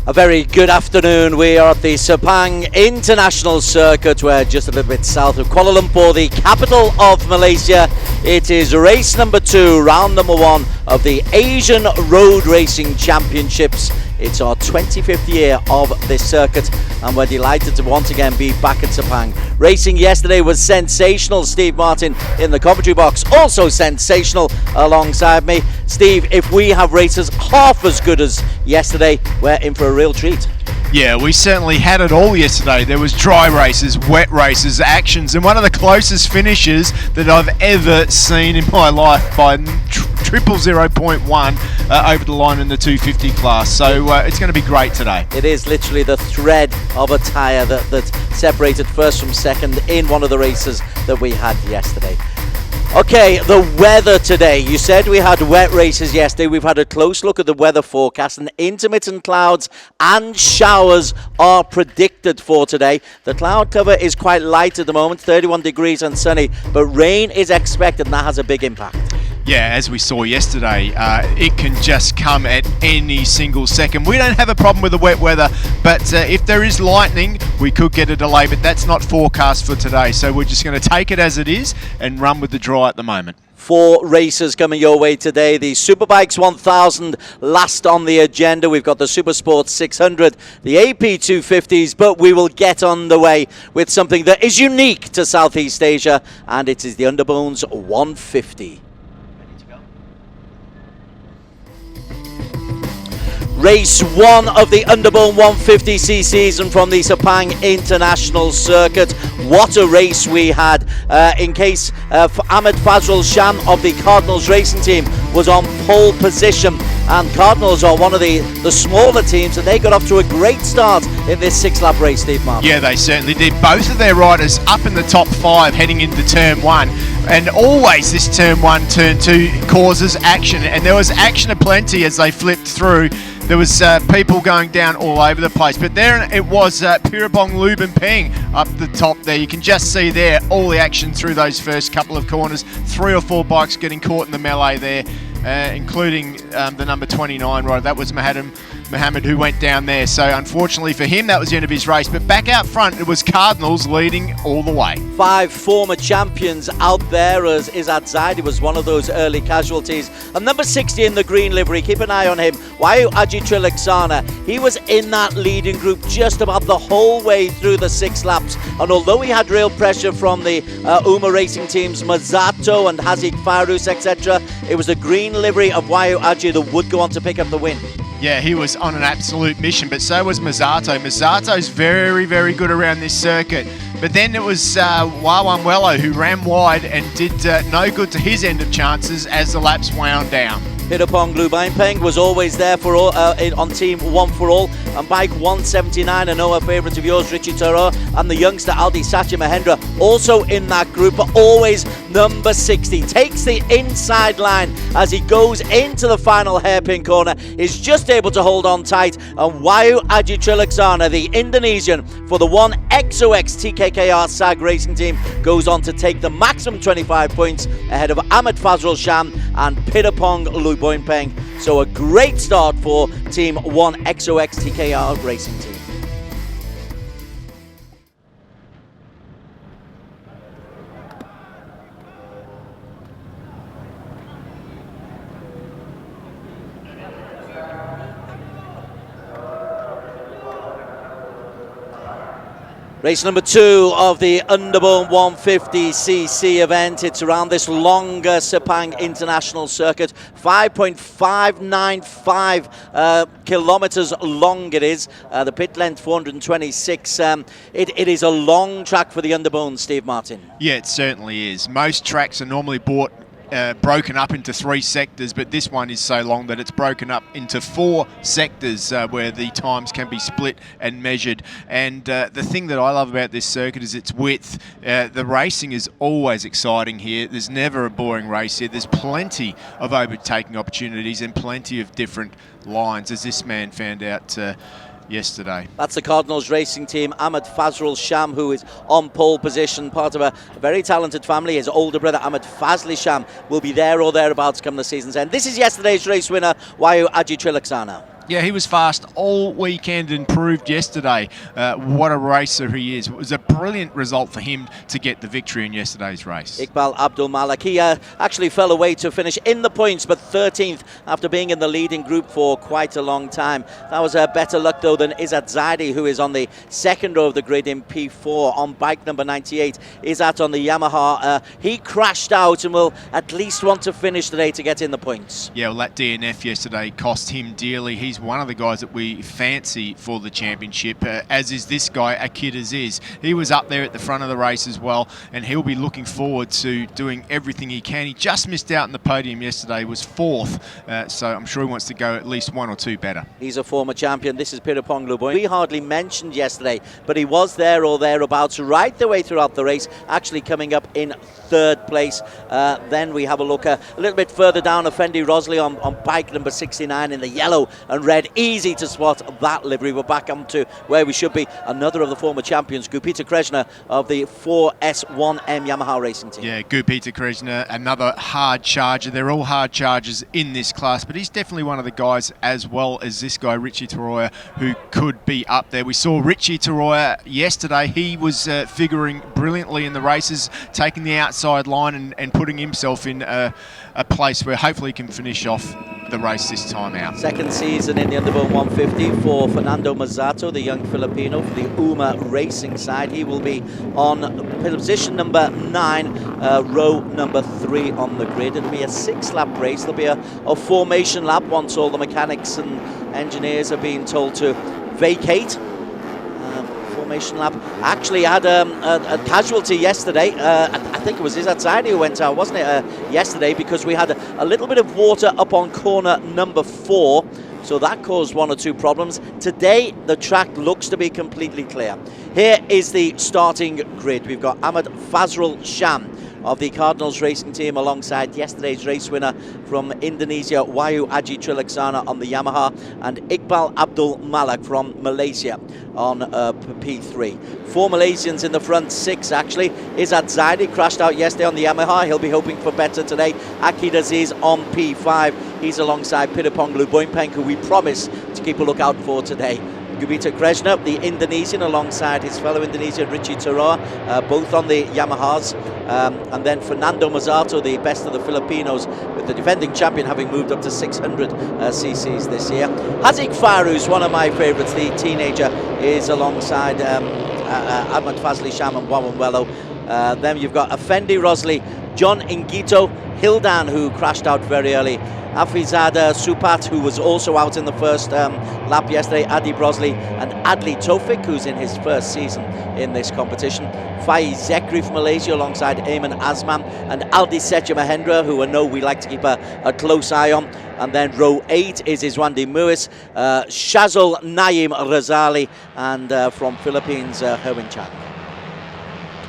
A very good afternoon. We are at the Sepang International Circuit. We're just a little bit south of Kuala Lumpur, the capital of Malaysia. It is race number 2, round number 1 of the Asian Road Racing Championships. It's our 25th year of this circuit, and we're delighted to once again be back at Sepang. Racing yesterday was sensational. Steve Martin in the commentary box, also sensational alongside me. Steve, if we have races half as good as yesterday, we're in for a real treat. Yeah, we certainly had it all yesterday. There was dry races, wet races, actions, and one of the closest finishes that I've ever seen in my life by 0.1 over the line in the 250 class. So it's going to be great today. It is literally the thread of a tyre that separated first from second in one of the races that we had yesterday. Okay, the weather today. You said we had wet races yesterday. We've had a close look at the weather forecast, and intermittent clouds and showers are predicted for today. The cloud cover is quite light at the moment, 31 degrees and sunny, but rain is expected, and that has a big impact. Yeah, as we saw yesterday, it can just come at any single second. We don't have a problem with the wet weather, but if there is lightning, we could get a delay, but that's not forecast for today. So we're just going to take it as it is and run with the dry at the moment. 4 races coming your way today. The Superbikes 1000 last on the agenda. We've got the SuperSports 600, the AP 250s, but we will get underway with something that is unique to Southeast Asia, and it is the Underbone's 150. Race 1 of the Underbone 150cc season from the Sepang International Circuit. What a race we had. In case Ahmed Fazrul Sham of the Cardinals Racing Team was on pole position. And Cardinals are one of the smaller teams, and they got off to a great start in this 6-lap race, Steve Martin. Yeah, they certainly did. Both of their riders up in the top 5 heading into turn 1. And always this turn 1, turn 2 causes action. And there was action aplenty as they flipped through. There was people going down all over the place. But there it was, Pirabong Lubin Peng up the top there. You can just see there all the action through those first couple of corners. 3 or 4 bikes getting caught in the melee there, including the number 29 rider. That was Mohammed who went down there. So unfortunately for him, that was the end of his race. But back out front, it was Cardinals leading all the way. 5 former champions out there, as Izzat Zaidi was one of those early casualties. And number 60 in the green livery, keep an eye on him, Wayu Aji Trilaksana. He was in that leading group just about the whole way through the 6 laps. And although he had real pressure from the UMA racing teams, Mazato and Hazik Farus, etc., it was the green livery of Wayu Aji that would go on to pick up the win. Yeah, he was on an absolute mission, but so was Mazato. Mazato's very, very good around this circuit. But then it was Wawan Wello who ran wide and did no good to his end of chances as the laps wound down. Pirapong Lubin Peng was always there for all, on team 1 for all, and bike 179, I know a favourite of yours, Richie Toro, and the youngster Aldi Satya Mahendra also in that group, but always number 60 takes the inside line as he goes into the final hairpin corner, is just able to hold on tight, and Wayu Aji Trilaksana, the Indonesian for the 1XOX TKKR SAG racing team, goes on to take the maximum 25 points ahead of Ahmed Fazrul Sham and Pirapong Lubin Peng. So a great start for Team 1XOX TKR Racing Team. Race number 2 of the Underbone 150cc event. It's around this longer Sepang International Circuit. 5.595 kilometers long it is. The pit length 426. It is a long track for the Underbone, Steve Martin. Yeah, it certainly is. Most tracks are normally broken up into 3 sectors, but this one is so long that it's broken up into 4 sectors where the times can be split and measured. And the thing that I love about this circuit is its width. The racing is always exciting here. There's never a boring race here. There's plenty of overtaking opportunities and plenty of different lines, as this man found out yesterday. That's the Cardinals Racing Team. Ahmed Fazrul Sham, who is on pole position, part of a very talented family. His older brother Ahmed Fazli Sham will be there or thereabouts come the season's end. This is yesterday's race winner, Wayu Aji Trilaksana. Yeah, he was fast all weekend and proved yesterday what a racer he is. It was a brilliant result for him to get the victory in yesterday's race. Iqbal Abdul Malak, he actually fell away to finish in the points, but 13th after being in the leading group for quite a long time. That was better luck, though, than Izzat Zaidi, who is on the second row of the grid in P4 on bike number 98. Izzat on the Yamaha. He crashed out and will at least want to finish today to get in the points. Yeah, well, that DNF yesterday cost him dearly. He's one of the guys that we fancy for the championship, as is this guy, Akid Aziz. He was up there at the front of the race as well, and he'll be looking forward to doing everything he can. He just missed out in the podium yesterday, was fourth, so I'm sure he wants to go at least one or two better. He's a former champion. This is Pirapong Luboy. We hardly mentioned yesterday, but he was there or thereabouts right the way throughout the race, actually coming up in third place. Then we have a look a little bit further down, Effendi Rosley on bike number 69 in the yellow and red. Easy to spot that livery. We're back on to where we should be. Another of the former champions, Gupita Krishna of the 4S1M Yamaha racing team. Yeah, Gupita Krishna, another hard charger. They're all hard chargers in this class, but he's definitely one of the guys, as well as this guy, Richie Taroya, who could be up there. We saw Richie Taroya yesterday. He was figuring brilliantly in the races, taking the outside line and putting himself in a place where hopefully he can finish off the race this time out. Second season in the Underbone 150 for Fernando Mazzato, the young Filipino for the UMA racing side. He will be on position number 9, row number 3 on the grid. It'll be a 6-lap race. There'll be a formation lap once all the mechanics and engineers are being told to vacate. Formation lap. Actually had a casualty yesterday. I think it was Izzat Zaidi who went out, wasn't it, yesterday, because we had a little bit of water up on corner number 4, so that caused 1 or 2 problems. Today the track looks to be completely clear. Here is the starting grid. We've got Ahmad Fazrul Sham of the Cardinals racing team alongside yesterday's race winner from Indonesia, Wahyu Aji Trilaksana on the Yamaha, and Iqbal Abdul Malak from Malaysia on P3. 4 Malaysians in the front, 6 actually. Izzat Zaidi crashed out yesterday on the Yamaha. He'll be hoping for better today. Akid Aziz on P5. He's alongside Pirapong Luboympeng, who we promise to keep a lookout for today. Gupita Krishna, the Indonesian, alongside his fellow Indonesian Richie Taroya, both on the Yamahas. And then Fernando Mazzato, the best of the Filipinos, with the defending champion having moved up to 600 cc's this year. Haziq Farouz, one of my favourites, the teenager, is alongside Ahmad Fazli Sham and Wawan Wello. Then you've got Effendi Rosley, John Ingito, Hildan, who crashed out very early, Hafizada Supat, who was also out in the first lap yesterday, Adi Brosley, and Adli Tofik, who's in his first season in this competition. Faiz Zekri from Malaysia alongside Ayman Azman, and Aldi Secha Mahendra, who I know we like to keep a close eye on. And then row 8 is Iswandi Muis, Shazul Naim Razali, and from Philippines, Herwin Chan.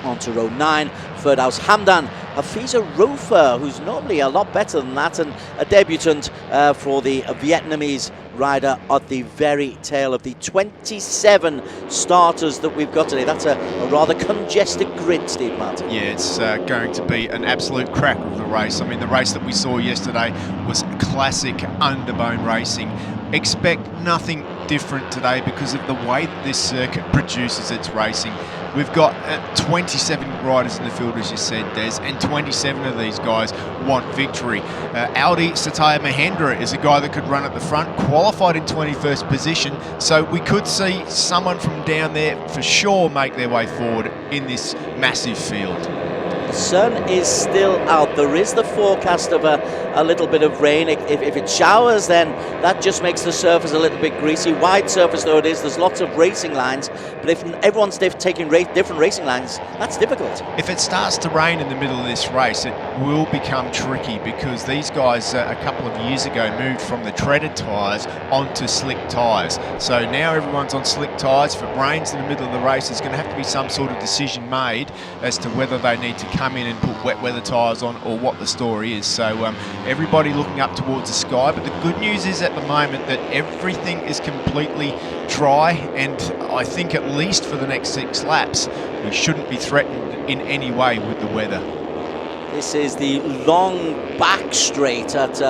On to row 9, Firdaus Hamdan, Hafiza Rofa, who's normally a lot better than that, and a debutant for the Vietnamese rider at the very tail of the 27 starters that we've got today. That's a rather congested grid, Steve Martin. Yeah, it's going to be an absolute cracker of the race. I mean, the race that we saw yesterday was classic Underbone racing. Expect nothing different today because of the way that this circuit produces its racing. We've got 27 riders in the field, as you said, Des, and 27 of these guys want victory. Aldi Satya Mahendra is a guy that could run at the front, qualified in 21st position, so we could see someone from down there for sure make their way forward in this massive field. The sun is still out. There is the forecast of a little bit of rain. If it showers, then that just makes the surface a little bit greasy. Wide surface though it is, there's lots of racing lines, but if everyone's taking different racing lines, that's difficult. If it starts to rain in the middle of this race, it will become tricky because these guys a couple of years ago moved from the treaded tyres onto slick tyres. So now everyone's on slick tyres. If it rains in the middle of the race, there's going to have to be some sort of decision made as to whether they need to come in and put wet weather tyres on or what the story is. So everybody looking up towards the sky, but the good news is at the moment that everything is completely dry, and I think at least for the next 6 laps we shouldn't be threatened in any way with the weather. This is the long back straight at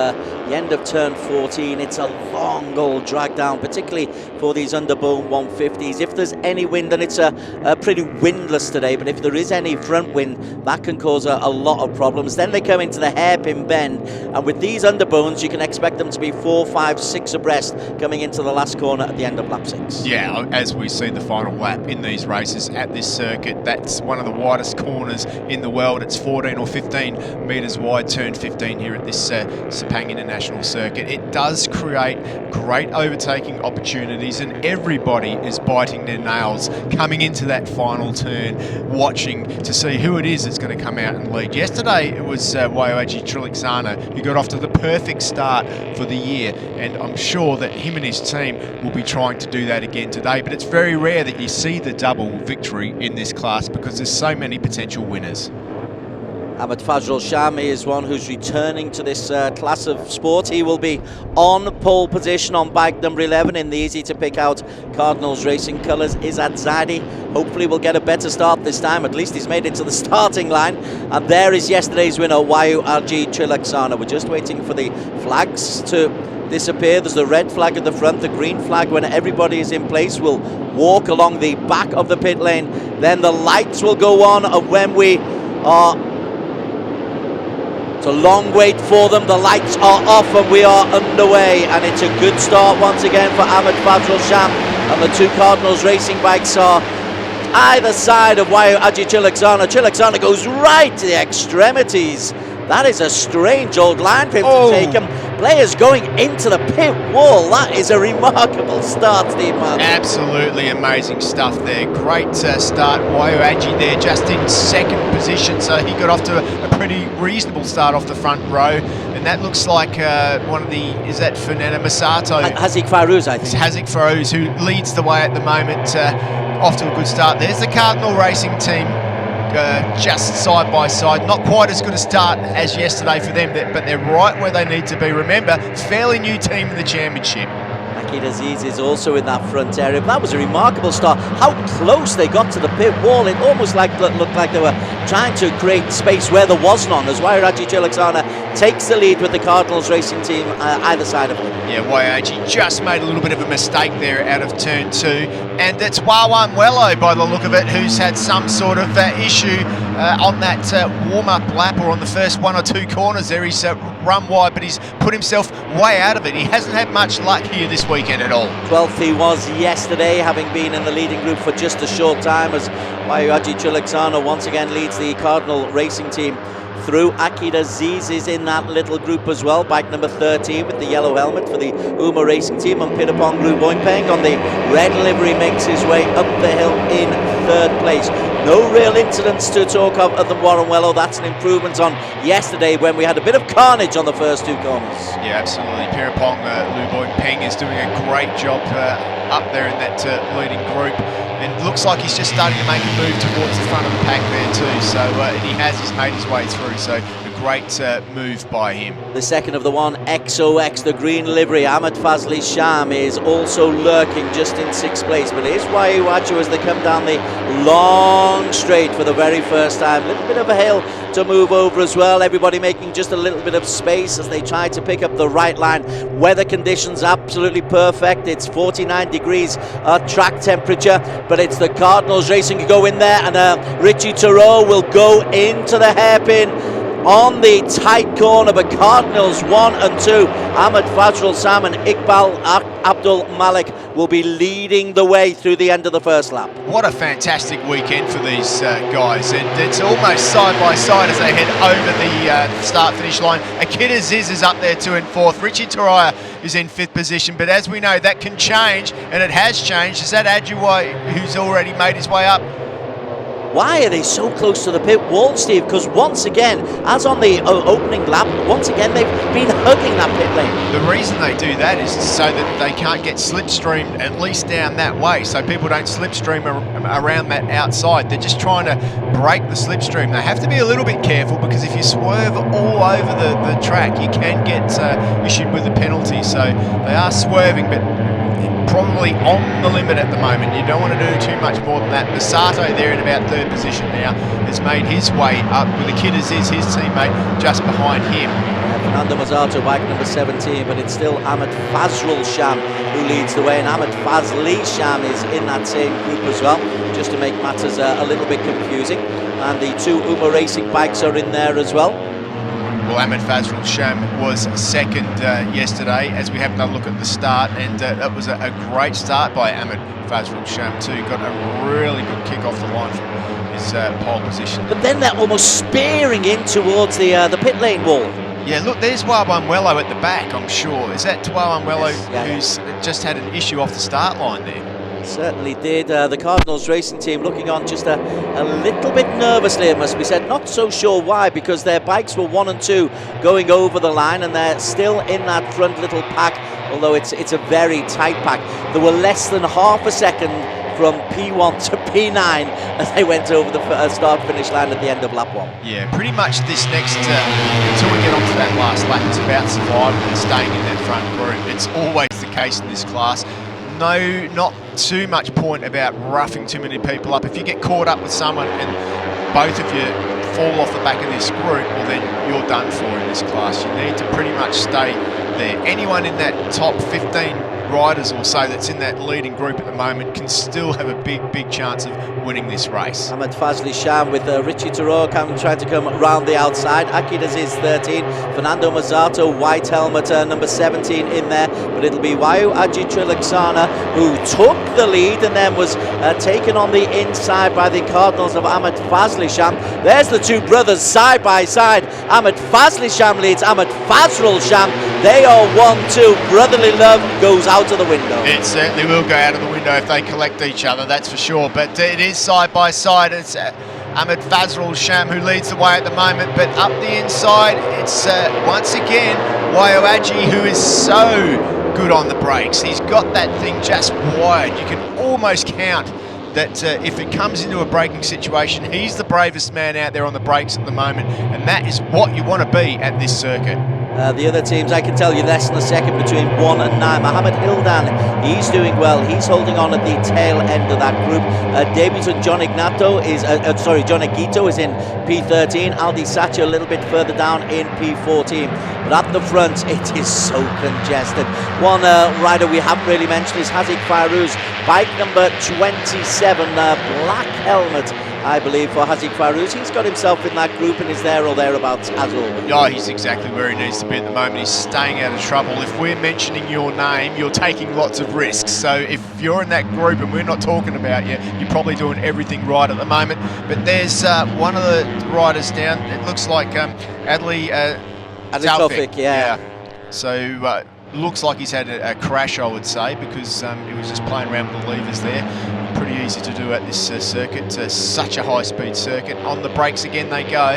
the end of turn 14. It's a long old drag down, particularly for these Underbone 150s. If there's any wind, and it's a pretty windless today, but if there is any front wind, that can cause a lot of problems. Then they come into the hairpin bend, and with these Underbones, you can expect them to be 4, 5, 6 abreast coming into the last corner at the end of lap 6. Yeah, as we see the final lap in these races at this circuit, that's one of the widest corners in the world. It's 14 or 15 metres wide, turn 15 here at this Sepang International Circuit. It does create great overtaking opportunities, and everybody is biting their nails coming into that final turn, watching to see who it is that's going to come out and lead. Yesterday it was Waioaji Triliksana who got off to the perfect start for the year, and I'm sure that him and his team will be trying to do that again today. But it's very rare that you see the double victory in this class because there's so many potential winners. Ahmed Fazrul Shami is one who's returning to this class of sport. He will be on pole position on bike number 11 in the easy to pick out Cardinals Racing colours. Izzat Zaidi hopefully will get a better start this time. At least he's made it to the starting line. And there is yesterday's winner, Waioaji Triliksana. We're just waiting for the flags to disappear. There's the red flag at the front, the green flag when everybody is in place will walk along the back of the pit lane. Then the lights will go on, and when we are... It's a long wait for them. The lights are off and we are underway, and it's a good start once again for Ahmed Fazrul Sham, and the two Cardinals Racing bikes are either side of Waioaji Triliksana. Triliksana goes right to the extremities. That is a strange old line for him to take him. Players going into the pit wall. That is a remarkable start, Steve Martin. Absolutely amazing stuff there. Great start. Waioaji there just in second position, so he got off to a pretty reasonable start off the front row. And that looks like one of the, is that Fernando Masato? Hazik Farouz, I think. It's Hazik Farouz who leads the way at the moment, off to a good start. There's the Cardinal Racing team. Just side by side, not quite as good a start as yesterday for them, but they're right where they need to be. Remember, fairly new team in the championship. Akid Aziz is also in that front area. That was a remarkable start. How close they got to the pit wall. It almost looked like they were trying to create space where there was none, as Waioaji Triliksana takes the lead with the Cardinals Racing team either side of him. Yeah, Waioaji just made a little bit of a mistake there out of turn 2, and it's Wawan Wello by the look of it who's had some sort of issue on that warm-up lap, or on the first 1 or 2 corners there. He's run wide, but he's put himself way out of it. He hasn't had much luck here this weekend at all. 12th he was yesterday, having been in the leading group for just a short time, as Waioaji Triliksana once again leads the Cardinal Racing team through. Akid Aziz is in that little group as well, bike number 13 with the yellow helmet for the Uma Racing team, and Pirapong Boingpeng on the red livery makes his way up the hill in 3rd place. No real incidents to talk of other than Warren Wello. That's an improvement on yesterday when we had a bit of carnage on the first 2 corners. Yeah, absolutely. Pirapong Boingpeng is doing a great job up there in that leading group, and looks like he's just starting to make a move towards the front of the pack there too, so he's made his way through, so a great move by him. The second of the one, XOX, the green livery, Ahmed Fazli Sham, is also lurking just in 6th place, but it is Waioaji as they come down the long straight for the very first time. A little bit of a hill to move over as well. Everybody making just a little bit of space as they try to pick up the right line. Weather conditions absolutely perfect. It's 49 degrees track temperature, but it's the Cardinals Racing who go in there, and Richie Thoreau will go into the hairpin on the tight corner, but Cardinals 1 and 2, Ahmed Fazrul Sam and Iqbal Abdul Malik will be leading the way through the end of the first lap. What a fantastic weekend for these guys, and it's almost side by side as they head over the start-finish line. Akid Aziz is up there 2 and 4th. Richie Toraya is in 5th position, but as we know, that can change, and it has changed. Is that Adjuwai who's already made his way up? Why are they so close to the pit wall, Steve? Because once again, as on the opening lap, once again they've been hugging that pit lane. The reason they do that is so that they can't get slipstreamed at least down that way, so people don't slipstream around that outside. They're just trying to break the slipstream. They have to be a little bit careful, because if you swerve all over the track, you can get issued with a penalty. So they are swerving, but probably on the limit at the moment. You don't want to do too much more than that. Masato there in about 3rd position now has made his way up with Akid Aziz, his teammate, just behind him. Fernando Mazzato, bike number 17, but it's still Ahmed Fazrul Sham who leads the way, and Ahmed Fazli Sham is in that same group as well, just to make matters a little bit confusing. And the two Uma Racing bikes are in there as well. Well, Ahmed Fazrul Sham was second yesterday, as we have another look at the start, and that was a great start by Ahmed Fazrul Sham too. Got a really good kick off the line from his pole position. But then they're almost spearing in towards the pit lane wall. Yeah, look, there's Wawanwello at the back, I'm sure. Is that Wawanwello yes, who's just had an issue off the start line there? Certainly did. The Cardinals racing team looking on just a little bit nervously, it must be said. Not so sure why, because their bikes were 1 and 2 going over the line, and they're still in that front little pack, although it's a very tight pack. There were less than half a second from P1 to P9 as they went over the start-finish line at the end of lap 1. Yeah, pretty much this next, until we get onto that last lap, it's about surviving and staying in that front group. It's always the case in this class. No, not too much point about roughing too many people up. If you get caught up with someone and both of you fall off the back of this group, well then you're done for in this class. You need to pretty much stay there. Anyone in that top 15 riders or so that's in that leading group at the moment can still have a big chance of winning this race. Ahmed Fazli Sham with Richie Turo trying to come round the outside. Akid Aziz 13, Fernando Mazzato, white helmet, number 17 in there, but it'll be Wayu Aji Trilaksana who took the lead and then was taken on the inside by the Cardinals of Ahmed Fazli Sham. There's the two brothers side by side. Ahmed Fazli Sham leads Ahmed Fazrul Sham. They are 1-2. Brotherly love goes out of the window. It certainly will go out of the window if they collect each other, that's for sure. But it is side by side. It's Ahmed Fazrul Sham who leads the way at the moment. But up the inside, it's once again Wayoaji, who is so good on the brakes. He's got that thing just wide. You can almost count that if it comes into a braking situation, he's the bravest man out there on the brakes at the moment. And that is what you want to be at this circuit. The other teams, I can tell you, less than a second between 1 and 9. Mohamed Hildan, he's doing well. He's holding on at the tail end of that group. Debutant John Igito is in P13. Aldi Sacha a little bit further down in P14. But at the front, it is so congested. One rider we haven't really mentioned is Hazik Fairuz, bike number 27, black helmet, I believe, for Hazik Fairuz. He's got himself in that group and is there or thereabouts as always. Oh, he's exactly where he needs to be at the moment. He's staying out of trouble. If we're mentioning your name, you're taking lots of risks. So if you're in that group and we're not talking about you, you're probably doing everything right at the moment. But there's one of the riders down. It looks like Adli Taufik, yeah. So looks like he's had a crash, I would say, because he was just playing around with the levers there. Pretty easy to do at this circuit. Such a high-speed circuit. On the brakes again they go.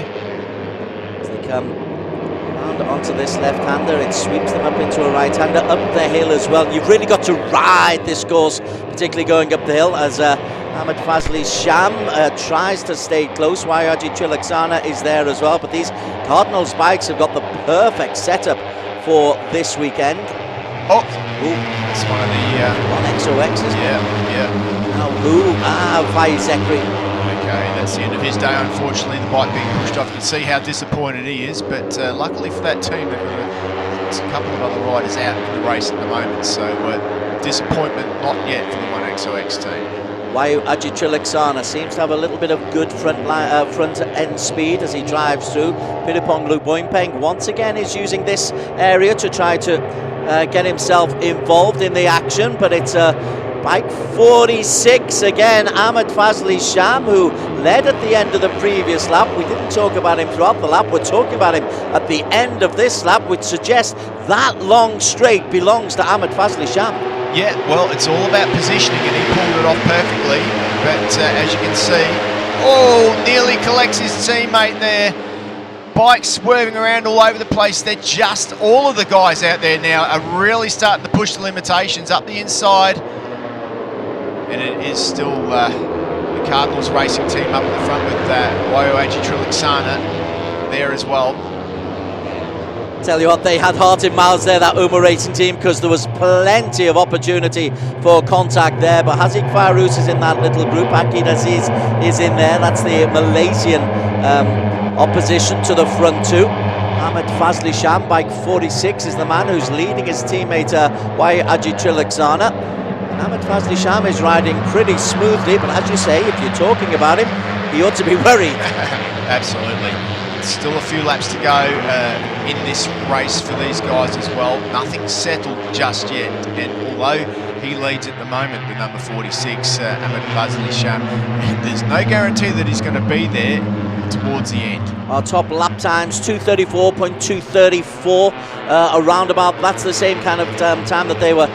As they come round onto this left-hander, it sweeps them up into a right-hander, up the hill as well. You've really got to ride this course, particularly going up the hill, as Ahmed Fazli Sham tries to stay close. Wayaji Trilaksana is there as well, but these Cardinals bikes have got the perfect setup for this weekend. Oh, it's one of the... One XOX, isn't it? Yeah. Now who? Vaizekri. Okay, that's the end of his day. Unfortunately, the bike being pushed off. You can see how disappointed he is, but luckily for that team, they've got a couple of other riders out in the race at the moment, so disappointment not yet for the 1XOX team. Wayu Aji Trilaksana seems to have a little bit of good front end speed as he drives through. Piripong Luboinpeng once again is using this area to try to get himself involved in the action, but it's bike 46 again, Ahmed Fazli Sham, who led at the end of the previous lap. We didn't talk about him throughout the lap. We're talking about him at the end of this lap, which suggests that long straight belongs to Ahmed Fazli Sham. Yeah, well, it's all about positioning, and he pulled it off perfectly. But as you can see, nearly collects his teammate there. Bikes swerving around all over the place. They're just, all of the guys out there now are really starting to push the limitations up the inside. And it is still the Cardinals racing team up in the front with Wayoaji Trilaksana there as well. Tell you what, they had heart in mouths there, that Uma Racing team, because there was plenty of opportunity for contact there. But Hazik Fairuz is in that little group. Akid Aziz is in there. That's the Malaysian opposition to the front two. Ahmed Fazli Sham, bike 46, is the man who's leading his teammate Wayu Aji Trilaksana. And Ahmed Fazli Sham is riding pretty smoothly, but as you say, if you're talking about him, he ought to be worried. Absolutely. Still a few laps to go in this race for these guys as well. Nothing's settled just yet, and although he leads at the moment with number 46, Ahmed Fazli Sham, there's no guarantee that he's going to be there towards the end. Our top lap times 2:34.234, around about. That's the same kind of time that they were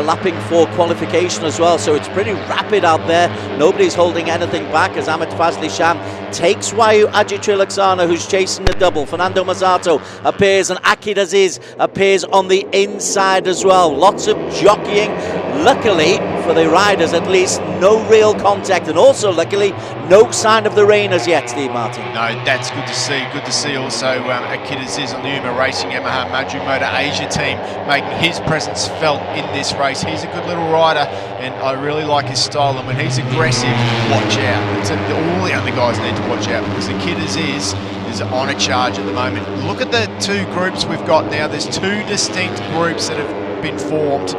lapping for qualification as well. So it's pretty rapid out there. Nobody's holding anything back as Ahmed Fazli Sham takes Wayu Aji Trilaksana, who's chasing the double. Fernando Mazzato appears, and Akid Aziz appears on the inside as well. Lots of jockeying. Luckily for the riders, at least, no real contact, and also luckily no sign of the rain as yet, Steve Martin. No, that's good to see. Good to see also Akid Aziz on the Uma Racing Yamaha Maju Motor Asia team making his presence felt in this race. He's a good little rider, and I really like his style, and when he's aggressive, watch out. All the other guys need to watch out, because Akid Aziz is on a charge at the moment. Look at the two groups we've got now. There's two distinct groups that have been formed,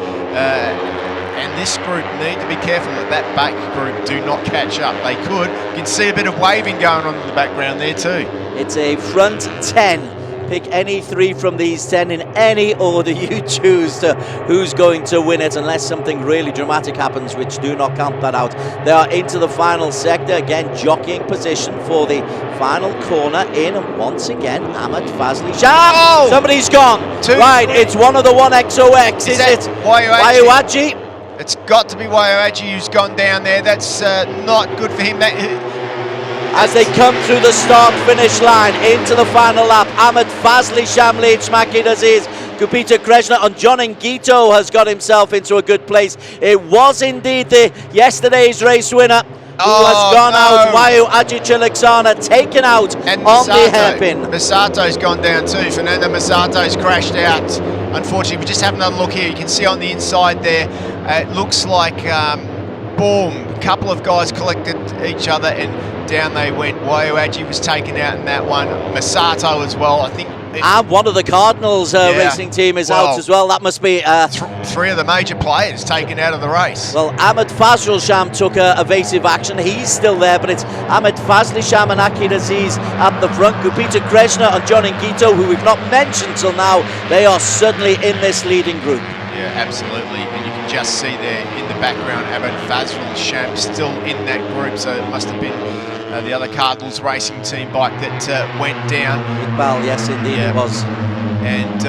and this group need to be careful that that back group do not catch up. They could. You can see a bit of waving going on in the background there too. It's a front 10. Pick any three from these 10 in any order you choose to who's going to win it, unless something really dramatic happens, which do not count that out. They are into the final sector, again jockeying position for the final corner in, and once again Ahmed Fazli Sham. Oh! Somebody's gone. Right, it's one of the 1XOX. Is it Wayu Aji? It's got to be Wayu Aji who's gone down there. That's not good for him. As they come through the start-finish line into the final lap, Ahmed Fazli Sham leads Akid Aziz. Gupita Krishna and John Ngito has got himself into a good place. It was indeed yesterday's race winner who has gone out. Wayu Aji Trilaksana taken out and on the hairpin. Masato's gone down too. Fernando Masato's crashed out. Unfortunately, we just have another look here. You can see on the inside there, it looks like, boom, a couple of guys collected each other and down they went. Wayu Aji was taken out in that one. Masato as well, I think. And one of the Cardinals racing team is out as well. That must be three of the major players taken out of the race. Well, Ahmed Fazli Sham took evasive action. He's still there, but it's Ahmed Fazli Sham and Akid Aziz at the front. Gupita Krishna and John Ngito, who we've not mentioned till now, they are certainly in this leading group. Yeah, absolutely. And you can just see there in the background, Ahmed Fazli Sham still in that group, so it must have been the other Cardinals racing team bike that went down. Iqbal, yes indeed it was. And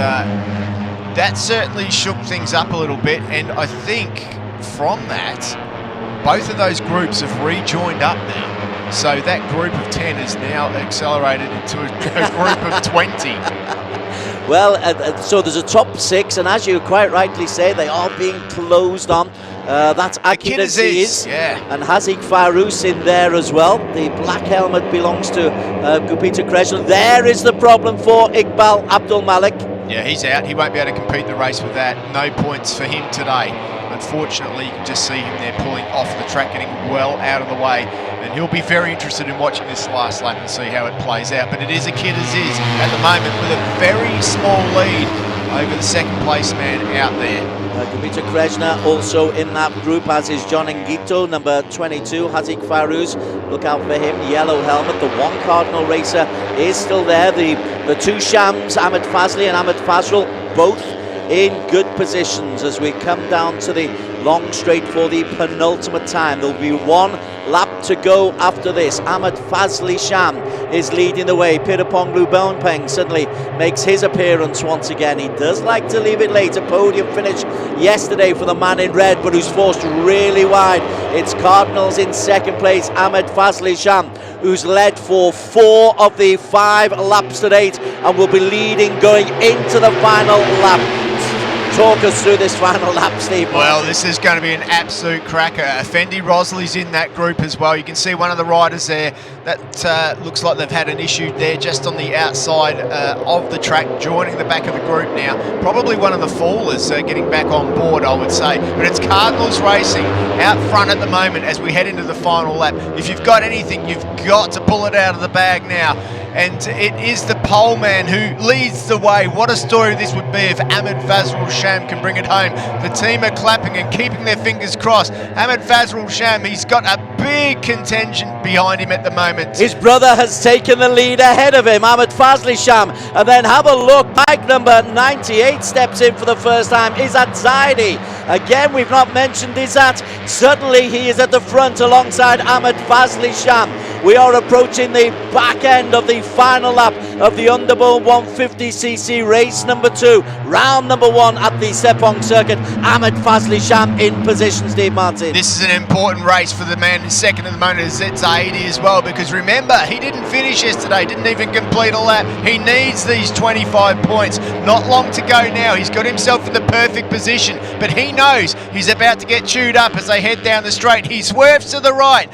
that certainly shook things up a little bit, and I think from that, both of those groups have rejoined up now. So that group of 10 is now accelerated into a group of 20. Well, so there's a top 6, and as you quite rightly say, they are being closed on. That's Akid Aziz and Hazik Farouz in there as well. The black helmet belongs to Gupita Krishna. There is the problem for Iqbal Abdul Malik. Yeah, he's out. He won't be able to compete the race with that. No points for him today. Unfortunately, you can just see him there pulling off the track, getting well out of the way. And he'll be very interested in watching this last lap and see how it plays out. But it is Akid Aziz at the moment with a very small lead over the second place man out there. Gupita Krishna also in that group, as is John Ngito, number 22, Hazik Farouz. Look out for him, yellow helmet. The one Cardinal racer is still there. The two Shams, Ahmed Fazli and Ahmed Fazrul, both in good positions as we come down to the long straight for the penultimate time. There'll be one lap to go after this. Ahmed Fazli Sham is leading the way. Pirapong Lubonpeng suddenly makes his appearance once again. He does like to leave it late. A podium finish yesterday for the man in red, but who's forced really wide. It's Cardinals in second place. Ahmed Fazli Sham, who's led for 4 of the 5 laps to date and will be leading going into the final lap. Talk us through this final lap, Steve. Well, this is going to be an absolute cracker. Effendi Rosley's in that group as well. You can see one of the riders there. That looks like they've had an issue there just on the outside of the track, joining the back of the group now. Probably one of the fallers getting back on board, I would say. But it's Cardinals Racing out front at the moment as we head into the final lap. If you've got anything, you've got to pull it out of the bag now. and it is the pole man who leads the way. What a story this would be if Ahmed Fazrul Sham can bring it home. The team are clapping and keeping their fingers crossed. Ahmed Fazrul Sham, he's got a big contingent behind him at the moment. His brother has taken the lead ahead of him, Ahmed Fazli Sham. And then have a look, bike number 98 steps in for the first time, Izzat Zaidi. Again, we've not mentioned Izzat. Suddenly he is at the front alongside Ahmed Fazli Sham. We are approaching the back end of the final lap of the Underbone 150cc race number 2, round number 1 at the Sepang circuit. Ahmed Fazli Sham in position, Steve Martin. This is an important race for the man second at the moment, Izzat Zaidi, as well, because remember, he didn't finish yesterday, didn't even complete a lap. He needs these 25 points. Not long to go now. He's got himself in the perfect position, but he knows he's about to get chewed up as they head down the straight. He swerves to the right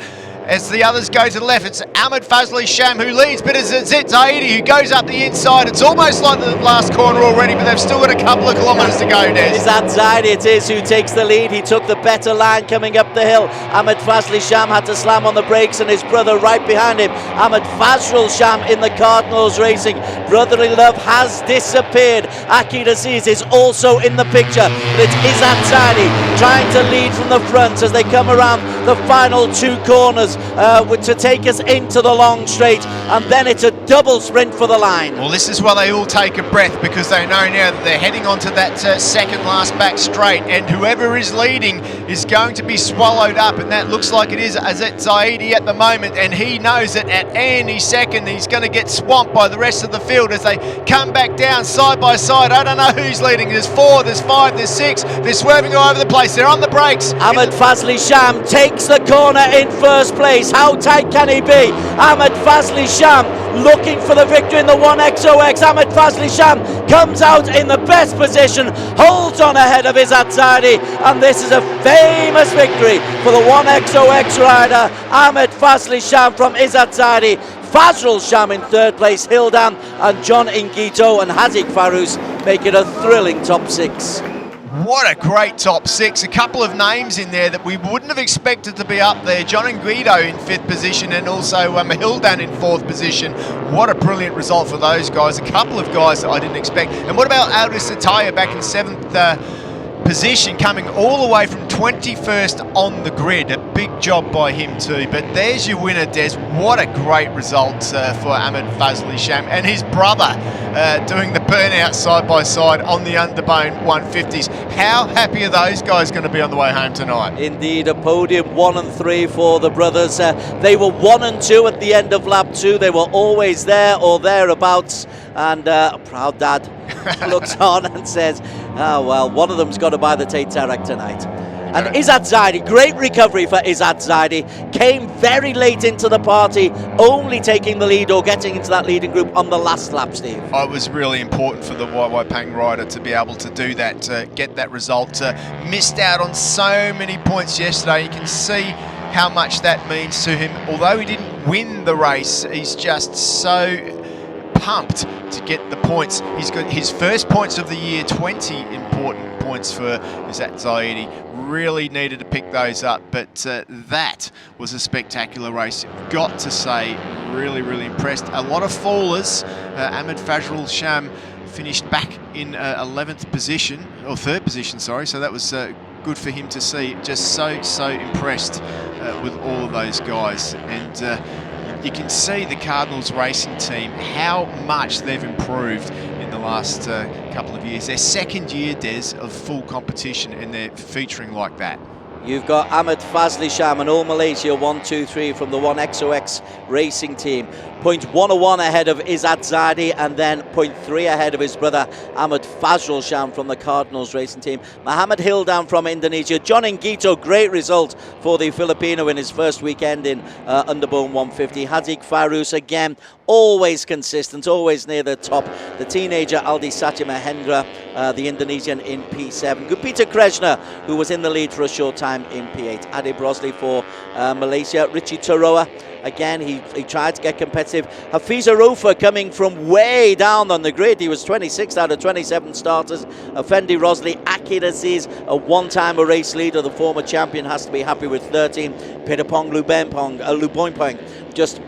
as the others go to the left. It's Ahmed Fazli Sham who leads, but it's Izzat Zaidi who goes up the inside. It's almost like the last corner already, but they've still got a couple of kilometres to go, Des. Izzat Zaidi it is who takes the lead. He took the better line coming up the hill. Ahmed Fazli Sham had to slam on the brakes, and his brother right behind him, Ahmed Fazrul Sham in the Cardinals Racing. Brotherly love has disappeared. Akid Aziz is also in the picture, but it's Izzat Zaidi trying to lead from the front as they come around the final 2 corners to take us into the long straight, and then it's a double sprint for the line. Well, this is why they all take a breath, because they know now that they're heading onto that second last back straight, and whoever is leading is going to be swallowed up, and that looks like it is Izzat Zaidi at the moment, and he knows that at any second he's going to get swamped by the rest of the field as they come back down side by side. I don't know who's leading. There's 4, there's 5, there's 6. They're swerving all over the place. They're on the brakes. Ahmed Fazli Sham takes the corner in first place. How tight can he be? Ahmed Fazli Sham looking for the victory in the 1XOX. Ahmed Fazli Sham comes out in the best position, holds on ahead of Izzat Zaidi, and this is a famous victory for the 1XOX rider, Ahmed Fazli Sham from Izzat Zaidi. Fazrul Sham in third place, Hildan and John Ingito and Hazik Farus make it a thrilling top 6. What a great top 6. A couple of names in there that we wouldn't have expected to be up there. John and Guido in 5th position, and also Hildan in 4th position. What a brilliant result for those guys. A couple of guys that I didn't expect. And what about Aldous Sataya back in 7th position, coming all the way from 21st on the grid. A big job by him too. But there's your winner, Des. What a great result for Ahmed Fazli Sham and his brother doing the burnout side by side on the Underbone 150s. How happy are those guys going to be on the way home tonight? Indeed, a podium 1 and 3 for the brothers. They were 1 and 2 at the end of lap 2. They were always there or thereabouts, and a proud dad looks on and says, oh well, one of them's got to buy the Tate Tarak tonight. And Izzat Zaidi, great recovery for Izzat Zaidi, came very late into the party, only taking the lead or getting into that leading group on the last lap, Steve. It was really important for the Waipang rider to be able to do that, get that result. Missed out on so many points yesterday. You can see how much that means to him. Although he didn't win the race, he's just so pumped to get the points. He's got his first points of the year, 20 important points for Izzat Zaidi. Really needed to pick those up, but that was a spectacular race. Got to say, really, really impressed. A lot of fallers. Ahmed Fazrul Sham finished back in 11th position, or 3rd position, sorry, so that was good for him to see. Just so impressed with all of those guys. And you can see the Cardinals racing team, how much they've improved in the last couple of years. Their second year, Des, of full competition, and they're featuring like that. You've got Ahmed Fazli Sham and All Malaysia 1, 2, 3 from the 1XOX racing team. 0.101 ahead of Izzat Zaidi, and then 0.3 ahead of his brother Ahmed Fazrul Sham from the Cardinals racing team. Muhammad Hildan from Indonesia. John Ingito, great result for the Filipino in his first weekend in Underbone 150. Hazik Farus again, always consistent, always near the top. The teenager Aldi Satya Mahendra, the Indonesian in P7. Gupita Krishna, who was in the lead for a short time, time in P8. Adi Brosley for Malaysia. Richie Toroa, again, he tried to get competitive. Hafiza Rofa coming from way down on the grid. He was 26th out of 27 starters. Effendi Rosley, Akid Aziz, a one-time race leader, the former champion, has to be happy with 13. Pirapong Luboinpong, just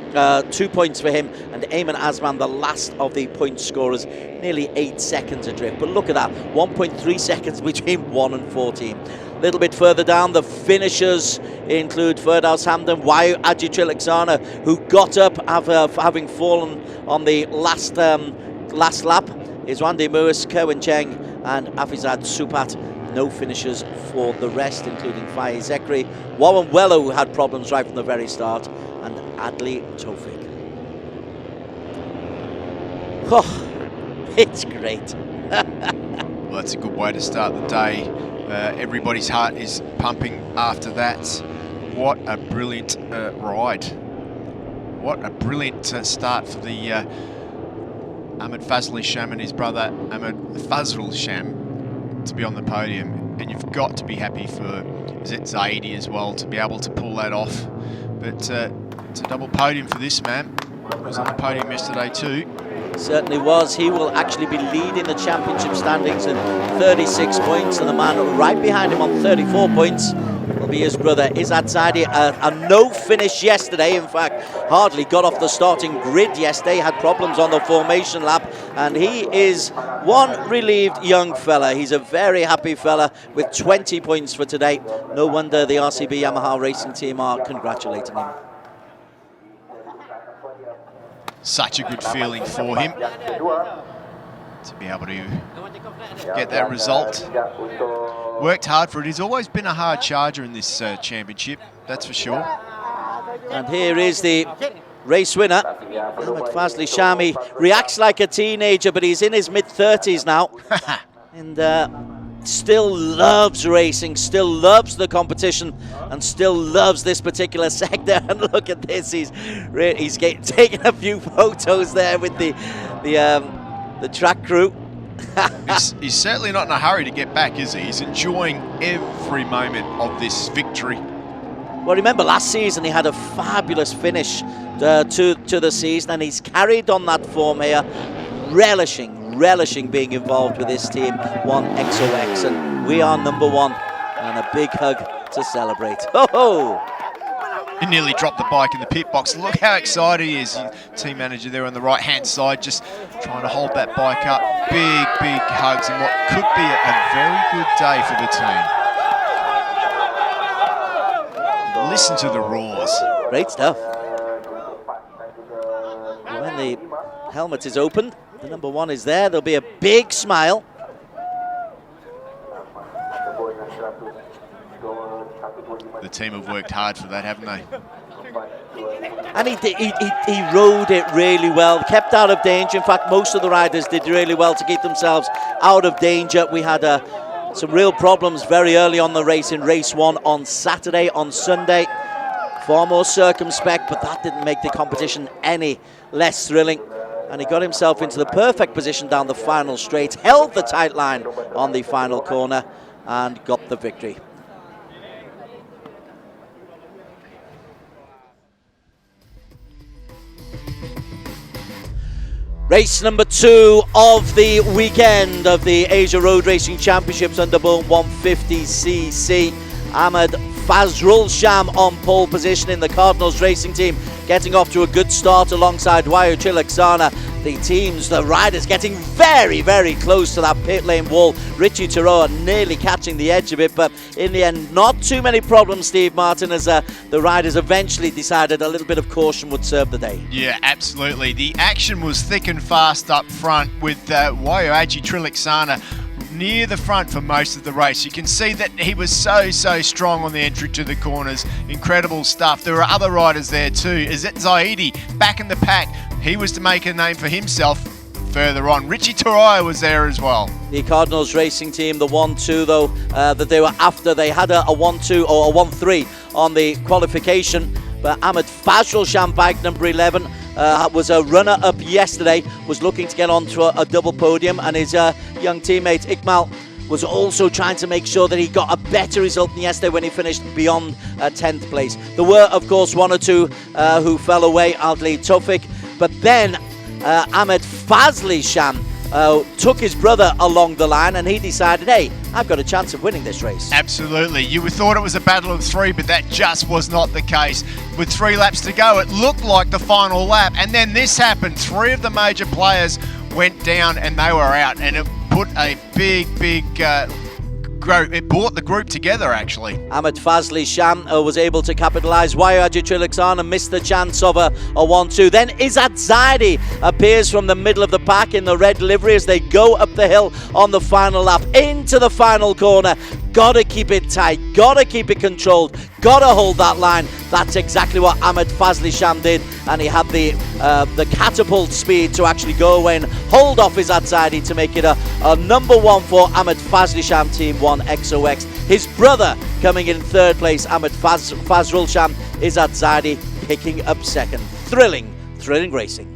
2 points for him. And Ayman Azman, the last of the point scorers, nearly 8 seconds adrift. But look at that, 1.3 seconds between 1 and 14. A little bit further down, the finishers include Firdaus Hamdan, Wayu Ajitrilaksana, who got up after having fallen on the last lap. Iswandi Muis, Kerwin Cheng, and Afizad Supat. No finishers for the rest, including Faye Zekri, Warren Wello, who had problems right from the very start, and Adli Tofik. Oh, it's great. Well, that's a good way to start the day. Everybody's heart is pumping after that. What a brilliant ride. What a brilliant start for the Ahmed Fazli Sham and his brother Ahmed Fazrul Sham to be on the podium. And you've got to be happy for Zet Zaidi as well to be able to pull that off. But it's a double podium for this man. He was on the podium yesterday too. Certainly was. He will actually be leading the championship standings in 36 points, and the man right behind him on 34 points will be his brother Izzat Zaidi. A no finish yesterday, in fact hardly got off the starting grid yesterday, had problems on the formation lap, and he is one relieved young fella. He's a very happy fella with 20 points for today. No wonder the RCB Yamaha racing team are congratulating him. Such a good feeling for him to be able to get that result. Worked hard for it. He's always been a hard charger in this championship, that's for sure. And here is the race winner, Ahmed Fazli Sham. He reacts like a teenager, but he's in his mid-30s now. And still loves racing, still loves the competition, and still loves this particular sector. And look at this, he's taking a few photos there with the track crew. He's certainly not in a hurry to get back, is he? He's enjoying every moment of this victory. Well, remember last season he had a fabulous finish to the season, and he's carried on that form here, relishing being involved with this team, 1XOX, and we are #1, and a big hug to celebrate. Oh! He nearly dropped the bike in the pit box. Look how excited he is. Team manager there on the right-hand side, just trying to hold that bike up. Big hugs, and what could be a very good day for the team. Listen to the roars. Great stuff. When the helmet is opened, the #1 is there. There'll be a big smile. The team have worked hard for that, haven't they? And he rode it really well, kept out of danger. In fact, most of the riders did really well to keep themselves out of danger. We had some real problems very early on the race in race 1 on Saturday. On Sunday, far more circumspect, but that didn't make the competition any less thrilling. And he got himself into the perfect position down the final straight, held the tight line on the final corner, and got the victory. Race #2 of the weekend of the Asia Road Racing Championships, Underbone 150cc. Ahmed Fazrul Sham on pole position in the Cardinals racing team, getting off to a good start alongside Wayu Chilaksana. The riders getting very close to that pit lane wall. Richie Toroa nearly catching the edge of it, but in the end, not too many problems, Steve Martin, as the riders eventually decided a little bit of caution would serve the day. Yeah, absolutely. The action was thick and fast up front with Wayu Chilaksana near the front for most of the race. You can see that he was so strong on the entry to the corners. Incredible stuff. There were other riders there too. Izzat Zaidi back in the pack. He was to make a name for himself further on. Richie Toroa was there as well. The Cardinals racing team, the 1-2 though, that they were after, they had a 1-2 or a 1-3 on the qualification. But Ahmed Fazrul Sham, bike number 11, was a runner-up yesterday, was looking to get onto a double podium, and his young teammate Ikmal was also trying to make sure that he got a better result than yesterday when he finished beyond 10th place. There were, of course, one or two who fell away, Adli Tofik, but then Ahmed Fazli Sham took his brother along the line, and he decided, hey, I've got a chance of winning this race. Absolutely. You thought it was a battle of three, but that just was not the case. With 3 laps to go, it looked like the final lap, and then this happened. 3 of the major players went down and they were out, and it put a big it brought the group together, actually. Ahmed Fazli Sham was able to capitalise. Wayaji Trilaksana missed the chance of a 1-2. Then Izzat Zaidi appears from the middle of the pack in the red livery as they go up the hill on the final lap into the final corner. Gotta keep it tight, gotta keep it controlled, gotta hold that line. That's exactly what Ahmed Fazli Sham did, and he had the catapult speed to actually go away and hold off Izzat Zaidi to make it a number 1 for Ahmed Fazli Sham Team 1 XOX. His brother coming in 3rd place, Ahmed Fazrul Sham, Izzat Zaidi picking up 2nd. Thrilling racing.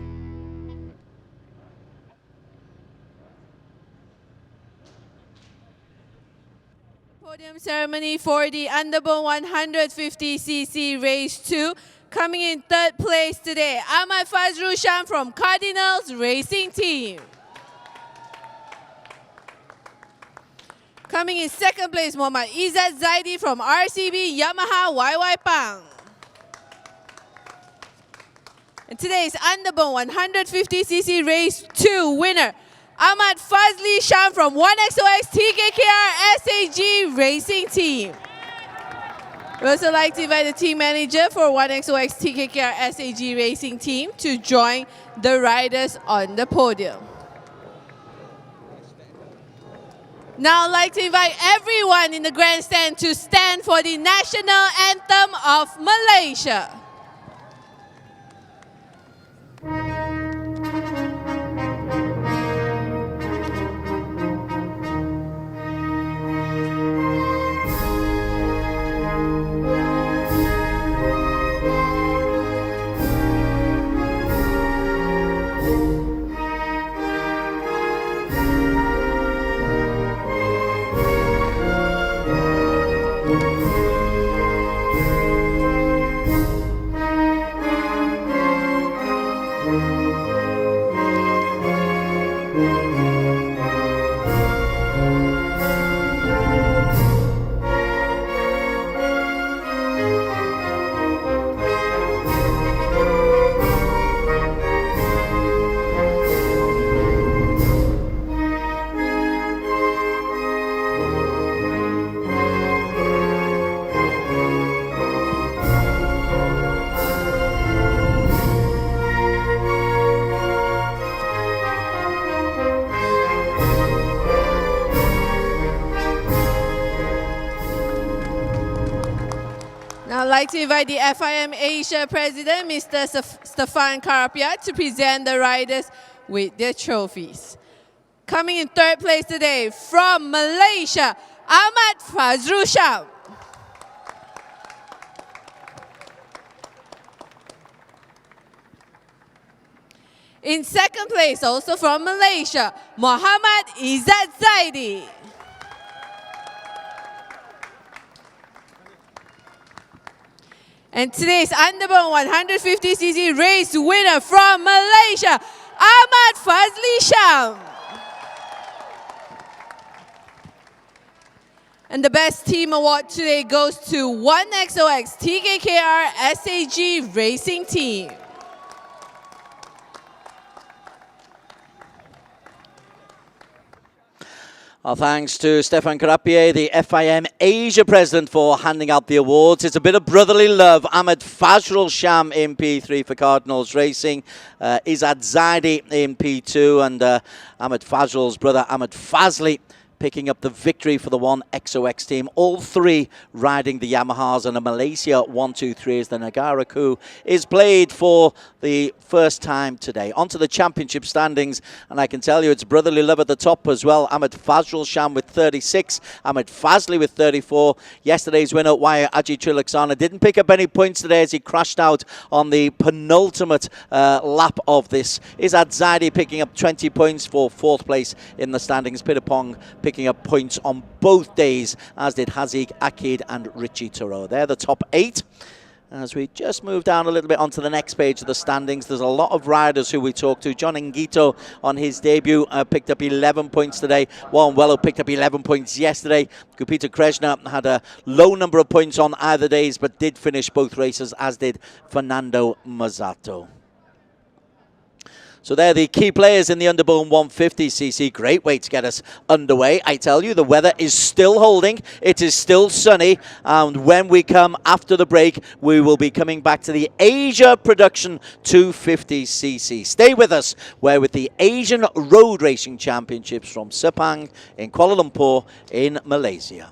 Podium ceremony for the Underbone 150cc Race 2. Coming in 3rd place today, Ahmed Fazrul Sham from Cardinals Racing Team. Coming in 2nd place, Muhammad Izzat Zaidi from RCB Yamaha YY Pang. And today's Underbone 150cc Race 2 winner, Ahmed Fazli Sham from 1XOX TKKR SAG Racing Team. We'd also like to invite the team manager for 1XOX TKKR SAG Racing Team to join the riders on the podium. Now I'd like to invite everyone in the grandstand to stand for the national anthem of Malaysia. I'd like to invite the FIM Asia President, Mr. Stefan Karapia, to present the riders with their trophies. Coming in 3rd place today from Malaysia, Ahmed Fazrul Sham. In 2nd place, also from Malaysia, Muhammad Izzat Zaidi. And today's Underbone 150cc race winner from Malaysia, Ahmed Fazli Sham. And the best team award today goes to 1XOX TKKR SAG Racing Team. Our thanks to Stefan Karapie, the FIM Asia president, for handing out the awards. It's a bit of brotherly love. Ahmed Fazrul Sham in P3 for Cardinals Racing. Izzat Zaidi in P2. And Ahmed Fazrul's brother, Ahmed Fazli, picking up the victory for the 1XOX team. All 3 riding the Yamahas, and a Malaysia 1-2-3 as the Negara Coup is played for the first time today. Onto the championship standings, and I can tell you it's brotherly love at the top as well. Ahmed Fazrul Sham with 36, Ahmed Fazli with 34. Yesterday's winner, Waya Aji Trilaksana, didn't pick up any points today as he crashed out on the penultimate lap of this. Izzat Zaidi picking up 20 points for 4th place in the standings. Pitapong picking picking up points on both days, as did Haziq Akid and Richie Turo. They're the top 8. As we just move down a little bit onto the next page of the standings, there's a lot of riders who we talked to. John Ngito on his debut picked up 11 points today. Warren Wello picked up 11 points yesterday. Gupita Krishna had a low number of points on either days, but did finish both races, as did Fernando Mazzato. So they're the key players in the Underbone 150cc. Great way to get us underway. I tell you, the weather is still holding. It is still sunny. And when we come after the break, we will be coming back to the Asia Production 250cc. Stay with us. We're with the Asian Road Racing Championships from Sepang in Kuala Lumpur in Malaysia.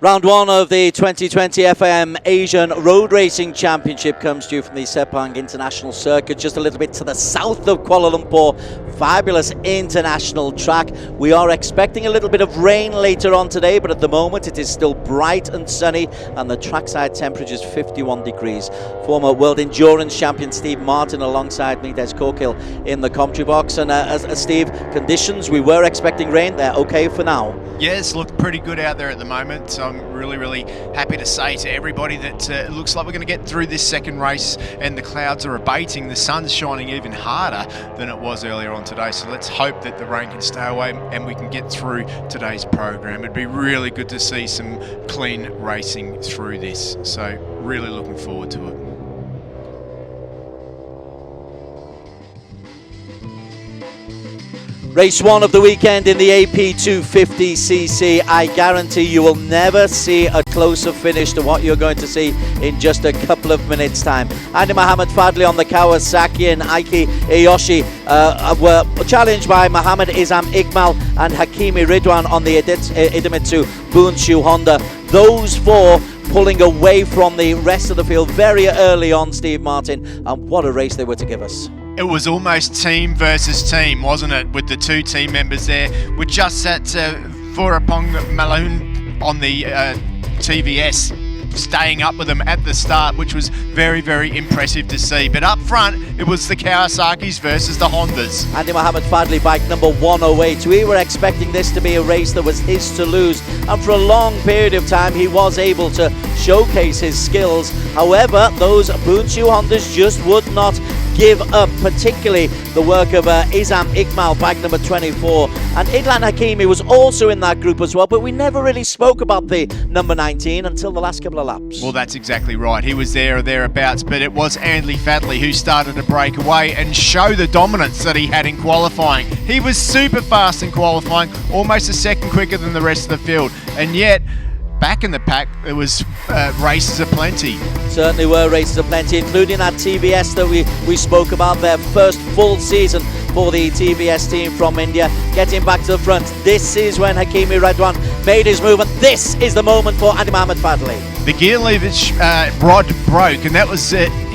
Round 1 of the 2020 FIM Asian Road Racing Championship comes to you from the Sepang International Circuit, just a little bit to the south of Kuala Lumpur. Fabulous international track. We are expecting a little bit of rain later on today, but at the moment it is still bright and sunny, and the trackside temperature is 51 degrees. Former World Endurance Champion Steve Martin alongside me, Des Corkill, in the commentary box. And Steve, conditions, we were expecting rain. They're okay for now. Yes, look pretty good out there at the moment. So I'm really happy to say to everybody that it looks like we're going to get through this second race, and the clouds are abating. The sun's shining even harder than it was earlier on today. So let's hope that the rain can stay away and we can get through today's program. It'd be really good to see some clean racing through this. So really looking forward to it. Race 1 of the weekend in the AP 250cc. I guarantee you will never see a closer finish to what you're going to see in just a couple of minutes' time. Andy Mohammed Fadli on the Kawasaki and Aiki Iyoshi were challenged by Mohammed Izam Iqbal and Hakimi Ridwan on the Idemitsu Bunshu Honda. Those four pulling away from the rest of the field very early on, Steve Martin, and what a race they were to give us. It was almost team versus team, wasn't it, with the two team members there. We just at Furapong Malone on the TVS, staying up with them at the start, which was very impressive to see. But up front, it was the Kawasaki's versus the Hondas. Andy Mohammed Fadli, bike number 108. We were expecting this to be a race that was his to lose, and for a long period of time he was able to showcase his skills. However, those Bunshu Hondas just would not give up, particularly the work of Izam Iqmal, bike number 24. And Idlan Hakimi was also in that group as well, but we never really spoke about the number 19 until the last couple of laps. Well, that's exactly right. He was there or thereabouts, but it was Andy Fadley who started to break away and show the dominance that he had in qualifying. He was super fast in qualifying, almost a second quicker than the rest of the field, and yet back in the pack there was races aplenty. Certainly were races aplenty, including that TBS that we spoke about, their first full season for the TBS team from India, getting back to the front. This is when Hakimi Redwan made his move, and this is the moment for Andy Mohamed Fadley. The gear leverage rod broke, and that was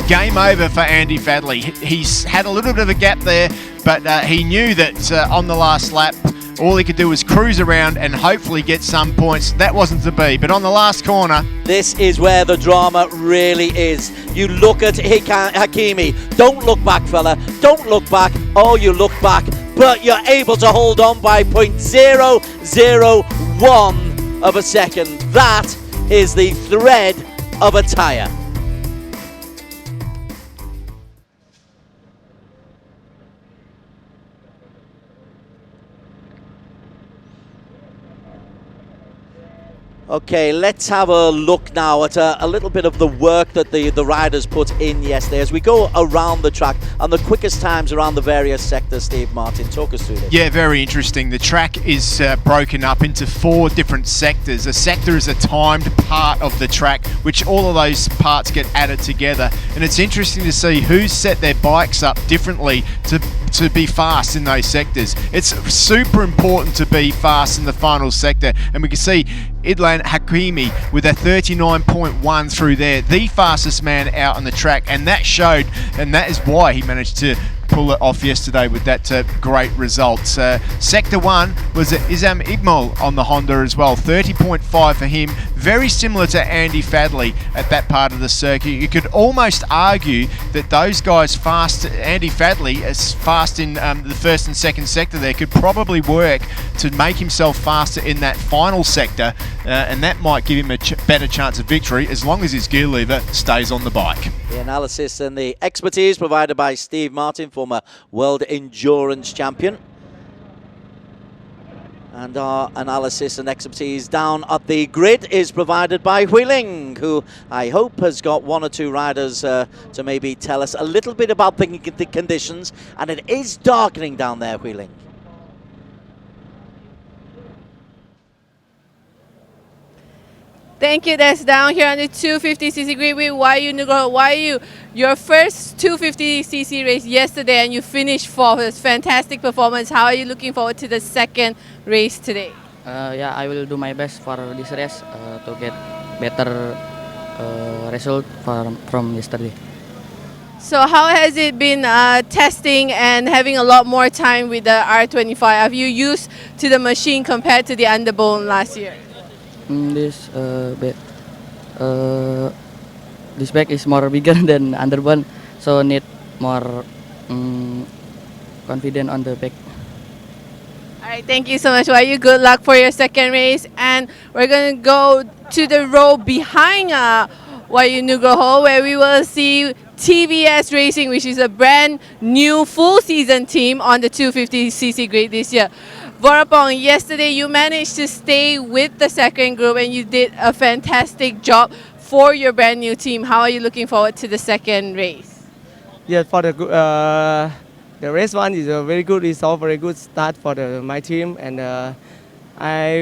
game over for Andy Fadley. He's had a little bit of a gap there, but he knew that on the last lap all he could do was cruise around and hopefully get some points. That wasn't to be, but on the last corner, this is where the drama really is. You look at Hakimi. Don't look back, fella. Don't look back. Oh, you look back, but you're able to hold on by 0.001 of a second. That is the thread of a tyre. Okay, let's have a look now at a little bit of the work that the riders put in yesterday as we go around the track and the quickest times around the various sectors. Steve Martin, talk us through this. Yeah, very interesting. The track is broken up into 4 different sectors. A sector is a timed part of the track, which all of those parts get added together. And it's interesting to see who's set their bikes up differently to be fast in those sectors. It's super important to be fast in the final sector, and we can see Idlan Hakimi with a 39.1 through there, the fastest man out on the track, and that showed, and that is why he managed to pull it off yesterday with that great result. Sector 1 was Izam Iqmal on the Honda as well, 30.5 for him, very similar to Andy Fadley at that part of the circuit. You could almost argue that those guys fast, Andy Fadley as fast in the first and second sector there, could probably work to make himself faster in that final sector, and that might give him a better chance of victory as long as his gear lever stays on the bike. The analysis and the expertise provided by Steve Martin, former World Endurance Champion. And our analysis and expertise down at the grid is provided by Hui-Ling, who I hope has got 1 or 2 riders to maybe tell us a little bit about the conditions. And it is darkening down there, Hui-Ling. Thank you. That's down here on the 250cc grid with YU Nugroho. YU, your first 250cc race yesterday and you finished 4th. It's fantastic performance. How are you looking forward to the second race today? Yeah, I will do my best for this race to get better result from yesterday. So how has it been testing and having a lot more time with the R25? Have you used to the machine compared to the Underbone last year? This bag is more bigger than Underbone, so need more confident on the bag. All right, thank you so much, YU. Good luck for your second race. And we're going to go to the row behind YU Nugroho, where we will see TBS Racing, which is a brand new full season team on the 250cc grid this year. Vorapong, yesterday you managed to stay with the second group and you did a fantastic job for your brand new team. How are you looking forward to the second race? Yeah, for the race 1 is a very good result, very good start for my team, and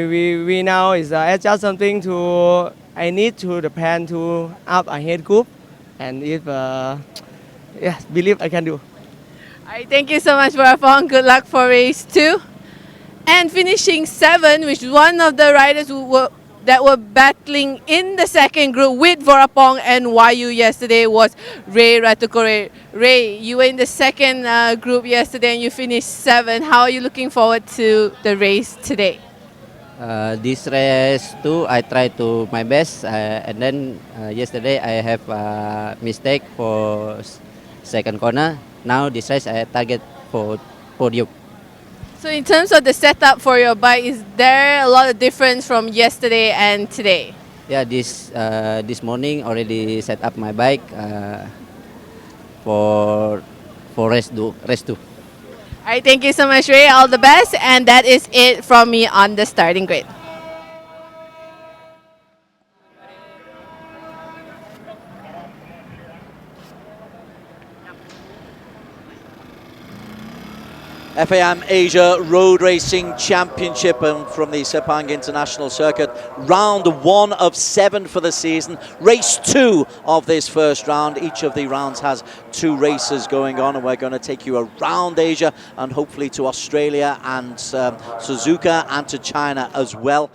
we now is adjust something to I need to the plan to up ahead group, and if believe I can do. All right, thank you so much, Vorapong. Good luck for race 2. And finishing 7, which is one of the riders that were battling in the second group with Vorapong and YU yesterday, was Ray Ratukore. Ray, you were in the second group yesterday and you finished 7. How are you looking forward to the race today? This race too, I try to my best, and then yesterday I have a mistake for second corner. Now this race I target for podium. So in terms of the setup for your bike, is there a lot of difference from yesterday and today? Yeah, this morning already set up my bike for for race two. All right, thank you so much, Ray. All the best. And that is it from me on the starting grid. FAM Asia Road Racing Championship from the Sepang International Circuit. Round 1 of 7 for the season. Race 2 of this first round. Each of the rounds has 2 races going on, and we're going to take you around Asia and hopefully to Australia and Suzuka and to China as well.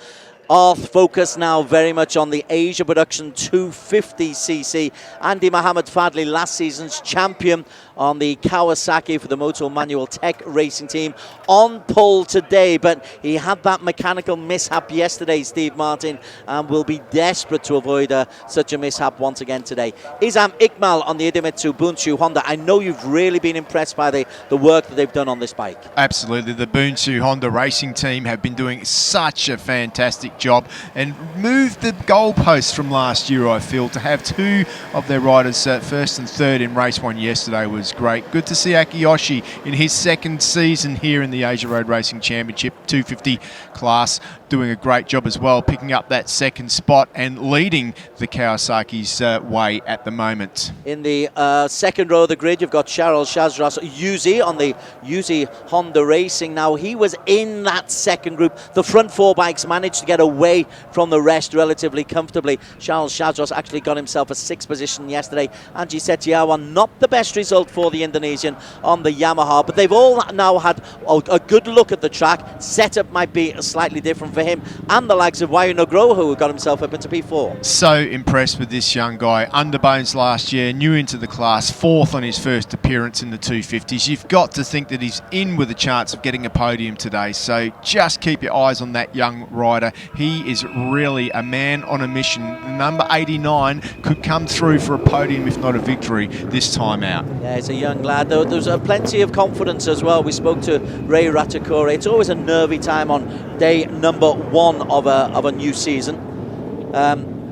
Our focus now very much on the Asia Production 250cc. Andy Mohammed Fadli, last season's champion on the Kawasaki for the Moto Manual Tech Racing Team, on pole today, but he had that mechanical mishap yesterday, Steve Martin, and will be desperate to avoid such a mishap once again today. Izam Iqbal on the Idemitsu Bunchu Honda. I know you've really been impressed by the work that they've done on this bike. Absolutely. The Bunchu Honda Racing Team have been doing such a fantastic job and moved the goalposts from last year, I feel. To have 2 of their riders first and third in race 1 yesterday was great. Good to see Akiyoshi in his second season here in the Asia Road Racing Championship 250 class, doing a great job as well, picking up that second spot and leading the Kawasaki's way at the moment. In the second row of the grid, you've got Charles Shazras Yuzi on the Yuzi Honda Racing. Now, he was in that second group. The front 4 bikes managed to get away from the rest relatively comfortably. Charles Shazras actually got himself a 6th position yesterday. Anji Setiawan, not the best result for the Indonesian on the Yamaha, but they've all now had a good look at the track. Setup might be slightly different for him, and the likes of Wayu Nugroho, who got himself up into P4. So impressed with this young guy. Underbones last year, new into the class, 4th on his first appearance in the 250s. You've got to think that he's in with a chance of getting a podium today, so just keep your eyes on that young rider. He is really a man on a mission. Number 89 could come through for a podium, if not a victory, this time out. Yeah, he's a young lad. There's plenty of confidence as well. We spoke to Ray Ratakore. It's always a nervy time on day number 1 of a new season.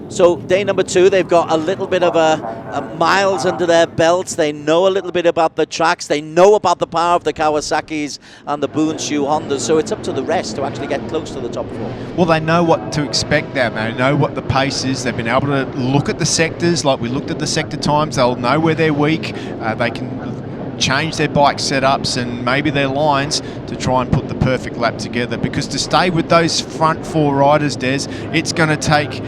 So day number 2, they've got a little bit of a miles under their belts. They know a little bit about the tracks. They know about the power of the Kawasaki's and the Bunchu Hondas. So it's up to the rest to actually get close to the top 4. Well, they know what to expect now. They know what the pace is. They've been able to look at the sectors like we looked at the sector times. They'll know where they're weak. They can change their bike setups and maybe their lines to try and put the perfect lap together, because to stay with those front 4 riders, Des, it's going to take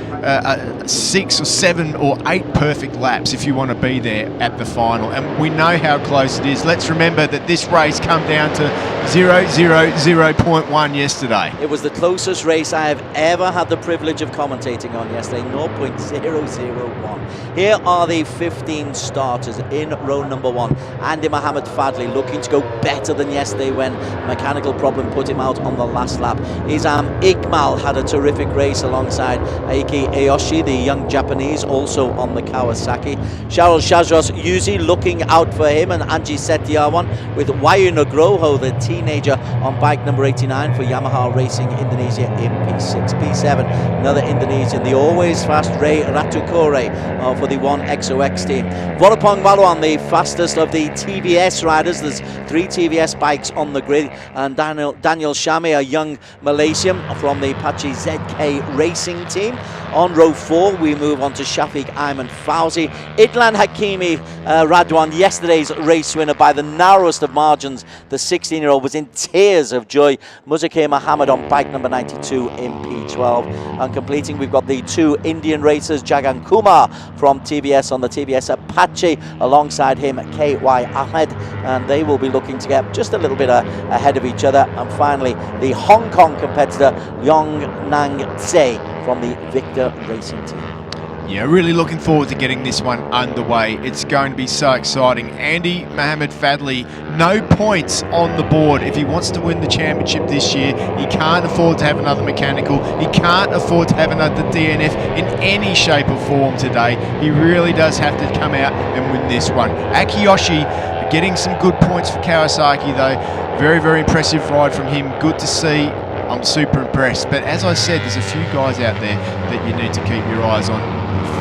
6 or 7 or 8 perfect laps if you want to be there at the final, and we know how close it is. Let's remember that this race come down to 0.1 yesterday. It was the closest race I have ever had the privilege of commentating on yesterday, 0.001. Here are the 15 starters in row number 1. Andy Mohammed Fadli looking to go better than yesterday when mechanical problem put him out on the last lap. Izam Iqbal had a terrific race alongside Aiki Aoshi, the young Japanese, also on the Kawasaki. Charles Shazros Yuzi looking out for him, and Anji Setiawan with Wayu Nugroho, the teenager, on bike number 89 for Yamaha Racing Indonesia in P6. P7, another Indonesian, the always fast Ray Ratukore for the 1XOX team. Vorapong Maluan, the fastest of the TVS riders. There's 3 TVS bikes on the grid, and Daniel Shami, a young Malaysian from the Pachi ZK Racing team. On row 4, we move on to Shafiq Ayman Fauzi. Idlan Hakimi Radwan, yesterday's race winner by the narrowest of margins. The 16-year-old was in tears of joy. Muzake Mohammed on bike number 92 in P12. And completing, we've got the 2 Indian racers, Jagan Kumar from TVS on the TVS Apache, alongside him KY Ahmed, and they will be looking to get just a little bit ahead of each other. And finally, the Hong Kong competitor Yong Nang Tse from the Victor Racing team. Yeah, really looking forward to getting this one underway. It's going to be so exciting. Andy Mohammed Fadli, no points on the board. If he wants to win the championship this year, he can't afford to have another mechanical. He can't afford to have another DNF in any shape or form today. He really does have to come out and win this one. Akiyoshi getting some good points for Kawasaki though. Very, very impressive ride from him. Good to see. I'm super impressed. But as I said, there's a few guys out there that you need to keep your eyes on.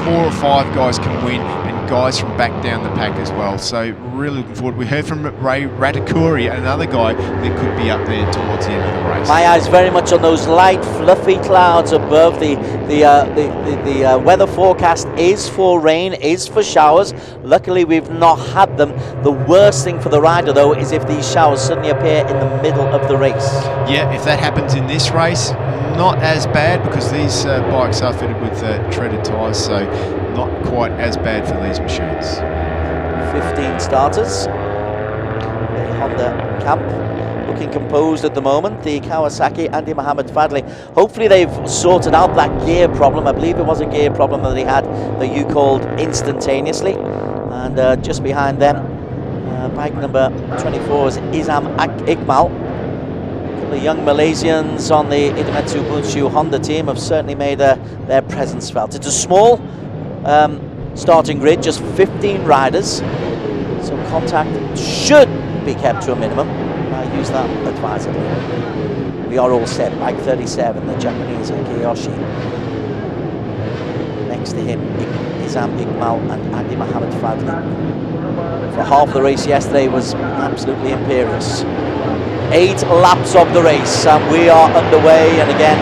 4 or 5 guys can win and guys from back down the pack as well. So really looking forward. We heard from Ray Ratakuri, another guy that could be up there towards the end of the race. My eyes very much on those light, fluffy clouds above. The weather forecast is for rain, is for showers. Luckily, we've not had them. The worst thing for the rider, though, is if these showers suddenly appear in the middle of the race. Yeah, if that happens in this race, not as bad because these bikes are fitted with treaded tyres, so not quite as bad for these machines. 15 starters. The Honda camp looking composed at the moment. The Kawasaki, Andy Mohammed Fadli. Hopefully they've sorted out that gear problem. I believe it was a gear problem that he had that you called instantaneously. And just behind them, bike number 24 is Izam Iqbal. The young Malaysians on the Idemitsu Bunshu Honda team have certainly made their presence felt. It's a small starting grid, just 15 riders, so contact should be kept to a minimum. I use that advisedly. We are all set. Bike 37, the Japanese Kiyoshi. Next to him, Izam Iqbal and Andy Mohammed Fadli. For half the race yesterday was absolutely imperious. 8 laps of the race, and we are underway. And again,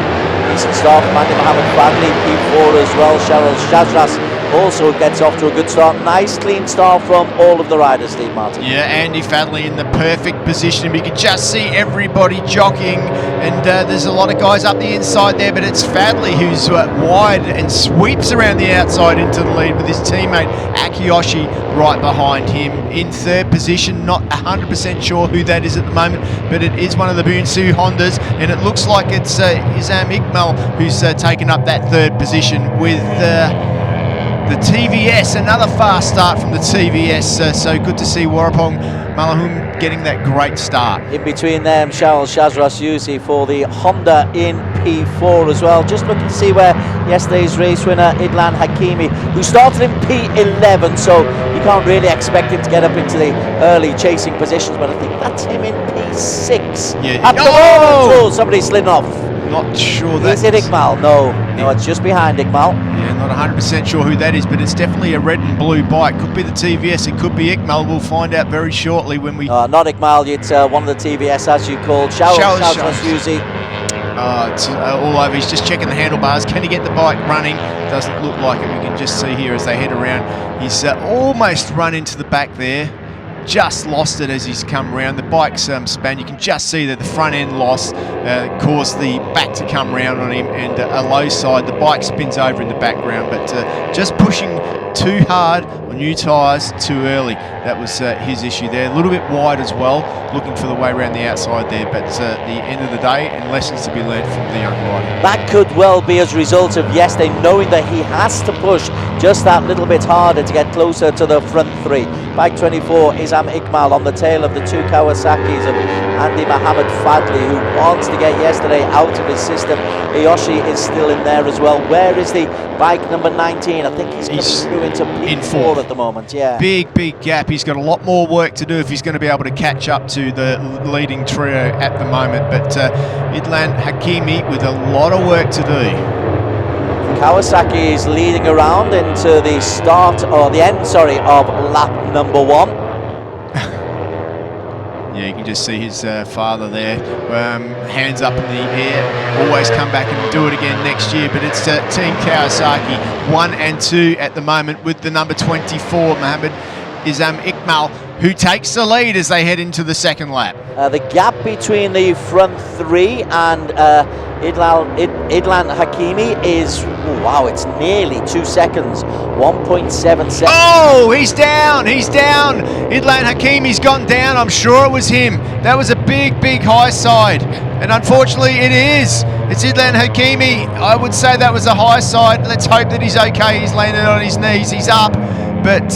decent start from Andy Mohammed Fadli, P4 as well. Cheryl Shazras also gets off to a good start. Nice clean start from all of the riders, Steve Martin. Yeah, Andy Fadli in the perfect position. We can just see everybody jockeying, and there's a lot of guys up the inside there, but it's Fadli who's wide and sweeps around the outside into the lead with his teammate Akiyoshi right behind him in third position. Not 100% sure who that is at the moment, but it is one of the Bunsu Hondas, and it looks like it's Izam Iqbal who's taken up that third position with the TVS. Another fast start from the TVS, so good to see Warapong Malahum getting that great start. In between them, Charles Shazras Yusi for the Honda in P4 as well. Just looking to see where yesterday's race winner Idlan Hakimi, who started in P11, so you can't really expect him to get up into the early chasing positions, but I think that's him in P6. Yeah. At the moment, oh, somebody slid off. Not sure that is it Iqbal? No, it's just behind Iqbal. Yeah, not 100% sure who that is, but it's definitely a red and blue bike. Could be the TVS, it could be Iqbal. We'll find out very shortly when we... not Iqbal, it's one of the TVS, as you called. Shazras Yusi. It's all over. He's just checking the handlebars. Can he get the bike running? Doesn't look like it. We can just see here as they head around. He's almost run into the back there. Just lost it as he's come around. The bike's span. You can just see that the front end loss caused the back to come round on him, and a low side. The bike spins over in the background, but just pushing too hard on new tyres too early. That was his issue there. A little bit wide as well, looking for the way around the outside there, but the end of the day, and lessons to be learned from the young rider. That could well be as a result of yesterday, knowing that he has to push just that little bit harder to get closer to the front three. Bike 24, Izam Iqbal on the tail of the two Kawasaki's of Andy Mohammed Fadli, who wants to get yesterday out of his system. Iyoshi is still in there as well. Where is the bike number 19? I think he's coming through into P4 at the moment. Yeah. Big gap. He's got a lot more work to do if he's going to be able to catch up to the leading trio at the moment. But Idlan Hakimi with a lot of work to do. Kawasaki is leading around into the start, or the end, sorry, of lap number 1. Yeah, you can just see his father there, hands up in the air. Always come back and do it again next year. But it's Team Kawasaki 1 and 2 at the moment, with the number 24, Mohammed Izam Iqbal, who takes the lead as they head into the second lap. The gap between the front three and Idlan Hakimi is, wow, it's nearly 2 seconds, 1.7 seconds. Oh, he's down. Idlan Hakimi's gone down. I'm sure it was him. That was a big high side, and unfortunately it is. It's Idlan Hakimi. I would say that was a high side. Let's hope that he's okay. He's landed on his knees. He's up. But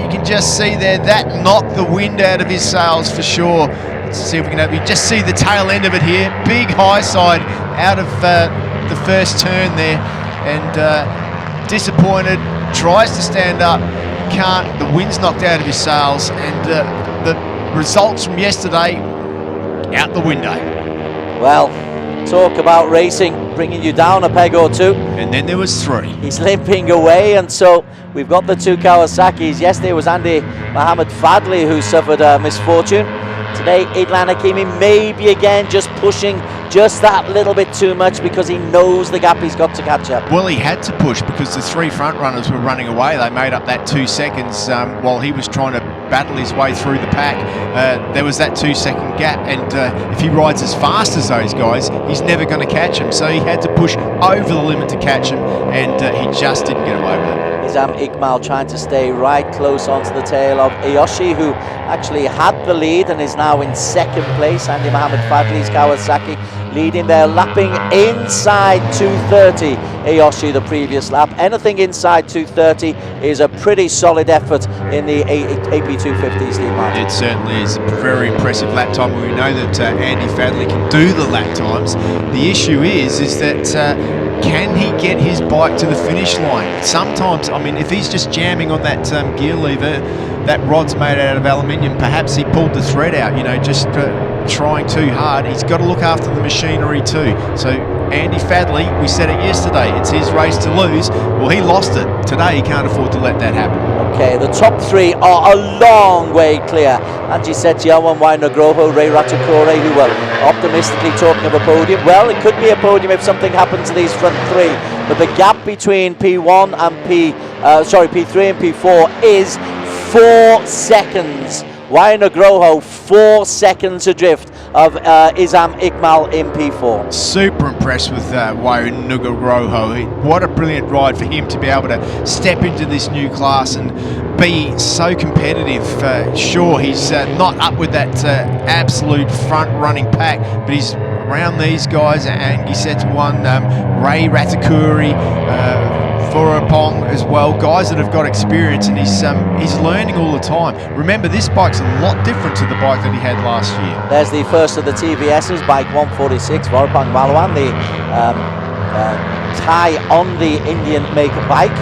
you can just see there, that knocked the wind out of his sails for sure. Let's see if we can you just see the tail end of it here. Big high side out of the first turn there. And disappointed, tries to stand up, can't. The wind's knocked out of his sails. And the results from yesterday, out the window. Well, Talk about racing, bringing you down a peg or two. And then there was 3. He's limping away, and so we've got the 2 Kawasaki's. Yesterday was Andy Mohammed Fadli who suffered a misfortune. Today, Idlan Hakimi maybe again just pushing just that little bit too much because he knows the gap he's got to catch up. Well, he had to push because the 3 front runners were running away. They made up that 2 seconds while he was trying to battle his way through the pack. There was that 2-second gap, and if he rides as fast as those guys, he's never going to catch him. So he had to push over the limit to catch him, and he just didn't get away with it. Izam Iqbal trying to stay right close onto the tail of Ayoshi, who actually had the lead and is now in second place. Andy Mohammed Fadli's Kawasaki leading there, lapping inside 2:30. Ayoshi the previous lap. Anything inside 2:30 is a pretty solid effort in the AP 250, Steve Martin. It certainly is a very impressive lap time. We know that Andy Fadli can do the lap times. The issue is that can he get his bike to the finish line? Sometimes, I mean, if he's just jamming on that gear lever, that rod's made out of aluminium, perhaps he pulled the thread out, you know, just trying too hard. He's got to look after the machinery too. So Andy Fadli, we said it yesterday, it's his race to lose. Well, he lost it. Today he can't afford to let that happen. Okay, the top 3 are a long way clear. Angie Setiawan, Wainagroho, Ray Ratukore, who were optimistically talking of a podium. Well, it could be a podium if something happened to these front 3. But the gap between P1 and P3 and P4 is 4 seconds. Wainagroho 4 seconds adrift of Izam Iqbal in P4. Super impressed with Wainagroho. What a brilliant ride for him to be able to step into this new class and be so competitive. Sure, he's not up with that absolute front-running pack, but he's around these guys, and he said to one, Ray Ratakuri, Vorapong as well, guys that have got experience, and he's learning all the time. Remember, this bike's a lot different to the bike that he had last year. There's the first of the TVS's, bike 146, Vorapong Malwan, the tie on the Indian make bike.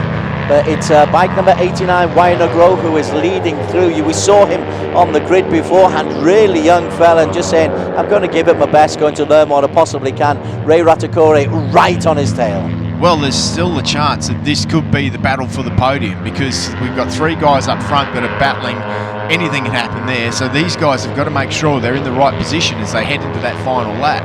But it's bike number 89, Wainagroho, who is leading through. We saw him on the grid beforehand, really young fella, and just saying, I'm going to give it my best, going to learn what I possibly can. Ray Ratakore right on his tail. Well, there's still the chance that this could be the battle for the podium, because we've got 3 guys up front that are battling. Anything can happen there, so these guys have got to make sure they're in the right position as they head into that final lap.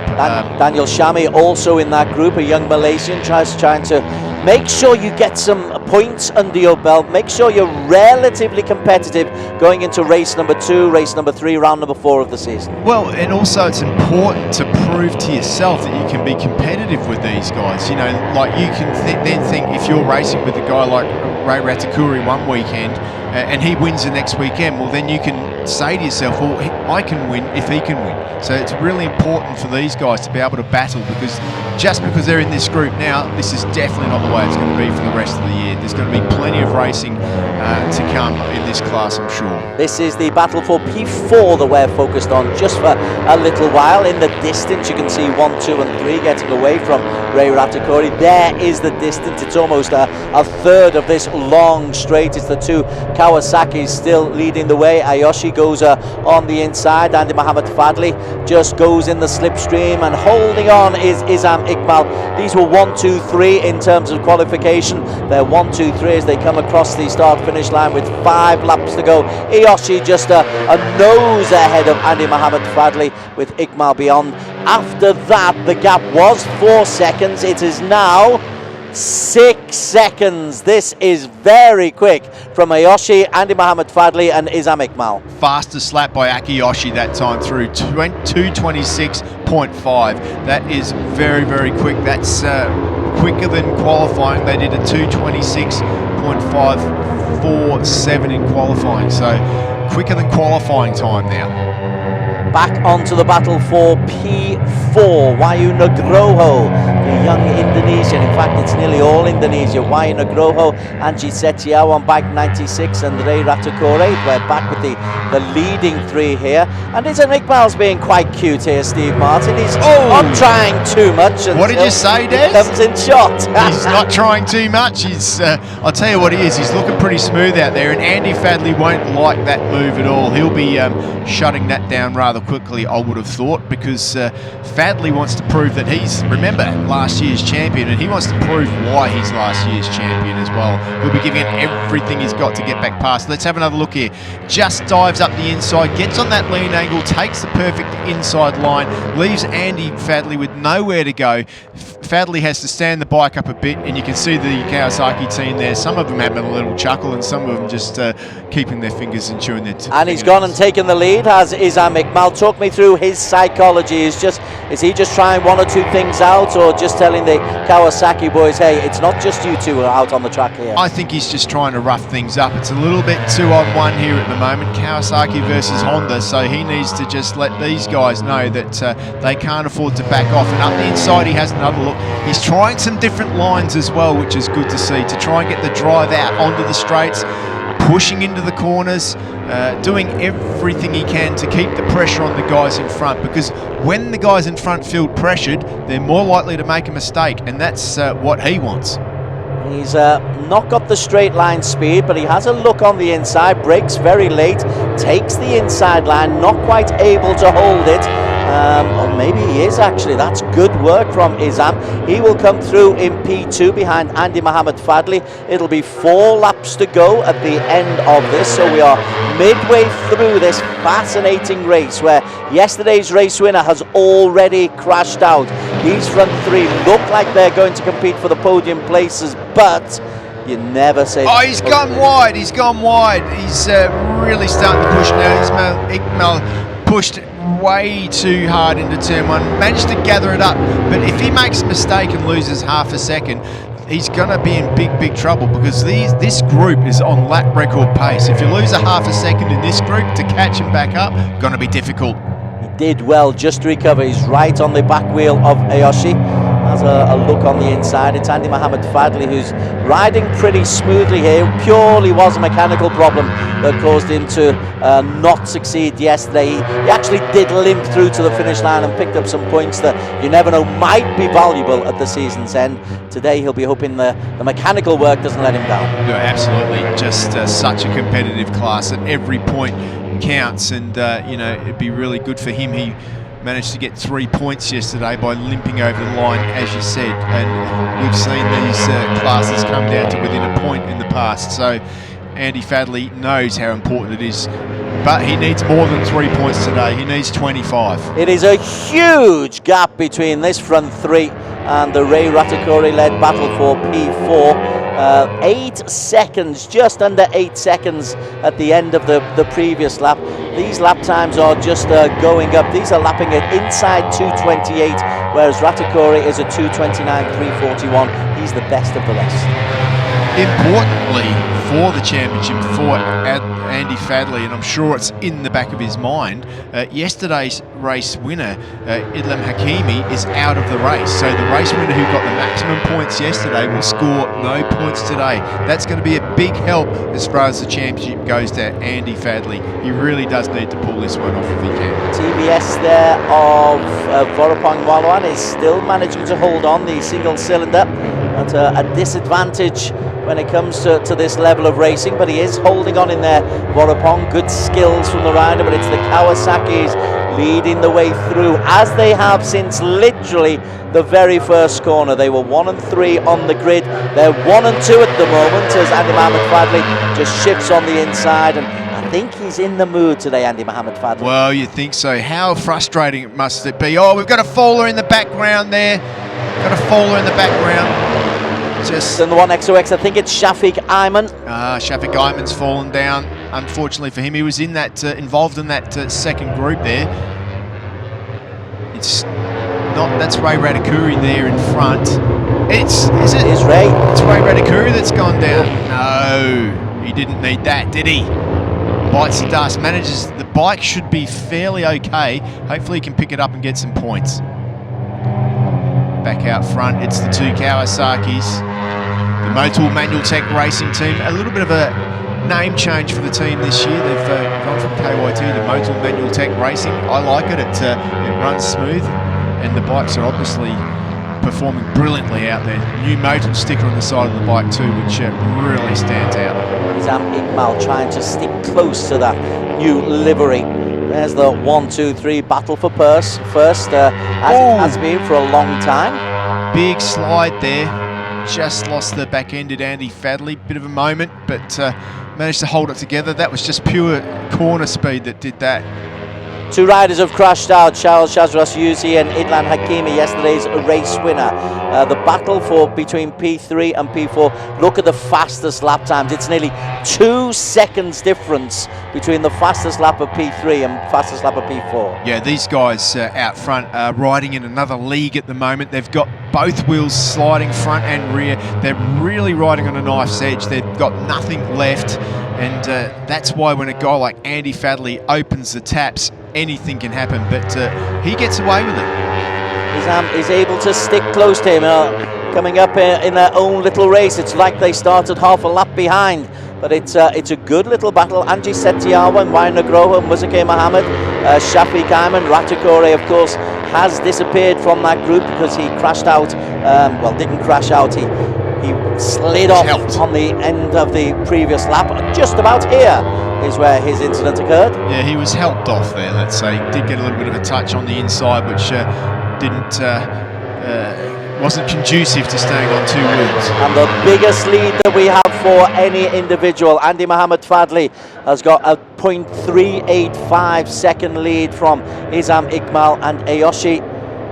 Daniel Shami also in that group, a young Malaysian, trying to make sure you get some points under your belt, make sure you're relatively competitive going into race number 2, race number 3, round number 4 of the season. Well, and also it's important to prove to yourself that you can be competitive with these guys. You know, like you can then think if you're racing with a guy like Ray Ratakuri one weekend and he wins the next weekend, well then you can say to yourself, well, I can win if he can win. So it's really important for these guys to be able to battle, because just because they're in this group now, this is definitely not the way it's going to be for the rest of the year. There's going to be plenty of racing to come in this class, I'm sure. This is the battle for P4 that we're focused on just for a little while. In the distance you can see 1, 2 and 3 getting away from Ray Ratakuri. There is the distance. It's almost a third of this long straight. It's the 2 Kawasaki's still leading the way. Ayoshi goes on the inside. Andy Mohammed Fadli just goes in the slipstream, and holding on is Izam Iqbal. These were 1, 2, 3 in terms of qualification. They're 1, 2, 3 as they come across the start-finish line with 5 laps to go. Ayoshi just a nose ahead of Andy Mohammed Fadli with Iqbal beyond. After that, the gap was 4 seconds. It is now 6 seconds. This is very quick from Ayoshi, Andy Mohammed Fadli and Izam Iqbal. Fastest lap by Akiyoshi that time through, 2:26.5. That is very, very quick. That's quicker than qualifying. They did a 2:26.547 in qualifying, so quicker than qualifying time now. Back onto the battle for P4. Wainagroho, the young Indonesian. In fact, it's nearly all Indonesia. Wai Nugroho, Anji Setiao on bike 96, and Ray Ratakore. We're back with the leading three here. And Izan Iqbal's being quite cute here, Steve Martin. He's not trying too much. What did you say, Des? He comes in shot. He's not trying too much. He's, I'll tell you what he is. He's looking pretty smooth out there, and Andy Fadley won't like that move at all. He'll be shutting that down rather quickly, I would have thought, because Fadley wants to prove that he's, remember, last year's champion, and he wants to prove why he's last year's champion as well. He'll be giving it everything he's got to get back past. Let's have another look here. Just dives up the inside, gets on that lean angle, takes the perfect inside line, leaves Andy Fadley with nowhere to go. Fadley has to stand the bike up a bit, and you can see the Kawasaki team there. Some of them having a little chuckle, and some of them just keeping their fingers and chewing their And he's gone and taken the lead, has Izan Iqbal. Talk me through his psychology. Is he just trying one or two things out, or just telling the Kawasaki boys, hey, it's not just you two are out on the track here? I think he's just trying to rough things up. It's a little bit 2-on-1 here at the moment, Kawasaki versus Honda, so he needs to just let these guys know that they can't afford to back off. And up the inside, he has another look. He's trying some different lines as well, which is good to see, to try and get the drive out onto the straights, pushing into the corners, doing everything he can to keep the pressure on the guys in front, because when the guys in front feel pressured, they're more likely to make a mistake, and that's what he wants. He's not got the straight line speed, but he has a look on the inside, brakes very late, takes the inside line, not quite able to hold it. Or maybe he is actually. That's good work from Izan. He will come through in P2 behind Andy Mohamed Fadley. It'll be 4 laps to go at the end of this, so we are midway through this fascinating race where yesterday's race winner has already crashed out. These front three look like they're going to compete for the podium places, but you never say... Oh, he's gone wide. He's gone wide. He's really starting to push now. Iqbal pushed way too hard into turn one, managed to gather it up, but if he makes a mistake and loses half a second, he's going to be in big trouble, because this group is on lap record pace. If you lose a half a second in this group, to catch him back up, going to be difficult. He did well just to recover. He's right on the back wheel of Ayoshi. Has a look on the inside. It's Andy Mohamed Fadley who's riding pretty smoothly here. Purely was a mechanical problem that caused him to not succeed yesterday. He actually did limp through to the finish line and picked up some points that you never know might be valuable at the season's end. Today he'll be hoping the mechanical work doesn't let him down. Yeah, absolutely. Just such a competitive class, and every point counts, and it'd be really good for him. He managed to get 3 points yesterday by limping over the line, as you said, and we've seen these classes come down to within a point in the past, so Andy Fadley knows how important it is, but he needs more than 3 points today. He needs 25. It is a huge gap between this front three and the Ray Ratakore-led battle for P4. 8 seconds, just under 8 seconds at the end of the previous lap. These lap times are just going up. These are lapping at inside 2:28, whereas Ratakore is at 2:29.341. He's the best of the rest. Importantly for the championship, for Andy Fadley, and I'm sure it's in the back of his mind, yesterday's race winner, Idlam Hakimi, is out of the race. So the race winner who got the maximum points yesterday will score no points today. That's going to be a big help as far as the championship goes to Andy Fadley. He really does need to pull this one off if he can. TVS there of Vorapong Walwan is still managing to hold on, the single cylinder, at a disadvantage when it comes to this level of racing, but he is holding on in there. Vorapong, good skills from the rider, but it's the Kawasaki's leading the way through, as they have since literally the very first corner. They were 1 and 3 on the grid. They're 1 and 2 at the moment as Andy Mohamed Fadley just shifts on the inside, and I think he's in the mood today, Andy Mohamed Fadley. Well, you think so. How frustrating must it be? Oh, we've got a faller in the background there. Got a faller in the background. Just in the 1XOX, I think it's Shafiq Ayman. Shafiq Ayman's fallen down. Unfortunately for him, he was in that involved in that second group there. It's not. That's Ray Ratakuri there in front. Is it? It's Ray. It's Ray Ratakuri that's gone down. No, he didn't need that, did he? Bites the dust. Manages. The bike should be fairly okay. Hopefully, he can pick it up and get some points. back out front. It's the two Kawasaki's. The Motul Manual Tech Racing team, a little bit of a name change for the team this year. They've gone from KYT to Motul Manual Tech Racing. I like it. It runs smooth, and the bikes are obviously performing brilliantly out there. New Motul sticker on the side of the bike too, which really stands out. Isam Iqbal trying to stick close to that new livery. There's the 1-2-3 battle for first, as it has been for a long time. Big slide there. Just lost the back-ended Andy Fadley. Bit of a moment, but managed to hold it together. That was just pure corner speed that did that. Two riders have crashed out, Charles Shazras Yuzi and Idlan Hakimi, yesterday's race winner. The battle between P3 and P4, look at the fastest lap times. It's nearly 2 seconds difference between the fastest lap of P3 and fastest lap of P4. Yeah, these guys out front are riding in another league at the moment. They've got both wheels sliding front and rear. They're really riding on a knife's edge. They've got nothing left, and that's why when a guy like Andy Fadley opens the taps, anything can happen, but he gets away with it. Isam is able to stick close to him, coming up in their own little race. It's like they started half a lap behind, but it's a good little battle. Anji Setiawa and Wayan Nagroho, Muzake Mohammed, Shafiq Ayman, Ratakore, of course, has disappeared from that group because he crashed out. Well, didn't crash out. He slid off on the end of the previous lap. Just about here is where his incident occurred. Yeah, he was helped off there, let's say. He did get a little bit of a touch on the inside, which wasn't conducive to staying on two wheels. And the biggest lead that we have for any individual, Andy Mohammed Fadli has got a 0.385 second lead from Isam Iqbal, and Ayoshi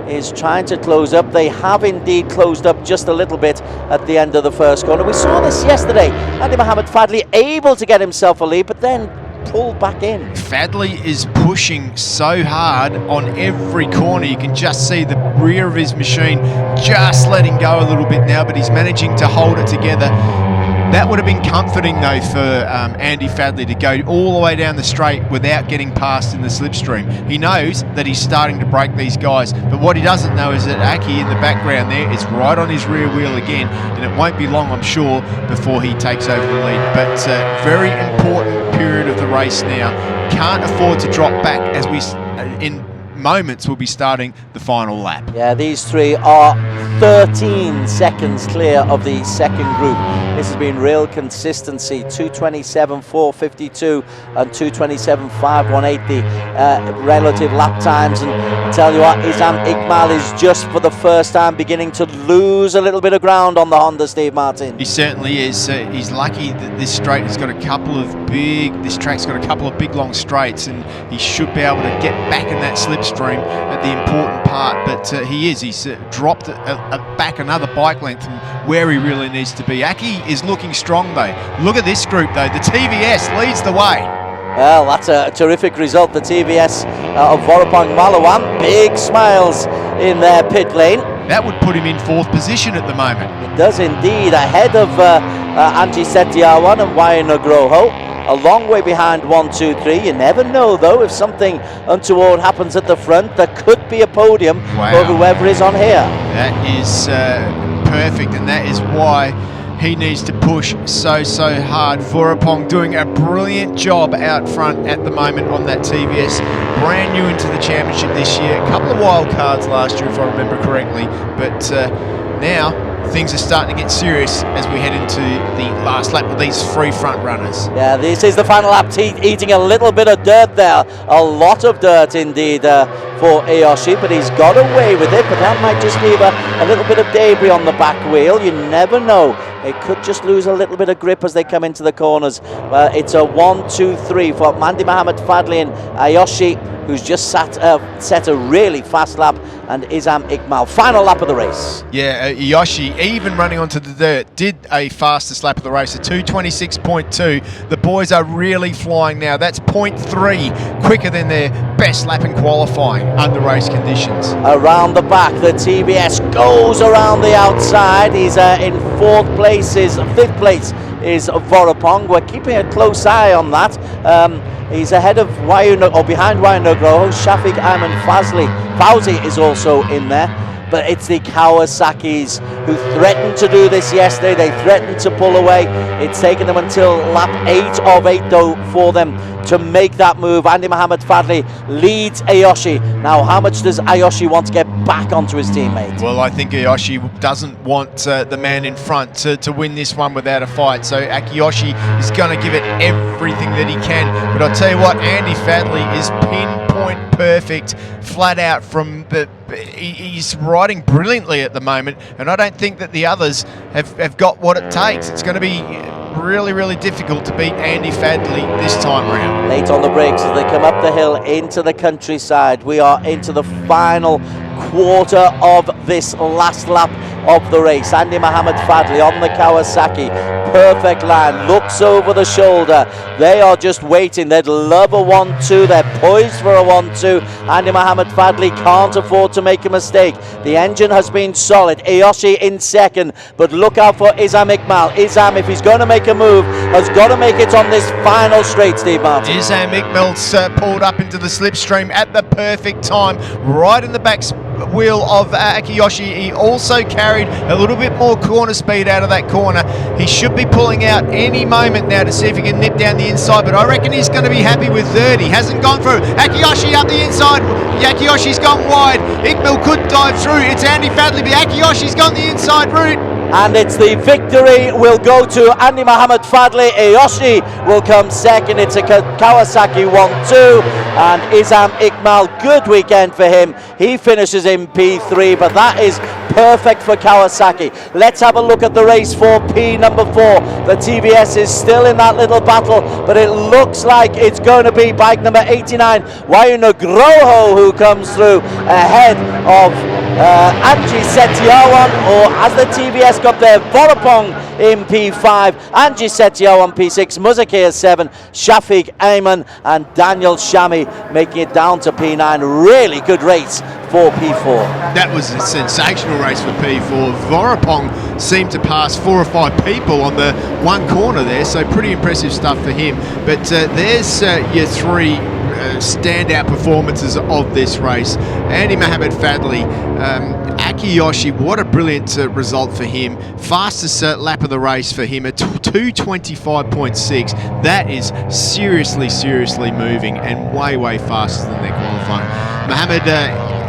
is trying to close up. They have indeed closed up just a little bit at the end of the first corner. We saw this yesterday. Andy Mohammed Fadli able to get himself a lead, but then pulled back in. Fadli is pushing so hard on every corner. You can just see the rear of his machine just letting go a little bit now, but he's managing to hold it together. That would have been comforting though for Andy Fadli to go all the way down the straight without getting past in the slipstream. He knows that he's starting to break these guys, but what he doesn't know is that Aki in the background there is right on his rear wheel again, and it won't be long, I'm sure, before he takes over the lead. But very important period of the race now. Can't afford to drop back, as we in moments will be starting the final lap. Yeah, these three are 13 seconds clear of the second group. This has been real consistency. 2:27.452 and 2:27.518 the relative lap times. And I tell you what, Isam Iqbal is just for the first time beginning to lose a little bit of ground on the Honda, Steve Martin. He certainly is. He's lucky that this straight has got this track's got a couple of big long straights, and he should be able to get back in that slipstream at the important part. But he's dropped back another bike length from where he really needs to be. Aki is looking strong though. Look at this group though. The TVS leads the way. Well, that's a terrific result. The TVS of Vorapong Malawan, big smiles in their pit lane. That would put him in 4th position at the moment. It does indeed, ahead of Anji Setiawan and Wayan Nagroho. A long way behind 1, 2, 3. You never know though, if something untoward happens at the front, there could be a podium for whoever is on here. That is perfect, and that is why he needs to push so hard. Vorapong doing a brilliant job out front at the moment on that TVS. Brand new into the championship this year. A couple of wild cards last year, if I remember correctly. But now things are starting to get serious as we head into the last lap with these three front runners. Yeah, this is the final lap, eating a little bit of dirt there. A lot of dirt indeed for Ayoshi, but he's got away with it. But that might just leave a little bit of debris on the back wheel. You never know. It could just lose a little bit of grip as they come into the corners. It's a 1, 2, 3 for Mandy Mohammed Fadli and Ayoshi, who's just set a really fast lap, and Isam Iqbal. Final lap of the race. Yeah, Yoshi, even running onto the dirt, did a fastest lap of the race, a 2:26.2. The boys are really flying now. That's 0.3 quicker than their best lap in qualifying under race conditions. Around the back, the TVS goes around the outside. He's in 5th place is Vorapong. We're keeping a close eye on that. He's ahead of behind Wayan Nagroho. Shafiq Ayman Fauzi is also in there. but it's the Kawasaki's who threatened to do this yesterday. They threatened to pull away. It's taken them until lap 8 of 8 though for them to make that move. Andy Mohamed Fadli leads Ayoshi. Now, how much does Ayoshi want to get back onto his teammate? Well, I think Ayoshi doesn't want the man in front to win this one without a fight. So Akiyoshi is going to give it everything that he can. But I'll tell you what, Andy Fadli is pinpoint perfect, flat out from the... He's riding brilliantly at the moment, and I don't think that the others have got what it takes. It's going to be really, really difficult to beat Andy Fadli this time round. Late on the brakes as they come up the hill into the countryside. We are into the final quarter of this last lap of the race. Andy Mohamed Fadli on the Kawasaki, perfect line, looks over the shoulder. They are just waiting. They'd love a 1-2. They're poised for a 1-2. Andy Mohamed Fadli can't afford to make a mistake. The engine has been solid. Ayoshi in second, but look out for Izam Iqmal. Izam, if he's going to make a move, has got to make it on this final straight, Steve Martin. Izam Iqmal's pulled up into the slipstream at the perfect time, right in the back wheel of Akiyoshi. He also carried a little bit more corner speed out of that corner. He should be pulling out any moment now to see if he can nip down the inside, but I reckon he's going to be happy with third. He hasn't gone through. Akiyoshi up the inside. Akiyoshi's gone wide. Iqmal could dive through. It's Andy Fadli, but Akiyoshi's gone the inside route. And it's the victory will go to Andy Mohamed Fadli. Ayoshi will come second. It's a Kawasaki 1-2. And Izam Iqmal, good weekend for him. He finishes in P3, but that is perfect for Kawasaki. Let's have a look at the race for P number 4. The TVS is still in that little battle, but it looks like it's going to be bike number 89, Wayuna Groho, who comes through ahead of Angie Setiawan, or as the TVS got there, Vorapong in P5, Angie Setiawan P6, Muzakir 7, Shafiq Ayman and Daniel Shami making it down to P9. Really good race for P4. That was a sensational race for P4. Vorapong seemed to pass 4 or 5 people on the one corner there, so pretty impressive stuff for him. But there's your 3 standout performances of this race. Andy Mohamed Fadli, Akiyoshi, what a brilliant result for him. Fastest lap of the race for him at 2:25.6. That is seriously moving and way faster than their qualifying. Mohamed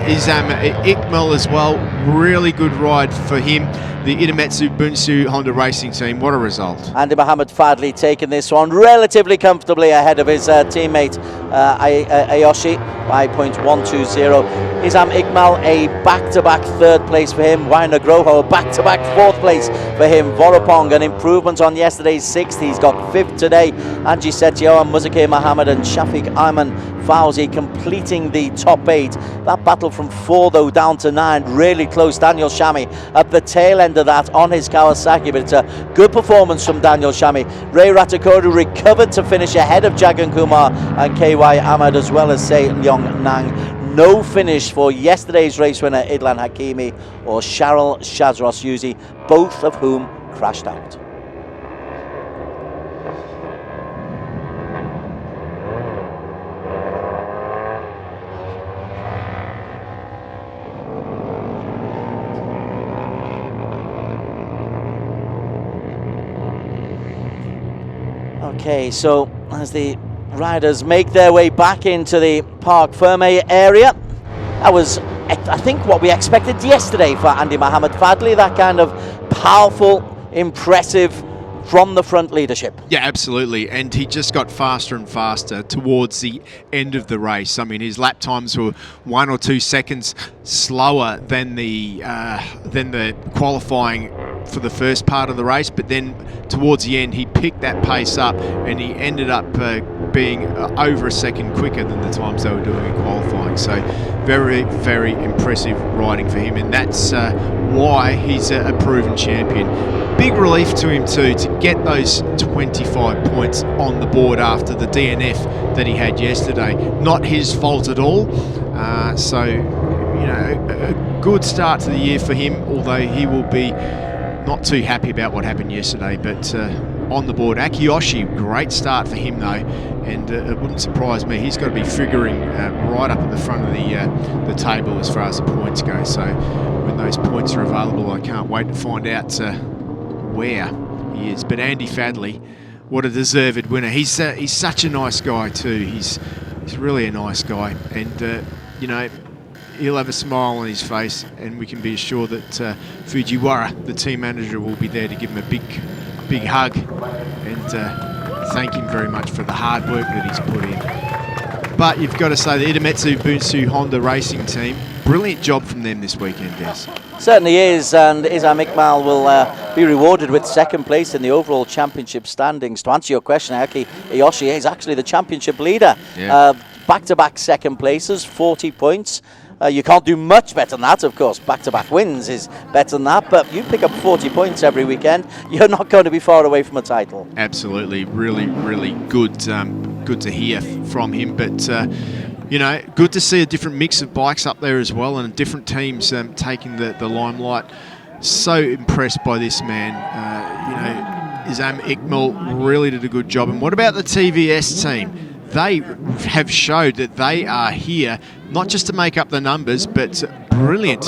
Izam Iqmal as well, really good ride for him. The Idemitsu Bunsu Honda Racing team, what a result. Andy Mohamed Fadli taking this one relatively comfortably ahead of his teammate Ayoshi by 0.120. Izam Iqmal, a back-to-back 3rd place for him. Wayuna Groho, a back-to-back 4th place for him. Vorapong, an improvement on yesterday's 6th. He's got 5th today. Angie Setiawan, Muzakir Mohammed and Shafiq Ayman Fauzi completing the top 8. That battle from 4 though down to 9, really close. Daniel Shami at the tail end of that on his Kawasaki, but it's a good performance from Daniel Shami. Ray Ratakoru recovered to finish ahead of Jagan Kumar and KY Ahmed, as well as Sei Leong Nang. No finish for yesterday's race winner Idlan Hakimi or Cheryl Shazros Yuzi, both of whom crashed out. Okay, so as the riders make their way back into the Parc Fermé area, that was, I think, what we expected yesterday for Andy Mohamed Fadli, that kind of powerful, impressive, from the front leadership. Yeah, absolutely, and he just got faster and faster towards the end of the race. I mean, his lap times were 1 or 2 seconds slower than the qualifying for the first part of the race, but then towards the end he picked that pace up and he ended up being over a second quicker than the times they were doing in qualifying. So very impressive riding for him, and that's why he's a proven champion. Big relief to him too to get those 25 points on the board after the DNF that he had yesterday. Not his fault at all. So, you know, a good start to the year for him, although he will be not too happy about what happened yesterday, but on the board. Akiyoshi, great start for him though, and it wouldn't surprise me. He's got to be figuring right up at the front of the table as far as the points go. So when those points are available, I can't wait to find out where he is. But Andy Fadley, what a deserved winner. He's such a nice guy too. He's really a nice guy, and you know, he'll have a smile on his face, and we can be assured that Fujiwara, the team manager, will be there to give him a big hug and thank him very much for the hard work that he's put in. But you've got to say the Idemitsu Bunsu Honda racing team, brilliant job from them this weekend, Des. Certainly is, and Izam Iqbal will be rewarded with second place in the overall championship standings. To answer your question, Aki Iyoshi is actually the championship leader. Yeah. Back-to-back second places, 40 points. You can't do much better than that, of course. Back-to-back wins is better than that, but you pick up 40 points every weekend, you're not going to be far away from a title. Absolutely, really good to hear from him. But you know, good to see a different mix of bikes up there as well, and different teams taking the limelight. So impressed by this man. You know, Izam Iqbal really did a good job. And what about the TVS team? They have showed that they are here not just to make up the numbers, but brilliant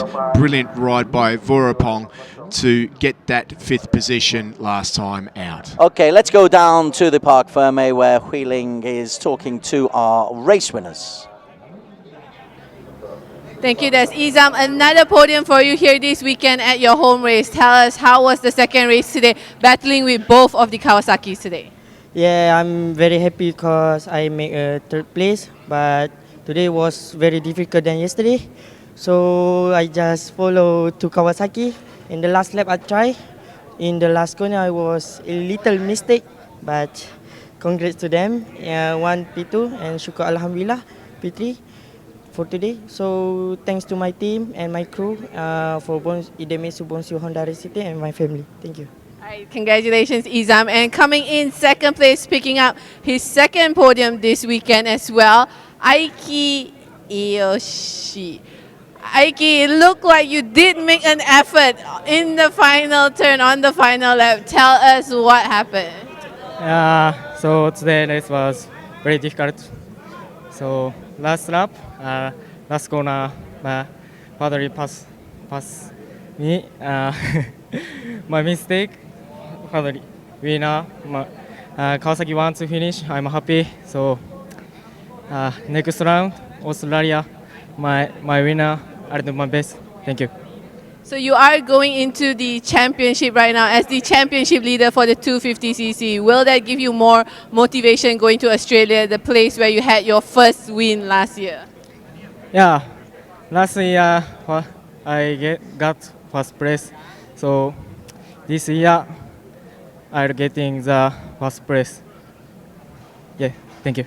ride by Vorapong to get that 5th position last time out. Okay, let's go down to the Parc Ferme where Wheeling is talking to our race winners. Thank you, Des. Izam, another podium for you here this weekend at your home race. Tell us, how was the second race today, battling with both of the Kawasaki's today? Yeah, I'm very happy because I make a 3rd place, but today was very difficult than yesterday. So I just follow to Kawasaki. In the last lap I try. In the last corner I was a little mistake, but congrats to them. 1 P2 and Syukur Alhamdulillah P3 for today. So thanks to my team and my crew for Idemitsu Bonsu Honda Racing Team and my family. Thank you. All right, congratulations, Izam. And coming in second place, picking up his second podium this weekend as well, Aiki Iyoshi. Aiki, it looked like you did make an effort in the final turn, on the final lap. Tell us what happened. So today race was very difficult. So last lap, last corner, Padre pass me. My mistake. Padre winner. Kawasaki wants to finish. I'm happy. So next round, Australia, my winner. I'll do my best. Thank you. So you are going into the championship right now as the championship leader for the 250cc. Will that give you more motivation going to Australia, the place where you had your first win last year? Yeah, last year I got first place. So this year I'm getting the first place. Yeah, thank you.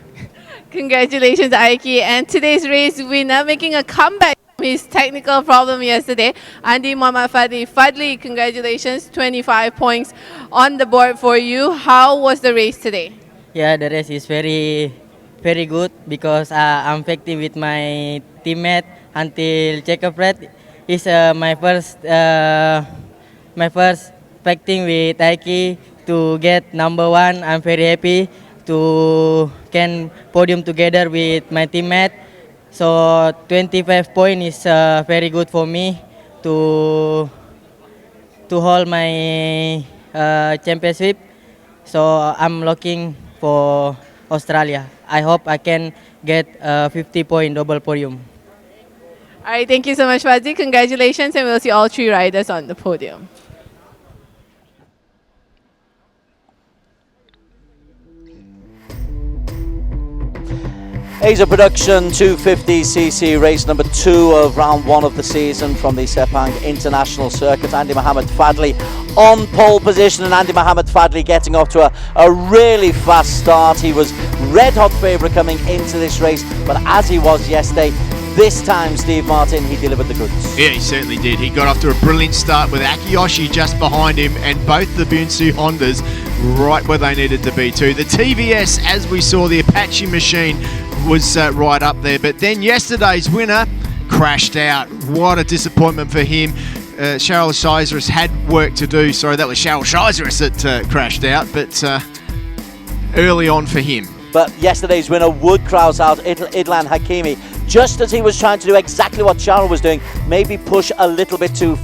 Congratulations, Aiki. And today's race winner making a comeback from his technical problem yesterday, Andi Muhammad Fadli. Fadli, congratulations, 25 points on the board for you. How was the race today? Yeah, the race is very good because I'm effective with my teammate until checker Fred. It's my first fighting with Aiki to get number 1. I'm very happy to can podium together with my teammate. So 25 points is very good for me to hold my championship. So I'm looking for Australia. I hope I can get 50-point double podium. All right, thank you so much, Fadli. Congratulations, and we'll see all 3 riders on the podium. Asia Production 250cc race number 2 of round 1 of the season from the Sepang International Circuit. Andi Muhammad Fadli on pole position, and Andi Muhammad Fadli getting off to a really fast start. He was red hot favourite coming into this race, but as he was yesterday, this time, Steve Martin, he delivered the goods. Yeah, he certainly did. He got off to a brilliant start with Akiyoshi just behind him, and both the Bunsu Hondas right where they needed to be too. The TVS, as we saw, the Apache machine was right up there, but then yesterday's winner crashed out. What a disappointment for him. Cheryl Shizeris had work to do. Sorry, that was Cheryl Shizeris that crashed out, but early on for him. But yesterday's winner would cross out Idlan Hakimi, just as he was trying to do exactly what Cheryl was doing, maybe push a little bit too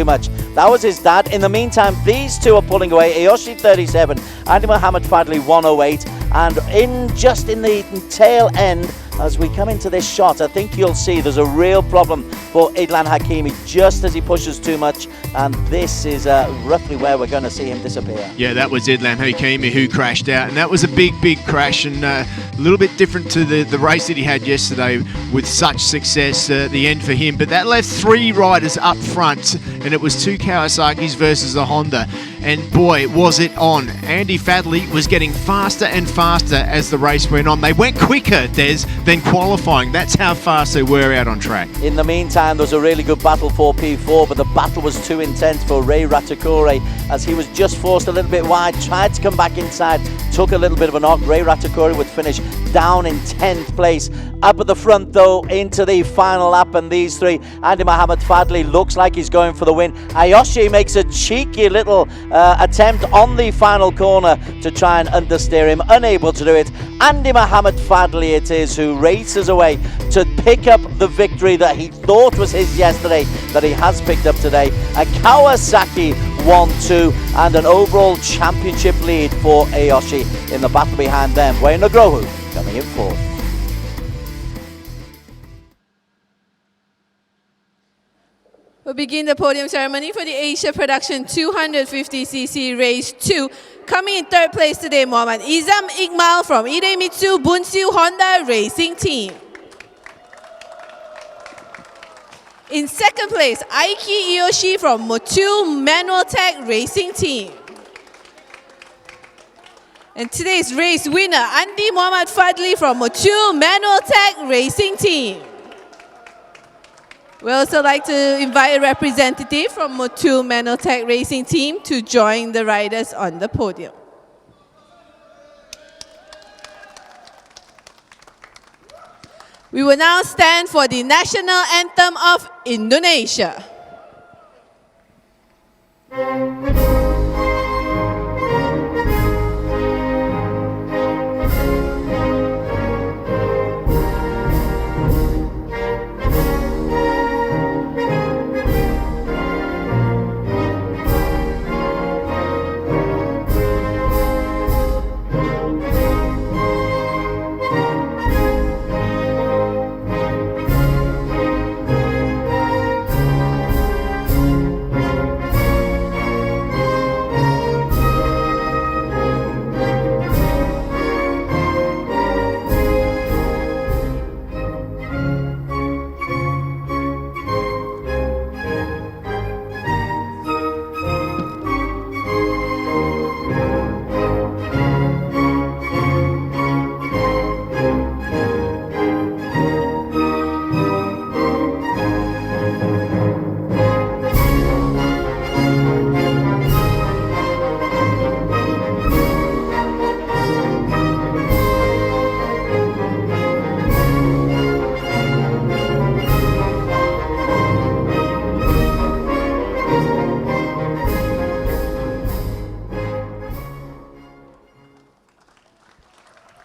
much. That was his dad. In the meantime, these two are pulling away. Ayoshi 37, Andy Mohammed Fadli 108, and in the tail end, as we come into this shot, I think you'll see there's a real problem for Idlan Hakimi just as he pushes too much, and this is roughly where we're going to see him disappear. Yeah, that was Idlan Hakimi who crashed out, and that was a big crash, and a little bit different to the race that he had yesterday with such success at the end for him. But that left 3 riders up front, and it was 2 Kawasaki's versus a Honda. And boy, was it on. Andy Fadley was getting faster and faster as the race went on. They went quicker, Des, than qualifying. That's how fast they were out on track. In the meantime, there was a really good battle for P4, but the battle was too intense for Ray Ratakore as he was just forced a little bit wide, tried to come back inside, took a little bit of a knock. Ray Ratakore would finish down in 10th place. Up at the front, though, into the final lap, and these 3, Andy Mohammed Fadli looks like he's going for the win. Ayoshi makes a cheeky little attempt on the final corner to try and understeer him, unable to do it. Andy Mohammed Fadli it is who races away to pick up the victory that he thought was his yesterday, that he has picked up today. A Kawasaki 1-2 and an overall championship lead for Ayoshi. In the battle behind them, Wayne Nagrohu coming in 4th. We'll begin the podium ceremony for the Asia Production 250cc Race 2. Coming in 3rd place today, Mohammad Izam Iqmal from Idemitsu Bunsu Honda Racing Team. In 2nd place, Aiki Iyoshi from Motul Manual Tech Racing Team. And today's race winner, Andy Mohammed Fadli from Motul Manual Tech Racing Team. We also like to invite a representative from Motul Manual Tech Racing Team to join the riders on the podium. We will now stand for the national anthem of Indonesia.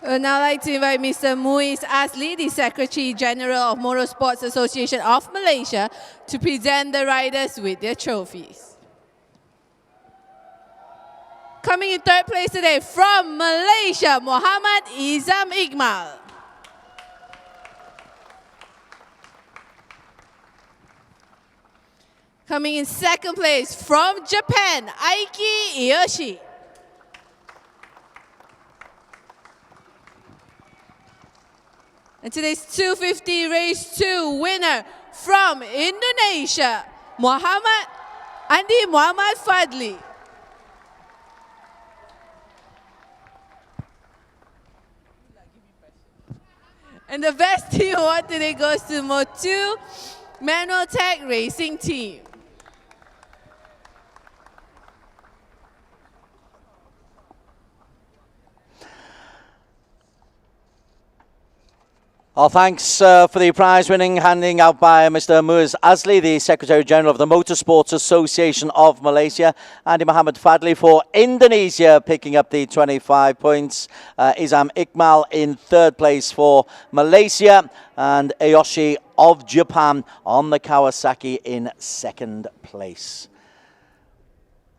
I would now like to invite Mr. Muiz Asli, the Secretary General of Motorsports Association of Malaysia, to present the riders with their trophies. Coming in 3rd place today from Malaysia, Muhammad Izam Iqmal. Coming in 2nd place from Japan, Aiki Iyoshi. And today's 250 Race 2 winner from Indonesia, Andy Mohammed Fadli. And the best team award today goes to Motul Manual Tech Racing Team. Oh, thanks for the prize winning handing out by Mr. Muiz Azli, the Secretary General of the Motorsports Association of Malaysia. Andy Muhammad Fadli for Indonesia picking up the 25 points. Izam Iqmal in third place for Malaysia. And Ayoshi of Japan on the Kawasaki in second place.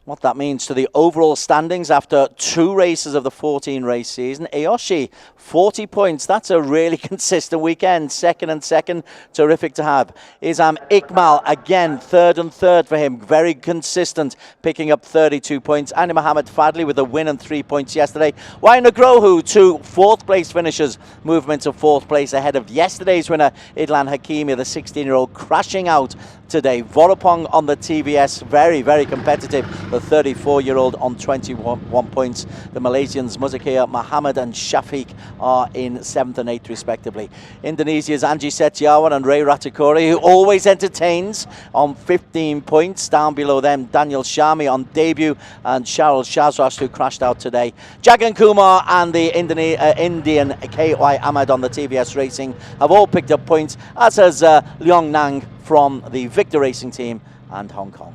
What that means to the overall standings after 2 races of the 14-race season. Ayoshi, 40 points. That's a really consistent weekend. Second and second, terrific to have. Izam Iqmal, again, third and third for him. Very consistent, picking up 32 points. Andy Muhammad Fadli with a win and 3 points yesterday. Wai Nugroho, 2 fourth-place finishers. Movement to fourth place ahead of yesterday's winner, Idlan Hakimi, the 16-year-old, crashing out today. Vorapong on the TVS, very, very competitive. The 34-year-old on 21 points. The Malaysians, Muzakia Muhammad and Shafiq, are in 7th and 8th respectively. Indonesia's Anji Setiawan and Ray Ratikori, who always entertains, on 15 points. Down below them, Daniel Shami on debut and Charles Shazras, who crashed out today. Jagan Kumar and the Indian KY Ahmad on the TVS Racing have all picked up points, as has Leong Nang from the Victor Racing Team and Hong Kong.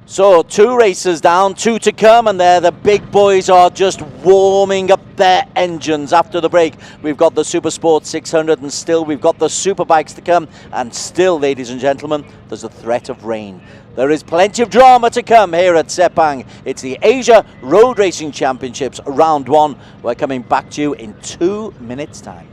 So 2 races down, 2 to come, and there the big boys are just warming up their engines. After the break, we've got the SuperSports 600, and still we've got the Superbikes to come, and still, ladies and gentlemen, there's a threat of rain. There is plenty of drama to come here at Sepang. It's the Asia Road Racing Championships Round 1. We're coming back to you in 2 minutes' time.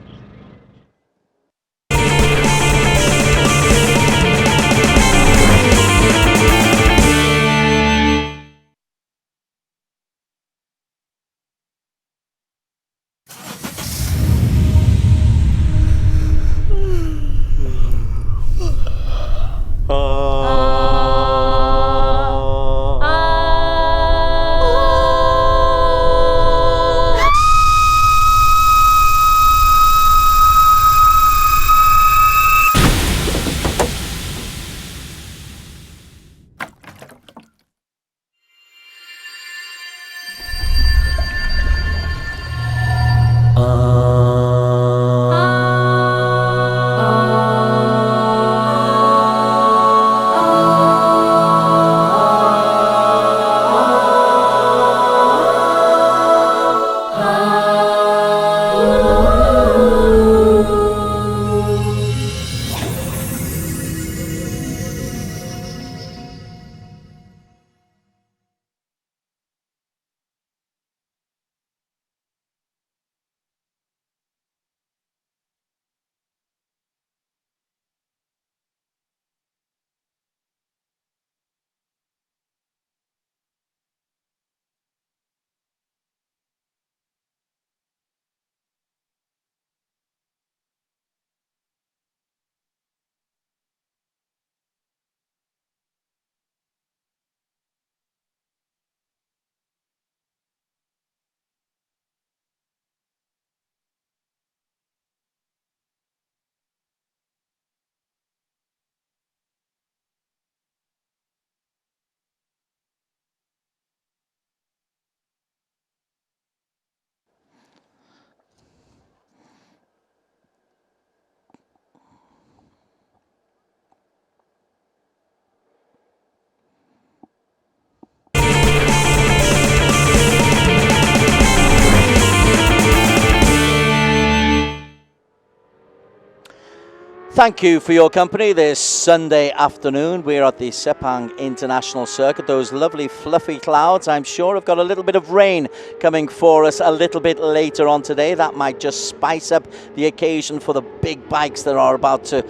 Thank you for your company this Sunday afternoon. We're at the Sepang International Circuit. Those lovely fluffy clouds, I'm sure, have got a little bit of rain coming for us a little bit later on today. That might just spice up the occasion for the big bikes that are about to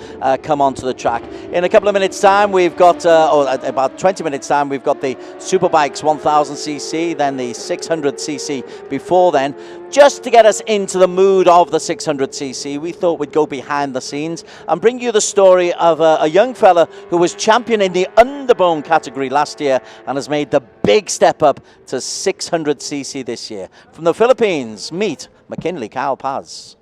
come onto the track. In a couple of minutes' time, we've got, about 20 minutes' time, we've got the Superbikes 1000cc, then the 600cc before then. Just to get us into the mood of the 600cc, we thought we'd go behind the scenes and bring you the story of a young fella who was champion in the Underbone category last year and has made the big step up to 600cc this year. From the Philippines, meet McKinley Kyle Paz.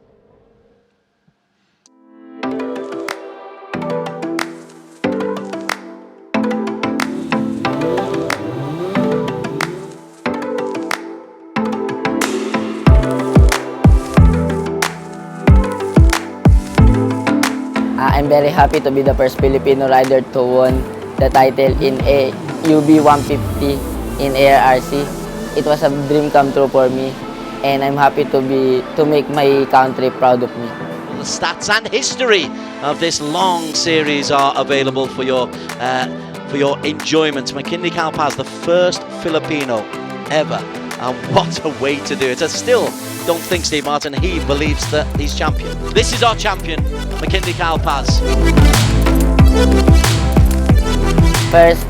very happy to be the first Filipino rider to win the title in a UB 150 in ARRC. It was a dream come true for me, and I'm happy to make my country proud of me. The stats and history of this long series are available for your enjoyment. McKinley Kalpaz, the first Filipino ever, and what a way to do it. I still don't think, Steve Martin, he believes that he's champion. This is our champion, McKinley Kalpaz. First,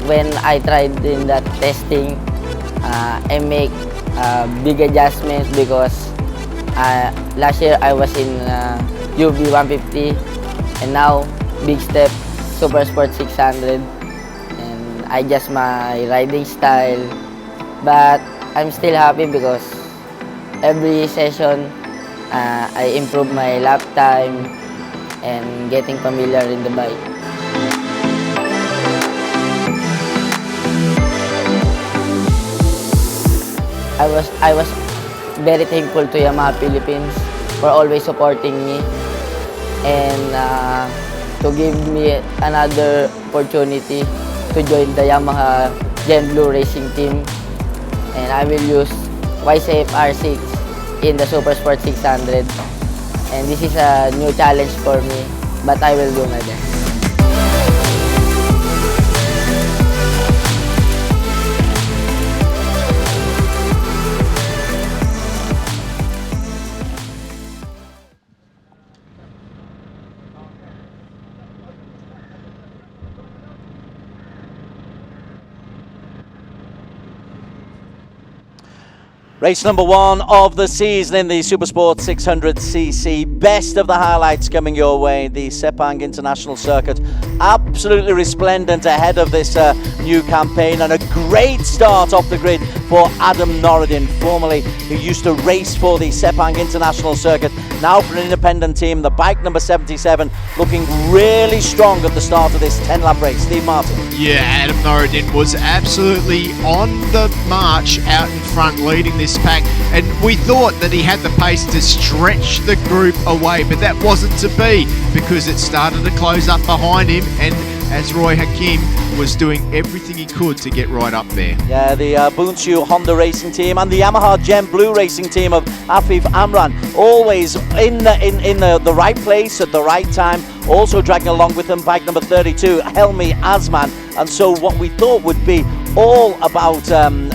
when I tried in that testing, I make big adjustments because last year I was in UB 150, and now big step SuperSports 600, and I adjust my riding style. But I'm still happy because every session I improve my lap time and getting familiar in the bike. I was very thankful to Yamaha Philippines for always supporting me and to give me another opportunity to join the Yamaha Gen Blue Racing Team. And I will use YCF R6 in the SuperSports 600. And this is a new challenge for me, but I will do my best. Race number 1 of the season in the SuperSport 600cc. Best of the highlights coming your way. The Sepang International Circuit absolutely resplendent ahead of this new campaign, and a great start off the grid for Adam Norodin, formerly who used to race for the Sepang International Circuit, now for an independent team. The bike number 77 looking really strong at the start of this 10-lap race. Steve Martin. Yeah, Adam Norodin was absolutely on the march out in front, leading this pack, and we thought that he had the pace to stretch the group away, but that wasn't to be, because it started to close up behind him, and Azroy Hakim was doing everything he could to get right up there. Yeah, the Bunchu Honda Racing Team and the Yamaha Gen Blue Racing Team of Afif Amran, always in the right place at the right time. Also dragging along with them bike number 32, Helmi Azman. And so what we thought would be all about Adam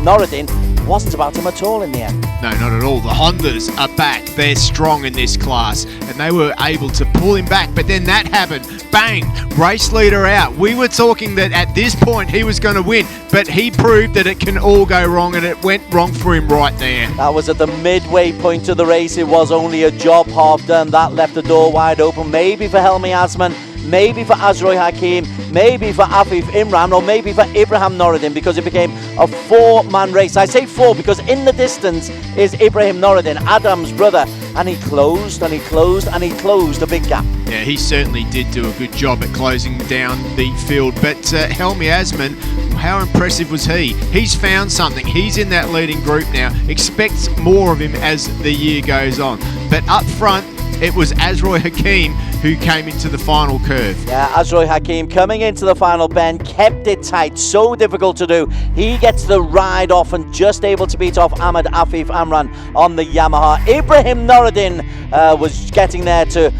Norodin wasn't about him at all in the end. No, not at all. The Hondas are back. They're strong in this class, and they were able to pull him back. But then that happened. Bang! Race leader out. We were talking that at this point he was going to win, but he proved that it can all go wrong, and it went wrong for him right there. That was at the midway point of the race. It was only a job half done. That left the door wide open, maybe for Helmi Azman, maybe for Azroy Hakim, maybe for Afif Imran, or maybe for Ibrahim Norodin, because it became a 4-man race. I say 4 because in the distance is Ibrahim Norodin, Adam's brother, and he closed and he closed and he closed a big gap. Yeah, he certainly did do a good job at closing down the field, but Helmi Azman, how impressive was he? He's found something. He's in that leading group now. Expect more of him as the year goes on. But up front, it was Azroy Hakim who came into the final curve. Yeah, Azroy Hakim coming into the final bend, kept it tight, so difficult to do. He gets the ride off and just able to beat off Ahmed Afif Amran on the Yamaha. Ibrahim Norodin was getting there to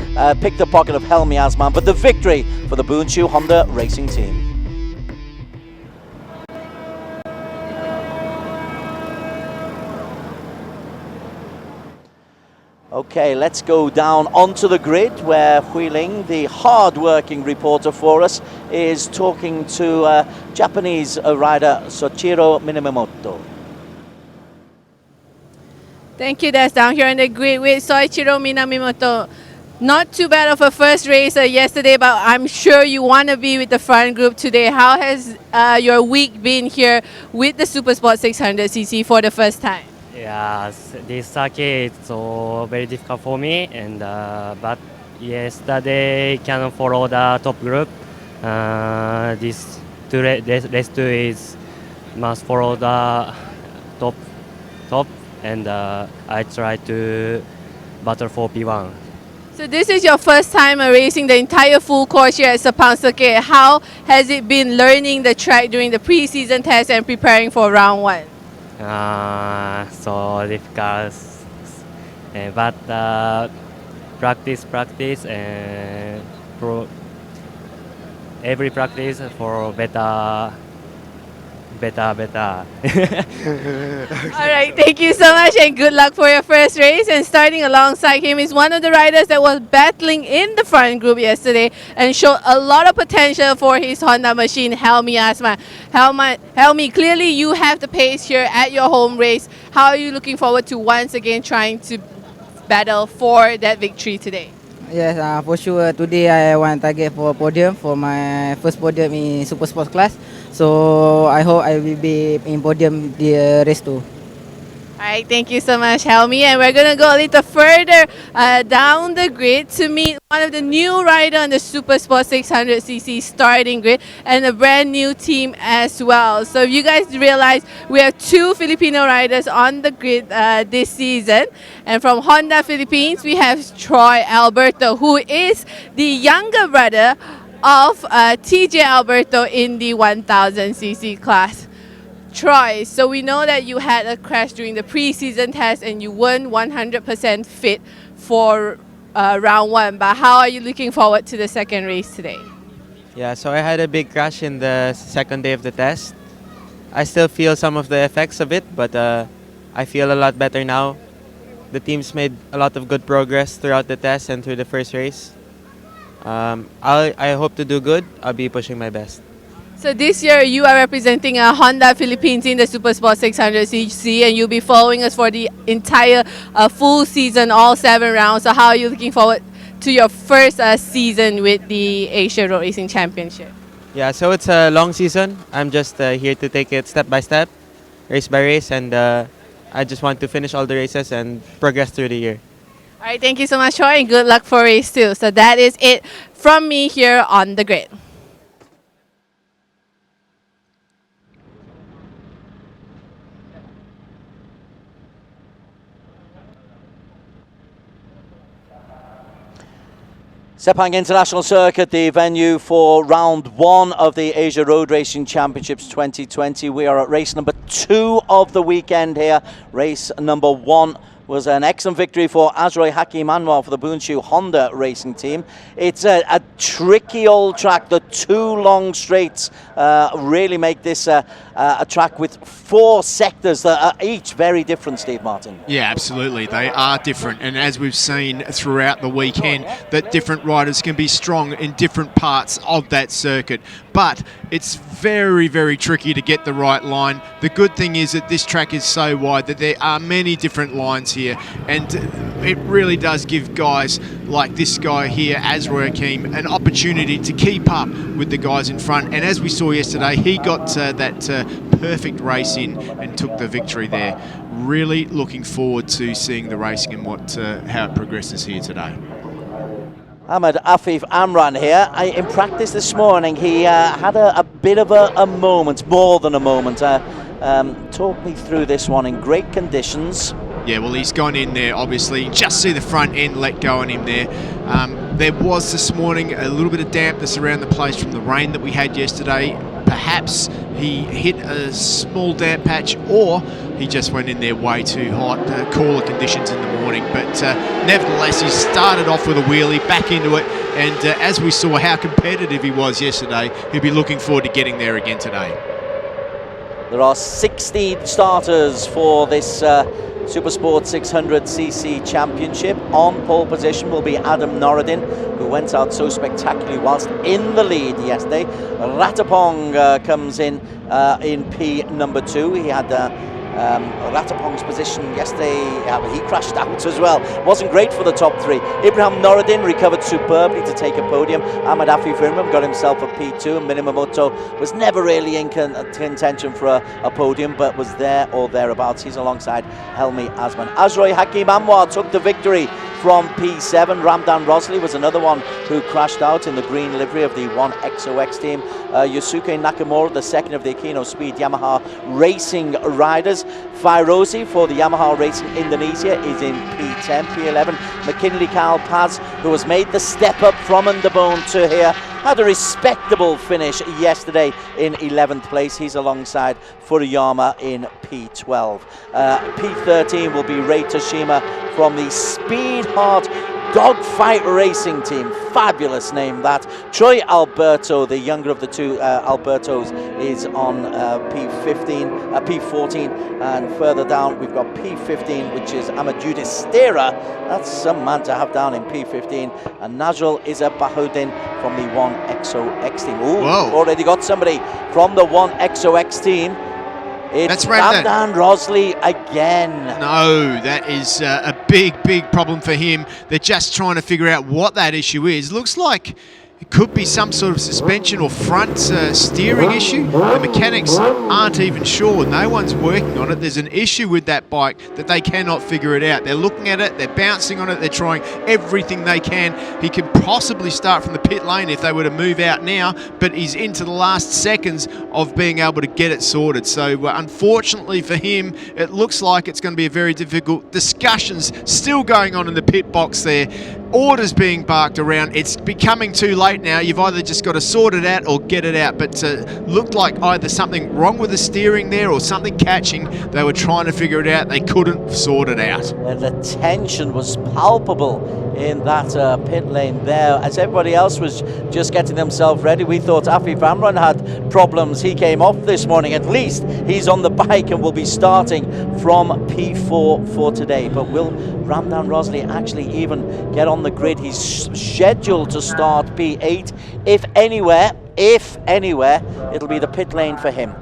pick the pocket of Helmi Azman, but the victory for the Bunchu Honda Racing Team. Okay, let's go down onto the grid where Hui Ling, the hard-working reporter for us, is talking to Japanese rider Soichiro Minamoto. Thank you. That's down here on the grid with Soichiro Minamoto. Not too bad of a first race yesterday, but I'm sure you want to be with the front group today. How has your week been here with the SuperSport 600cc for the first time? Yeah, this circuit is so very difficult for me, and but yesterday can follow the top group. This race 2 is must follow the top, and I try to battle for P1. So this is your first time racing the entire full course here at Sepang Circuit. How has it been learning the track during the pre-season test and preparing for round 1? So difficult, but practice, and every practice for better. All right, thank you so much and good luck for your first race. And starting alongside him is one of the riders that was battling in the front group yesterday and showed a lot of potential for his Honda machine, Helmi Asman. Helmi, clearly you have the pace here at your home race. How are you looking forward to once again trying to battle for that victory today? Yes, for sure. Today I want to target for podium for my first podium in SuperSports class. So I hope I will be in podium the race too. All right, thank you so much, Helmi. And we're going to go a little further down the grid to meet one of the new riders on the SuperSports 600cc starting grid and a brand new team as well. So you guys realize we have 2 Filipino riders on the grid this season. And from Honda Philippines, we have Troy Alberto, who is the younger brother of TJ Alberto in the 1000cc class. Troy, so we know that you had a crash during the pre-season test and you weren't 100% fit for round 1, but how are you looking forward to the second race today? Yeah, so I had a big crash in the second day of the test. I still feel some of the effects of it, but I feel a lot better now. The team's made a lot of good progress throughout the test and through the first race. I hope to do good. I'll be pushing my best. So this year you are representing Honda Philippines in the SuperSports 600cc and you'll be following us for the entire full season, all 7 rounds. So how are you looking forward to your first season with the Asia Road Racing Championship? Yeah, so it's a long season. I'm just here to take it step by step, race by race, and I just want to finish all the races and progress through the year. All right, thank you so much, Troy, and good luck for race 2. So that is it from me here on the grid. Sepang International Circuit, the venue for round 1 of the Asia Road Racing Championships 2020. We are at race number 2 of the weekend here. Race number 1 was an excellent victory for Azroy Hakim Anwar for the Boonshu Honda racing team. It's a tricky old track. The 2 long straights really make this a track with 4 sectors that are each very different, Steve Martin. Yeah, absolutely. They are different. And as we've seen throughout the weekend, that different riders can be strong in different parts of that circuit. But it's very, very tricky to get the right line. The good thing is that this track is so wide that there are many different lines here. And it really does give guys like this guy here, Azroy Hakim, an opportunity to keep up with the guys in front. And as we saw yesterday, he got that perfect race in and took the victory there. Really looking forward to seeing the racing and how it progresses here today. Ahmed Afif Amran here. In practice this morning, he had a bit of a moment, more than a moment. Talk me through this one in great conditions. Yeah, well, he's gone in there, obviously. Just see the front end let go on him there. There was this morning a little bit of dampness around the place from the rain that we had yesterday. Perhaps he hit a small damp patch, or he just went in there way too hot, cooler conditions in the morning. But nevertheless, he started off with a wheelie, back into it, and as we saw how competitive he was yesterday, he'll be looking forward to getting there again today. There are 16 starters for this SuperSports 600cc championship. On pole position will be Adam Noradin, who went out so spectacularly whilst in the lead yesterday. Ratapong comes in P number 2. He had Ratapong's position yesterday, he crashed out as well. Wasn't great for the top 3. Ibrahim Noradin recovered superbly to take a podium. Ahmed Afif Amran got himself a P2, and Minamoto was never really in contention for a podium, but was there or thereabouts. He's alongside Helmi Asman. Azroy Hakim Anwar took the victory from P7. Ramdan Rosley was another one who who crashed out in the green livery of the 1XOX team. Yosuke Nakamura, the second of the Akino Speed Yamaha Racing riders. Fairozi for the Yamaha Racing Indonesia is in P10. P11, McKinley Kyle Paz, who has made the step up from Underbone to here, had a respectable finish yesterday in 11th place. He's alongside Furuyama in P12. P13 will be Rei Toshima from the Speed Hard Dogfight Racing team. Fabulous name that. Troy Alberto, the younger of the two Albertos, is on P14, and further down we've got P15, which is Amadou Stera. That's some man to have down in P15. And Nazrul Bahoudin from the 1XOX team. Ooh, already got somebody from the 1XOX team. It's Ramdan Rosley again. No, that is a big problem for him. They're just trying to figure out what that issue is. Looks like it could be some sort of suspension or front steering issue. The mechanics aren't even sure. No one's working on it. There's an issue with that bike that they cannot figure it out. They're looking at it, they're bouncing on it, they're trying everything they can. He could possibly start from the pit lane if they were to move out now, but he's into the last seconds of being able to get it sorted. So unfortunately for him, it looks like it's going to be a very difficult. Discussions still going on in the pit box there. Orders being barked around. It's becoming too late now. You've either just got to sort it out or get it out. But looked like either something wrong with the steering there or something catching. They were trying to figure it out. They couldn't sort it out. And the tension was palpable in that pit lane there. As everybody else was just getting themselves ready, we thought Afif Amran had problems. He came off this morning. At least he's on the bike and will be starting from P4 for today. But will Ramdan Rosley actually even get on the grid? He's scheduled to start P8. If anywhere, it'll be the pit lane for him.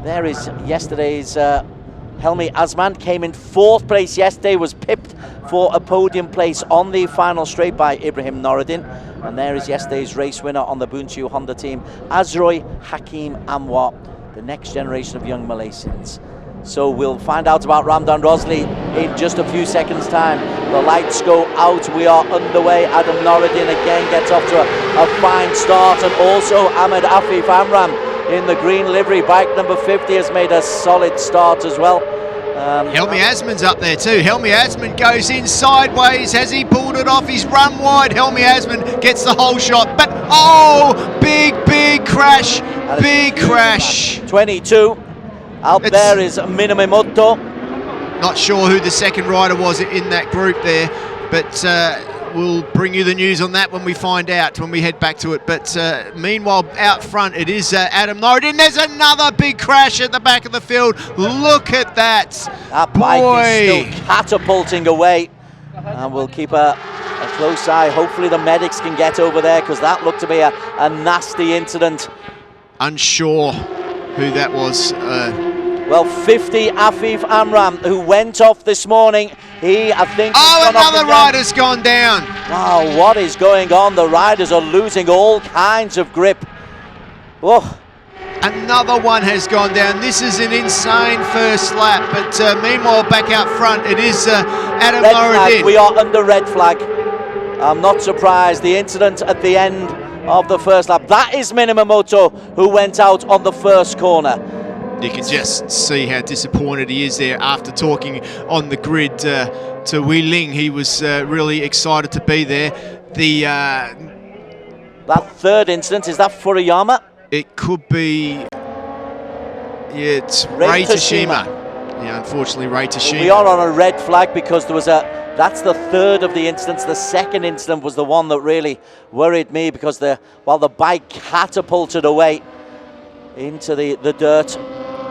There is yesterday's Helmi Azman, came in 4th place yesterday, was pipped for a podium place on the final straight by Ibrahim Noruddin. And there is yesterday's race winner on the Bunchu Honda team, Azroy Hakim Anwar, the next generation of young Malaysians. So we'll find out about Ramdan Rosley in just a few seconds' time. The lights go out, we are underway. Adam Noruddin again gets off to a fine start, and also Ahmed Afif Amram in the green livery. Bike number 50 has made a solid start as well. Helmi Asman's up there too. Helmi Asman goes in sideways. Has he pulled it off? He's run wide. Helmi Asman gets the whole shot, but big crash. Big crash. 22. Out there is Minamimoto. Not sure who the second rider was in that group there, but we'll bring you the news on that when we find out, when we head back to it. But meanwhile, out front, it is Adam Noruddin. There's another big crash at the back of the field. Look at that. That bike is still catapulting away. And we'll keep a close eye. Hopefully the medics can get over there, because that looked to be a nasty incident. Unsure who that was. Well, 50 Afif Amram, who went off this morning. I think... another rider's gone down. Wow, what is going on? The riders are losing all kinds of grip. Oh. Another one has gone down. This is an insane first lap, but meanwhile, back out front, it is Adam Noruddin. We are under red flag. I'm not surprised. The incident at the end of the first lap. That is Minamimoto, who went out on the first corner. You can just see how disappointed he is there after talking on the grid to Wei Ling. He was really excited to be there. That third incident, is that Furuyama? It could be... Yeah, it's Rei Toshima. Yeah, unfortunately, Rei Toshima. We are on a red flag because there was that's the third of the incidents. The second incident was the one that really worried me, because while the bike catapulted away into the dirt,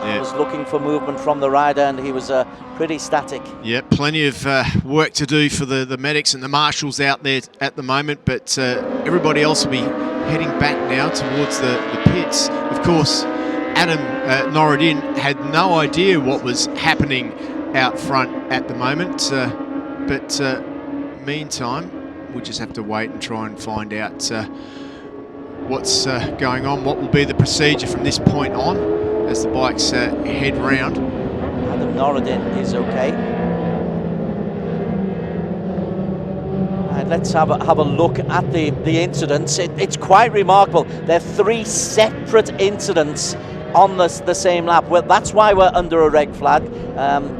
I was looking for movement from the rider, and he was pretty static. Yeah, plenty of work to do for the medics and the marshals out there at the moment, but everybody else will be heading back now towards the pits. Of course, Adam Noruddin had no idea what was happening out front at the moment, but meantime, we'll just have to wait and try and find out what's going on, what will be the procedure from this point on as the bikes head round. Adam Noruddin is okay. Right, let's have a look at the incidents. It's quite remarkable. There are 3 separate incidents on the same lap. Well, that's why we're under a red flag.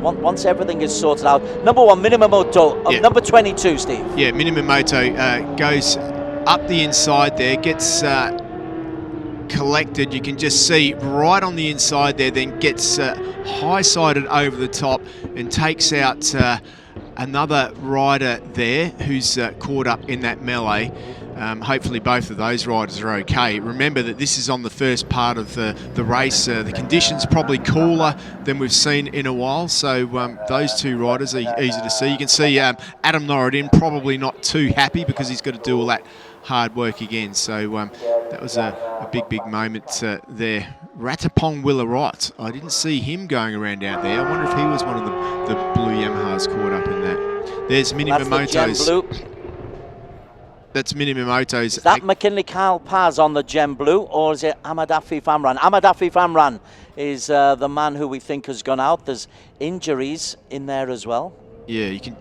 Once everything is sorted out. Number 1, Minamoto. Number 22, Steve. Yeah, Minamoto goes up the inside there, gets collected. You can just see right on the inside there, then gets high-sided over the top and takes out another rider there who's caught up in that melee. Hopefully both of those riders are okay. Remember that this is on the first part of the race. The conditions probably cooler than we've seen in a while, so those 2 riders are easy to see. You can see Adam Norridin probably not too happy because he's got to do all that hard work again. So that was a big moment there. Ratapong Willarot, I didn't see him going around out there. I wonder if he was one of the blue Yamahas caught up in that. There's Minamoto's. That's Minamoto's. Is that McKinley Kyle Paz on the Gem Blue, or is it Ahmad Afif Amran? Ahmad Afif Amran is the man who we think has gone out. There's injuries in there as well. Yeah, you can.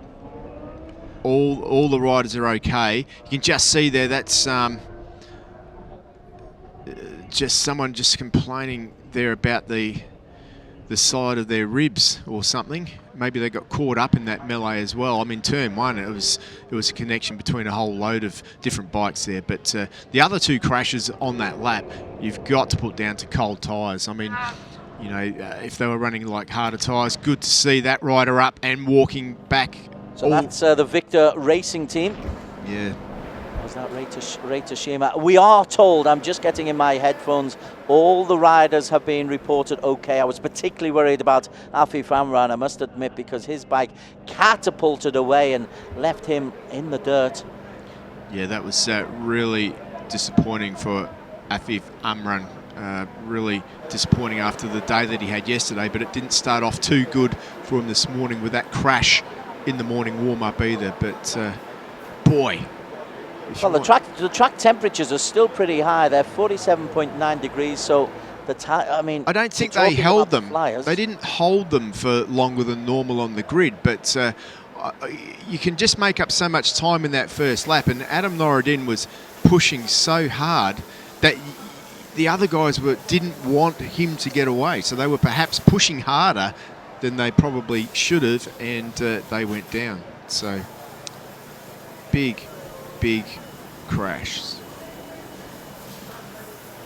All the riders are okay. You can just see there. That's just someone just complaining there about the side of their ribs or something. Maybe they got caught up in that melee as well. I mean, turn 1, it was a connection between a whole load of different bikes there. But the other 2 crashes on that lap, you've got to put down to cold tyres. I mean, you know, if they were running like harder tyres, good to see that rider up and walking back. So that's the Victor Racing Team. Yeah. Was that Ray Toshima? We are told, I'm just getting in my headphones, all the riders have been reported okay. I was particularly worried about Afif Amran, I must admit, because his bike catapulted away and left him in the dirt. Yeah, that was really disappointing for Afif Amran. Really disappointing after the day that he had yesterday, but it didn't start off too good for him this morning with that crash in the morning warm-up either. But boy. Well, the track temperatures are still pretty high. They're 47.9 degrees, so I mean, I don't think they held them. They didn't hold them for longer than normal on the grid, but you can just make up so much time in that first lap, and Adam Norridin was pushing so hard that the other guys didn't want him to get away, so they were perhaps pushing harder than they probably should have, and they went down. So big crash.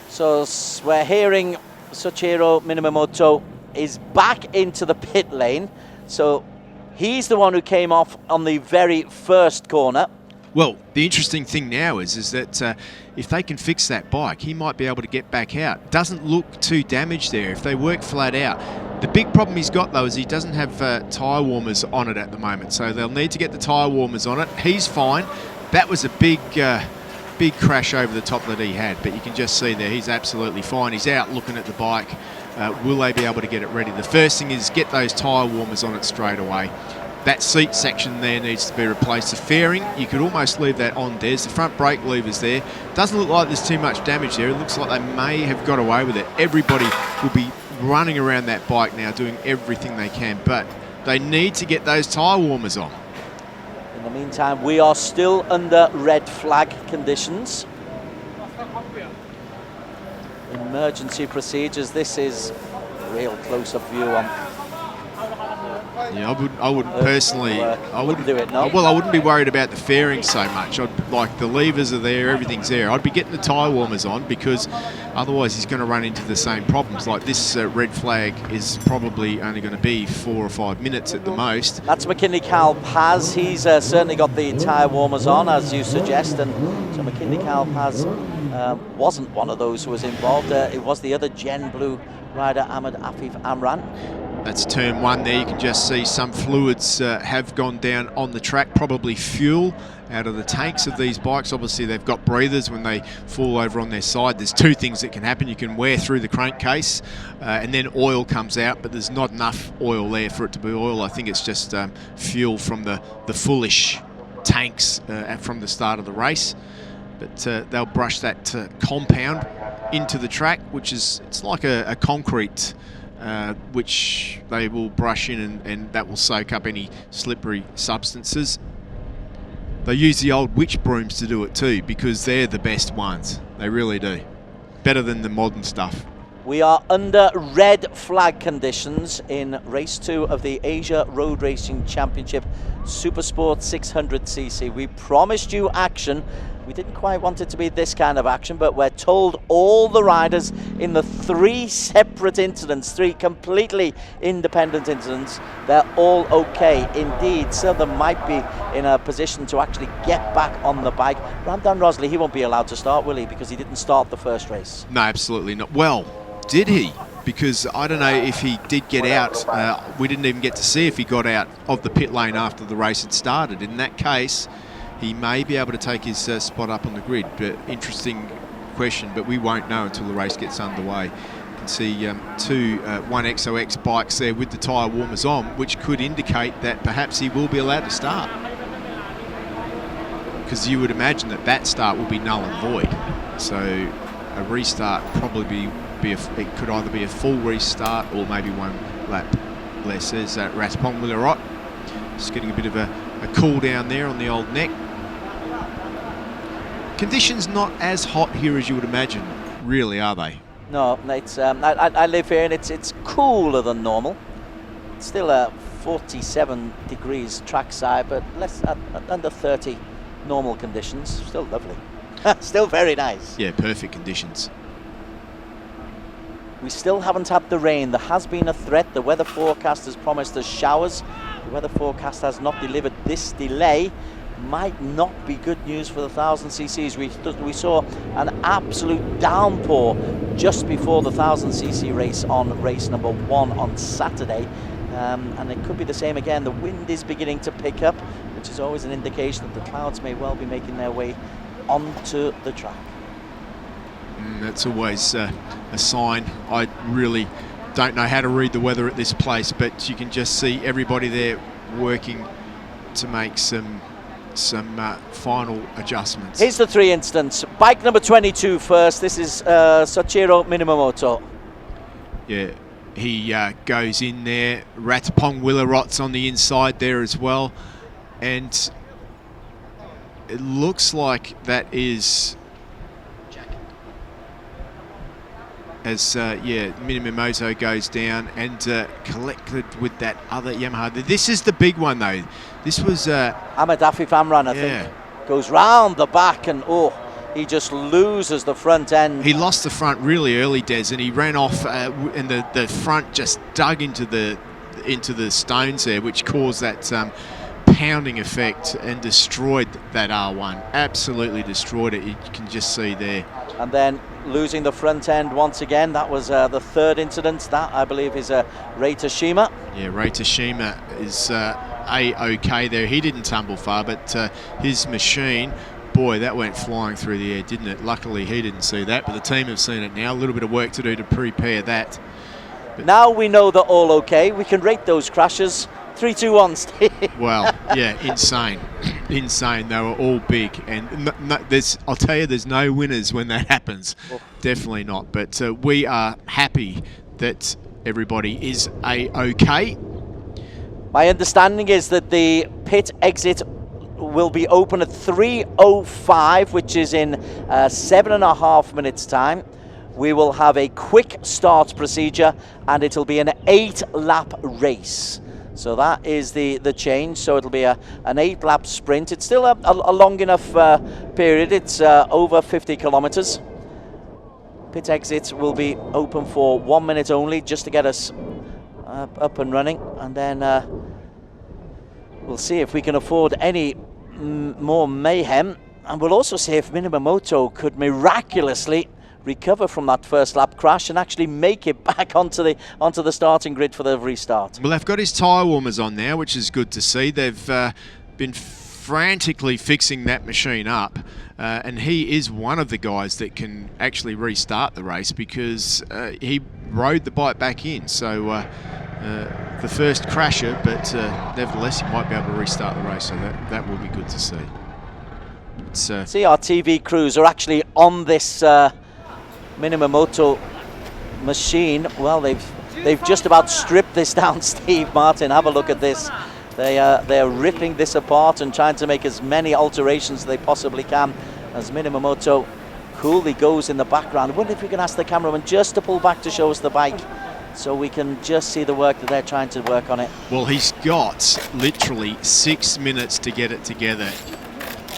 So we're hearing Soichiro Minamoto is back into the pit lane. So he's the one who came off on the very first corner. Well, the interesting thing now is that if they can fix that bike, he might be able to get back out. Doesn't look too damaged there if they work flat out. The big problem he's got, though, is he doesn't have tyre warmers on it at the moment. So they'll need to get the tyre warmers on it. He's fine. That was a big crash over the top that he had, but you can just see there he's absolutely fine. He's out looking at the bike. Will they be able to get it ready? The first thing is get those tyre warmers on it straight away. That seat section there needs to be replaced. The fairing, you could almost leave that on, Des. The front brake lever's there. Doesn't look like there's too much damage there. It looks like they may have got away with it. Everybody will be running around that bike now doing everything they can, but they need to get those tyre warmers on. In the meantime, we are still under red flag conditions. Emergency procedures. This is a real close-up view on. Yeah, I wouldn't personally. I wouldn't do it. No. Well, I wouldn't be worried about the fairing so much. Like the levers are there, everything's there. I'd be getting the tyre warmers on because otherwise he's going to run into the same problems. Like this red flag is probably only going to be 4 or 5 minutes at the most. That's McKinley Kyle Paz. He's certainly got the tyre warmers on, as you suggest, and so McKinley Kyle Paz wasn't one of those who was involved. It was the other Gen Blue rider, Ahmad Afif Amran. That's turn 1 there. You can just see some fluids have gone down on the track, probably fuel out of the tanks of these bikes. Obviously, they've got breathers when they fall over on their side. There's 2 things that can happen. You can wear through the crankcase and then oil comes out, but there's not enough oil there for it to be oil. I think it's just fuel from the fullish tanks from the start of the race. But they'll brush that compound into the track, which is, it's like a concrete which they will brush in and that will soak up any slippery substances. they use the old witch brooms to do it too, because they're the best ones. They really do. Better than the modern stuff. We are under red flag conditions in race 2 of the Asia Road Racing Championship SuperSports 600cc. We promised you action. We didn't quite want it to be this kind of action, but we're told all the riders in the 3 separate incidents, 3 completely independent incidents, they're all okay. Indeed, some of them might be in a position to actually get back on the bike. Ramdan Rosley, he won't be allowed to start, will he? Because he didn't start the first race. No, absolutely not. Well, did he? Because I don't know if he did get out. We didn't even get to see if he got out of the pit lane after the race had started. In that case, he may be able to take his spot up on the grid. But interesting question, but we won't know until the race gets underway. You can see 2 1XOX bikes there with the tyre warmers on, which could indicate that perhaps he will be allowed to start. Because you would imagine that that start will be null and void. So a restart probably it could either be a full restart or maybe 1 lap less. There's that Raspong Willerot. Just getting a bit of a cool down there on the old neck. Conditions not as hot here as you would imagine, really, are they? No, it's I live here and it's cooler than normal. It's still 47 degrees trackside, but less under 30 normal conditions. Still lovely. Still very nice. Yeah, perfect conditions. We still haven't had the rain. There has been a threat. The weather forecast has promised us showers. The weather forecast has not delivered. This delay might not be good news for the 1000cc's. We saw an absolute downpour just before the 1000cc race on race number 1 on Saturday. And it could be the same again. The wind is beginning to pick up, which is always an indication that the clouds may well be making their way onto the track. That's always a sign. I really don't know how to read the weather at this place, but you can just see everybody there working to make some final adjustments. Here's the 3 incidents. Bike number 22 first. This is Soichiro Minamoto. Yeah, he goes in there. Ratapong Willerot's on the inside there as well, and it looks like that is as Minamoto goes down and collected with that other Yamaha. This is the big one though. This was Ahmed Afif Amran, I think, goes round the back and he just loses the front end. He lost the front really early, Des, and he ran off and the front just dug into the stones there, which caused that pounding effect and destroyed that R1. Absolutely destroyed it. You can just see there. And then losing the front end once again. That was the 3rd incident. That, I believe, is Rei Tashima. Yeah, Rei Tashima is A-OK there. He didn't tumble far, but his machine, boy, that went flying through the air, didn't it? Luckily, he didn't see that, but the team have seen it now. A little bit of work to do to prepare that. But now we know they're all okay. We can rate those crashes. 3, 2, 1, Steve. Well, yeah, insane. Insane. They were all big. And I'll tell you, there's no winners when that happens. Definitely not. But we are happy that everybody is A-OK. My understanding is that the pit exit will be open at 3:05, which is in 7.5 minutes' time. We will have a quick start procedure, and it'll be an 8-lap race. So that is the change. So it'll be an 8-lap sprint. It's still a long enough period. It's over 50 kilometers. Pit exits will be open for 1 minute only, just to get us up and running, and then we'll see if we can afford any more mayhem, and we'll also see if Minamoto could miraculously recover from that first lap crash and actually make it back onto the starting grid for the restart. Well, they've got his tyre warmers on now, which is good to see. They've been frantically fixing that machine up, and he is one of the guys that can actually restart the race because he rode the bike back in. So the first crasher, but nevertheless he might be able to restart the race, so that will be good to see. See, our TV crews are actually on this Minamoto machine. Well, they've just about stripped this down, Steve Martin. Have a look at this. They are ripping this apart and trying to make as many alterations as they possibly can as Minamoto coolly goes in the background. I wonder if we can ask the cameraman just to pull back to show us the bike so we can just see the work that they're trying to work on it. Well, he's got literally 6 minutes to get it together.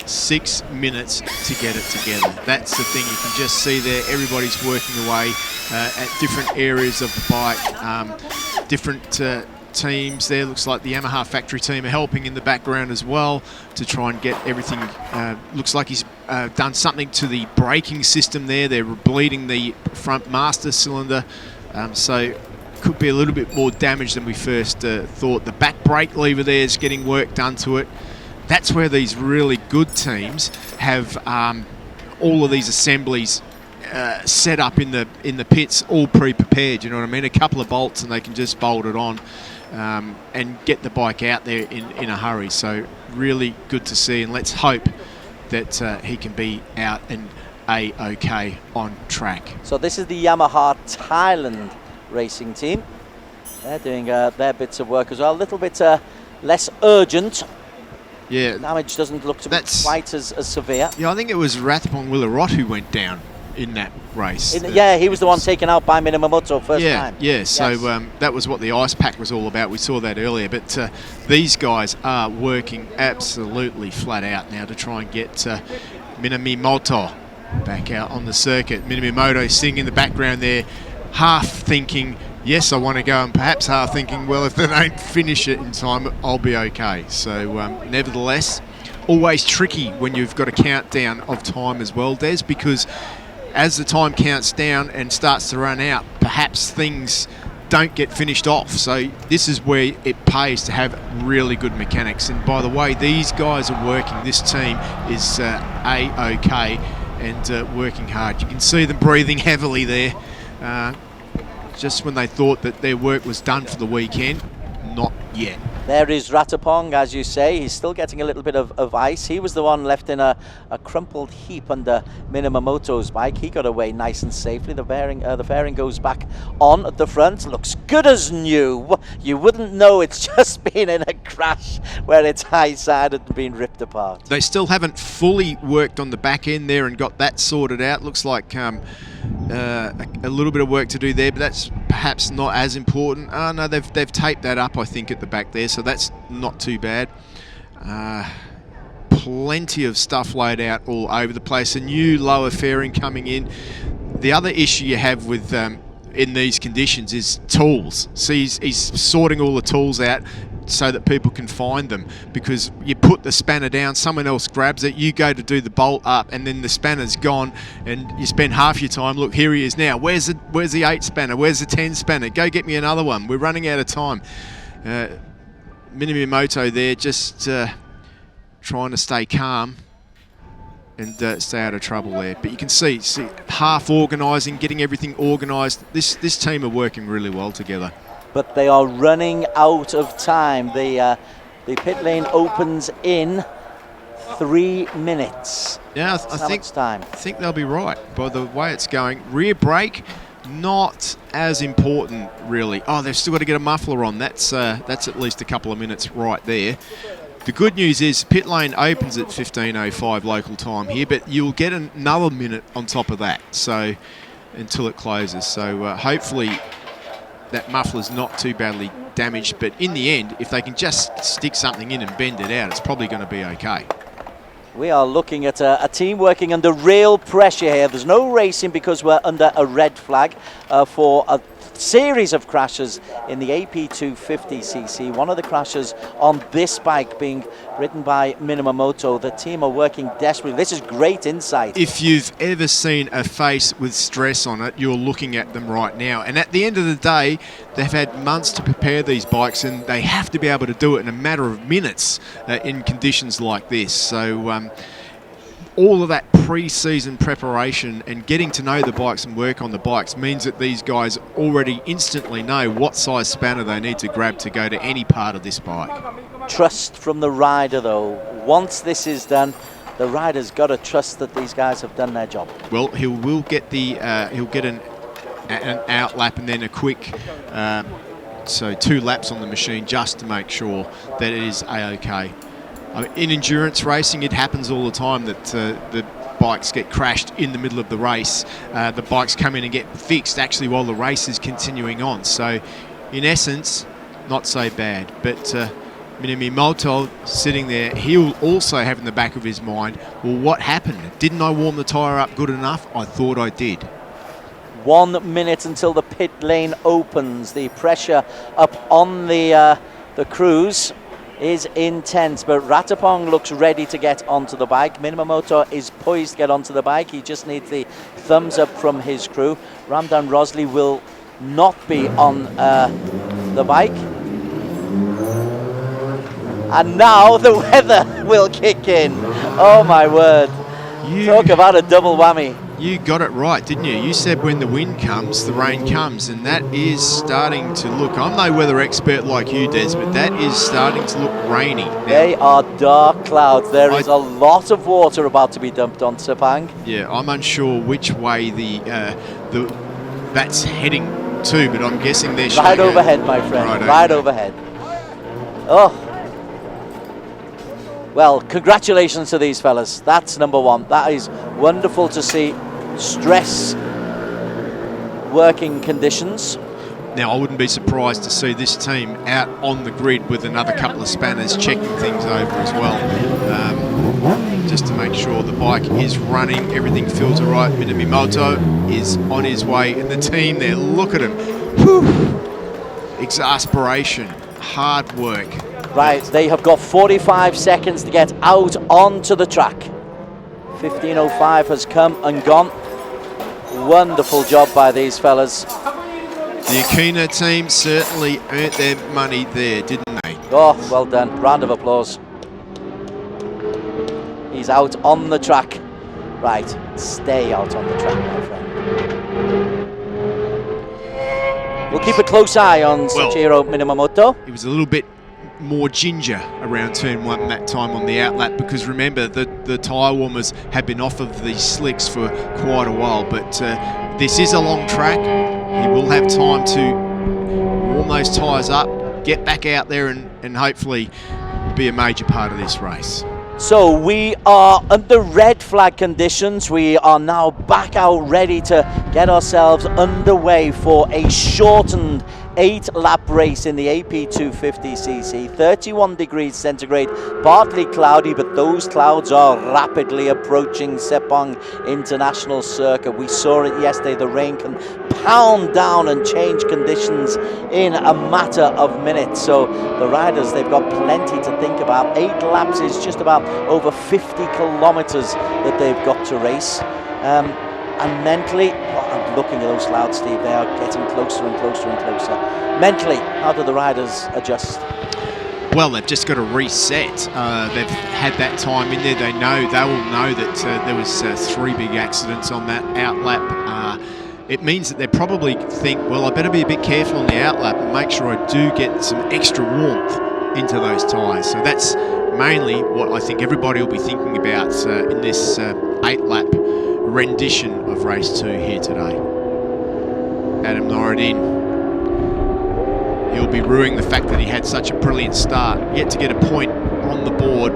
6 minutes to get it together. That's the thing. You can just see there, everybody's working away at different areas of the bike, different teams there. Looks like the Yamaha factory team are helping in the background as well to try and get everything. Looks like he's done something to the braking system there. They're bleeding the front master cylinder, so could be a little bit more damage than we first thought. The back brake lever there is getting work done to it. That's where these really good teams have all of these assemblies set up in the pits, all pre-prepared. You know what I mean? A couple of bolts and they can just bolt it on and get the bike out there in a hurry. So really good to see, and let's hope that he can be out and A-OK on track. So this is the Yamaha Thailand racing team. They're doing their bits of work as well. A little bit less urgent. Yeah, damage doesn't look to be quite as severe. Yeah, I think it was Rathbone Willarot who went down in that race. Yeah, he was the one taken out by Minamoto first time. Yeah, so that was what the ice pack was all about. We saw that earlier. But these guys are working absolutely flat out now to try and get Minamoto back out on the circuit. Minamoto sitting in the background there, half thinking, yes, I want to go, and perhaps half thinking, well, if they don't finish it in time, I'll be okay. So nevertheless, always tricky when you've got a countdown of time as well, Des, because as the time counts down and starts to run out, perhaps things don't get finished off. So this is where it pays to have really good mechanics. And by the way, these guys are working. This team is A-OK and working hard. You can see them breathing heavily there. Just when they thought that their work was done for the weekend, not yet. There is Ratapong, as you say. He's still getting a little bit of ice. He was the one left in a crumpled heap under Minamoto's bike. He got away nice and safely. The fairing goes back on at the front. Looks good as new. You wouldn't know it's just been in a crash where it's high-sided and been ripped apart. They still haven't fully worked on the back end there and got that sorted out. Looks like a little bit of work to do there, but that's perhaps not as important. Oh no, they've taped that up, I think, at the back there, so that's not too bad. Plenty of stuff laid out all over the place. A new lower fairing coming in. The other issue you have with in these conditions is tools. So he's sorting all the tools out so that people can find them, because you put the spanner down, someone else grabs it, you go to do the bolt up, and then the spanner's gone, and you spend half your time, look, here he is now, where's the 8 spanner, where's the 10 spanner, go get me another one, we're running out of time. Minamoto there just trying to stay calm and stay out of trouble there. But you can see half organising, getting everything organised. This team are working really well together. But they are running out of time. The pit lane opens in 3 minutes. Yeah, I think they'll be right by the way it's going. Rear brake, not as important really. Oh, they've still got to get a muffler on. That's at least a couple of minutes right there. The good news is pit lane opens at 15:05 local time here, but you'll get another minute on top of that. So until it closes. So hopefully that muffler's not too badly damaged, but in the end, if they can just stick something in and bend it out, it's probably going to be okay. We are looking at a team working under real pressure here. There's no racing because we're under a red flag for a series of crashes in the AP250cc. One of the crashes on this bike being ridden by Minamoto. The team are working desperately. This is great insight. If you've ever seen a face with stress on it, you're looking at them right now. And at the end of the day, they've had months to prepare these bikes, and they have to be able to do it in a matter of minutes in conditions like this. So all of that pre-season preparation and getting to know the bikes and work on the bikes means that these guys already instantly know what size spanner they need to grab to go to any part of this bike. Trust from the rider, though. Once this is done, the rider's got to trust that these guys have done their job. Well, he'll get an outlap and then a quick got 2 laps on the machine just to make sure that it is A-OK. In endurance racing, it happens all the time that the bikes get crashed in the middle of the race. The bikes come in and get fixed actually while the race is continuing on. So in essence, not so bad. But Minamimoto sitting there, he'll also have in the back of his mind, well, what happened? Didn't I warm the tyre up good enough? I thought I did. 1 minute until the pit lane opens. The pressure up on the crews is intense, but Ratapong looks ready to get onto the bike. Minamoto is poised to get onto the bike. He just needs the thumbs up from his crew. Ramdan Rosley will not be on the bike. And now the weather will kick in. Oh my word. Talk about a double whammy. You got it right, didn't you? You said when the wind comes, the rain comes, and that is starting to look, I'm no weather expert like you, Des, but that is starting to look rainy. Now, they are dark clouds. There is a lot of water about to be dumped on Sepang. Yeah, I'm unsure which way that's heading to, but I'm guessing they're right overhead, my friend. Right overhead. Oh. Well, congratulations to these fellas. That's number one. That is wonderful to see. Stress working conditions. Now, I wouldn't be surprised to see this team out on the grid with another couple of spanners checking things over as well, just to make sure the bike is running, everything feels all right. Minamimoto is on his way, and the team there, look at him. Whew. Exasperation, hard work. Right, they have got 45 seconds to get out onto the track. 15:05 has come and gone. Wonderful job by these fellas. The Akina team certainly earned their money there, didn't they? Oh, well done. Round of applause. He's out on the track. Right, stay out on the track, my friend. We'll keep a close eye on Soichiro Minamoto. He was a little bit more ginger around turn 1 that time on the outlap, because remember the tyre warmers have been off of these slicks for quite a while, but this is a long track. He will have time to warm those tyres up, get back out there and hopefully be a major part of this race. So we are under red flag conditions. We are now back out ready to get ourselves underway for a shortened 8-lap race in the AP 250cc. 31 degrees centigrade, partly cloudy, but those clouds are rapidly approaching Sepang International Circuit. We saw it yesterday. The rain can pound down and change conditions in a matter of minutes. So the riders, they've got plenty to think about. 8 laps is just about over 50 kilometers that they've got to race. And mentally, I'm looking at those clouds, Steve, they are getting closer and closer and closer. Mentally, how do the riders adjust? Well, they've just got to reset. They've had that time in there. They will know that there was 3 big accidents on that outlap. It means that they probably think, well, I better be a bit careful on the outlap and make sure I do get some extra warmth into those tyres. So that's mainly what I think everybody will be thinking about in this 8-lap rendition of race 2 here today. Adam Norridin, he'll be ruining the fact that he had such a brilliant start, yet to get a point on the board.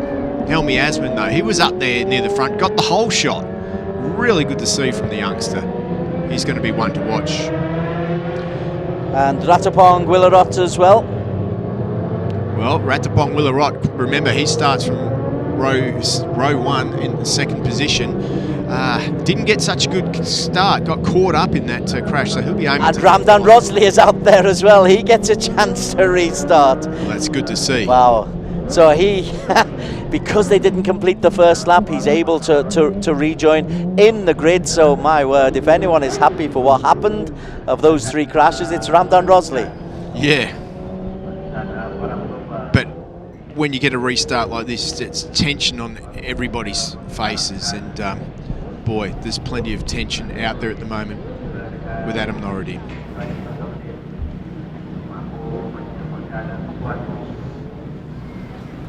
Helmi Asman though, he was up there near the front, got the whole shot. Really good to see from the youngster. He's going to be one to watch. And Ratapong Willarot as well. Well, Ratapong Willarot, remember he starts from row 1 in the second position. Didn't get such a good start, got caught up in that crash, so he'll be aiming. And Ramdan Rosley is out there as well. He gets a chance to restart. Well, that's good to see. Wow. So he, because they didn't complete the first lap, he's able to rejoin in the grid. So my word, if anyone is happy for what happened of those 3 crashes, it's Ramdan Rosley. Yeah. But when you get a restart like this, it's tension on everybody's faces, and boy, there's plenty of tension out there at the moment with Adam Norridin.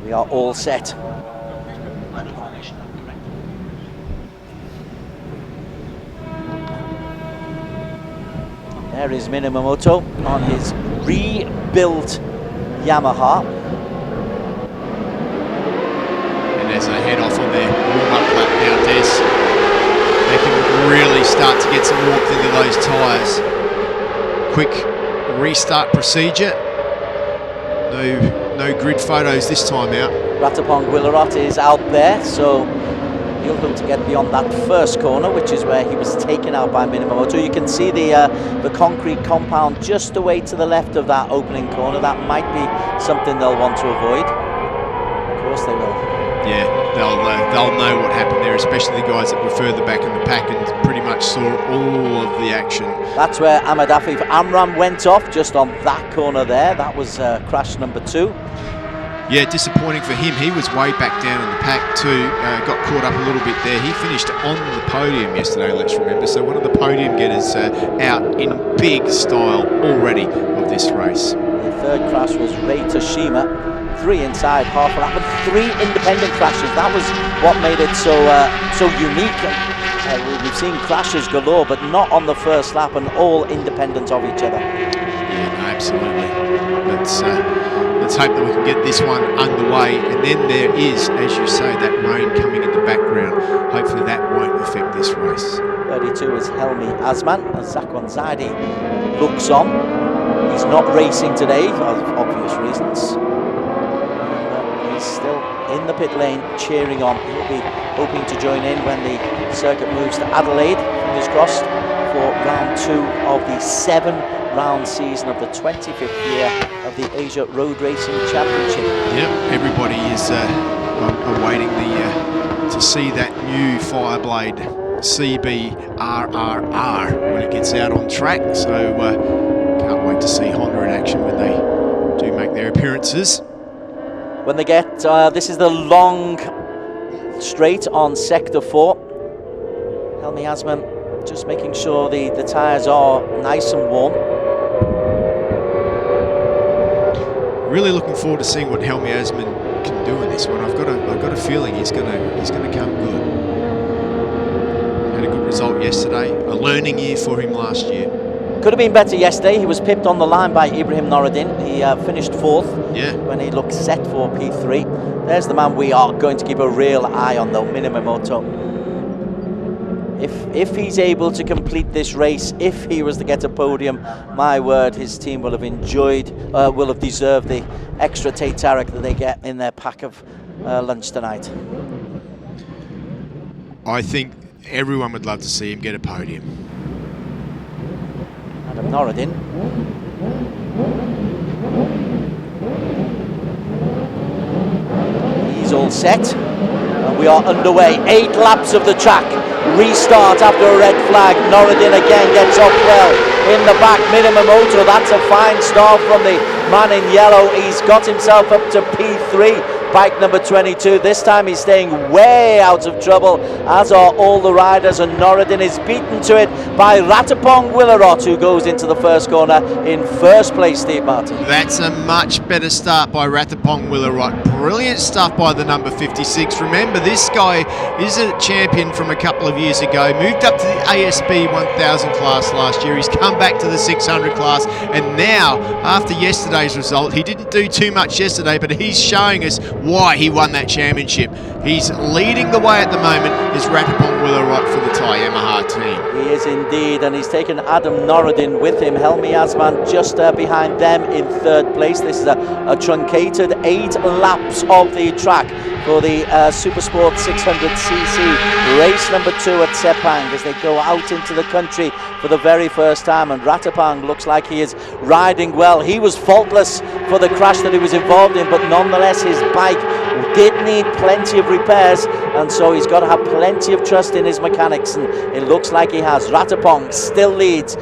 We are all set. There is Minamoto on his rebuilt Yamaha. And as they head off on their warm-up lap now, Des, they can really start to get some warmth into those tyres. Quick restart procedure. No grid photos this time out. Ratapong Willerot is out there, so he'll look to get beyond that first corner, which is where he was taken out by Minamoto. You can see the concrete compound just away to the left of that opening corner. That might be something they'll want to avoid. Of course they will. Yeah, they'll know what happened there, especially the guys that were further back in the pack and pretty much saw all of the action. That's where Ahmed Afif Amram went off, just on that corner there. That was crash number 2. Yeah, disappointing for him. He was way back down in the pack too. Got caught up a little bit there. He finished on the podium yesterday, let's remember. So one of the podium getters out in big style already of this race. The third crash was Rei Toshima. 3 inside half a lap, and 3 independent crashes. That was what made it so unique. We've seen crashes galore, but not on the first lap, and all independent of each other. Yeah, no, absolutely. Let's hope that we can get this one underway. And then there is, as you say, that rain coming in the background. Hopefully that won't affect this race. 32 is Helmi Azman, as Zakwan Zaidi looks on. He's not racing today for obvious reasons. He's still in the pit lane cheering on. He'll be hoping to join in when the circuit moves to Adelaide, fingers crossed, for round 2 of the 7-round season of the 25th year of the Asia Road Racing Championship. Yep, everybody is awaiting to see that new Fireblade CBRRR when it gets out on track. So can't wait to see Honda in action when they do make their appearances. When they get, this is the long straight on Sector 4. Helmi Azman just making sure the tyres are nice and warm. Really looking forward to seeing what Helmi Azman can do in this one. I've got a feeling he's gonna come good. Had a good result yesterday. A learning year for him last year. Could have been better yesterday. He was pipped on the line by Ibrahim Noureddin. He finished 4th when he looked set for P3. There's the man we are going to keep a real eye on, though, Minamoto. If he's able to complete this race, if he was to get a podium, my word, his team will have deserved the extra Tate Tarek that they get in their pack of lunch tonight. I think everyone would love to see him get a podium. Adam Noureddin. He's all set. And we are underway. 8 laps of the track. Restart after a red flag. Noureddin again gets off well. In the back, Minamoto. That's a fine start from the man in yellow. He's got himself up to P3. Bike number 22. This time he's staying way out of trouble, as are all the riders, and Noureddin is beaten to it by Ratapong Willerot, who goes into the first corner in first place, Steve Martin. That's a much better start by Ratapong Willerot. Brilliant stuff by the number 56. Remember, this guy is a champion from a couple of years ago, moved up to the ASB 1000 class last year. He's come back to the 600 class, and now, after yesterday's result, he didn't do too much yesterday, but he's showing us why he won that championship. He's leading the way at the moment is Ratapong Willerot for the Thai Yamaha team. He is indeed, and he's taken Adam Noureddin with him. Helmi Azman just behind them in 3rd place. This is a truncated 8 laps of the track for the SuperSports 600cc race number 2 at Sepang as they go out into the country for the very first time, and Ratapong looks like he is riding well. He was faultless for the crash that he was involved in, but nonetheless his bike did need plenty of repairs, and so he's got to have plenty of trust in his mechanics, and it looks like he has. Ratapong still leads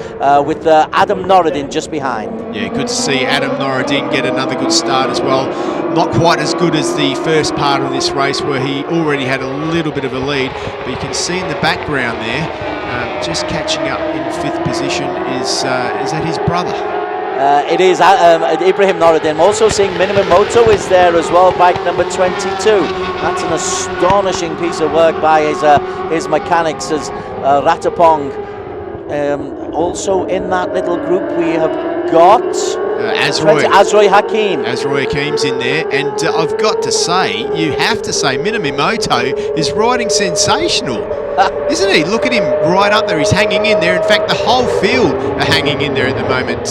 with Adam Noureddin just behind. Yeah, good to see Adam Noureddin get another good start as well. Not quite as good as the first part of this race where he already had a little bit of a lead, but you can see in the background there, just catching up in 5th position is that his brother? It is Ibrahim Noureddin. I'm also seeing Minamoto is there as well, bike number 22. That's an astonishing piece of work by his mechanics as Ratapong. Also in that little group we have got Azroy Hakim. Azroy Hakim's in there, and I've got to say, you have to say, Minamimoto is riding sensational, isn't he? Look at him right up there. He's hanging in there. In fact, the whole field are hanging in there at the moment.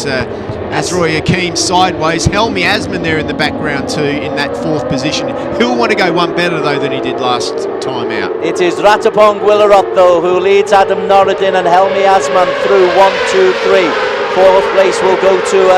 Azroy Hakim sideways. Helmi Asman there in the background too, in that 4th position. He'll want to go one better though than he did last time out. It is Ratapong Willarot though who leads Adam Noradin and Helmi Asman through 1, 2, 3. 4th place will go to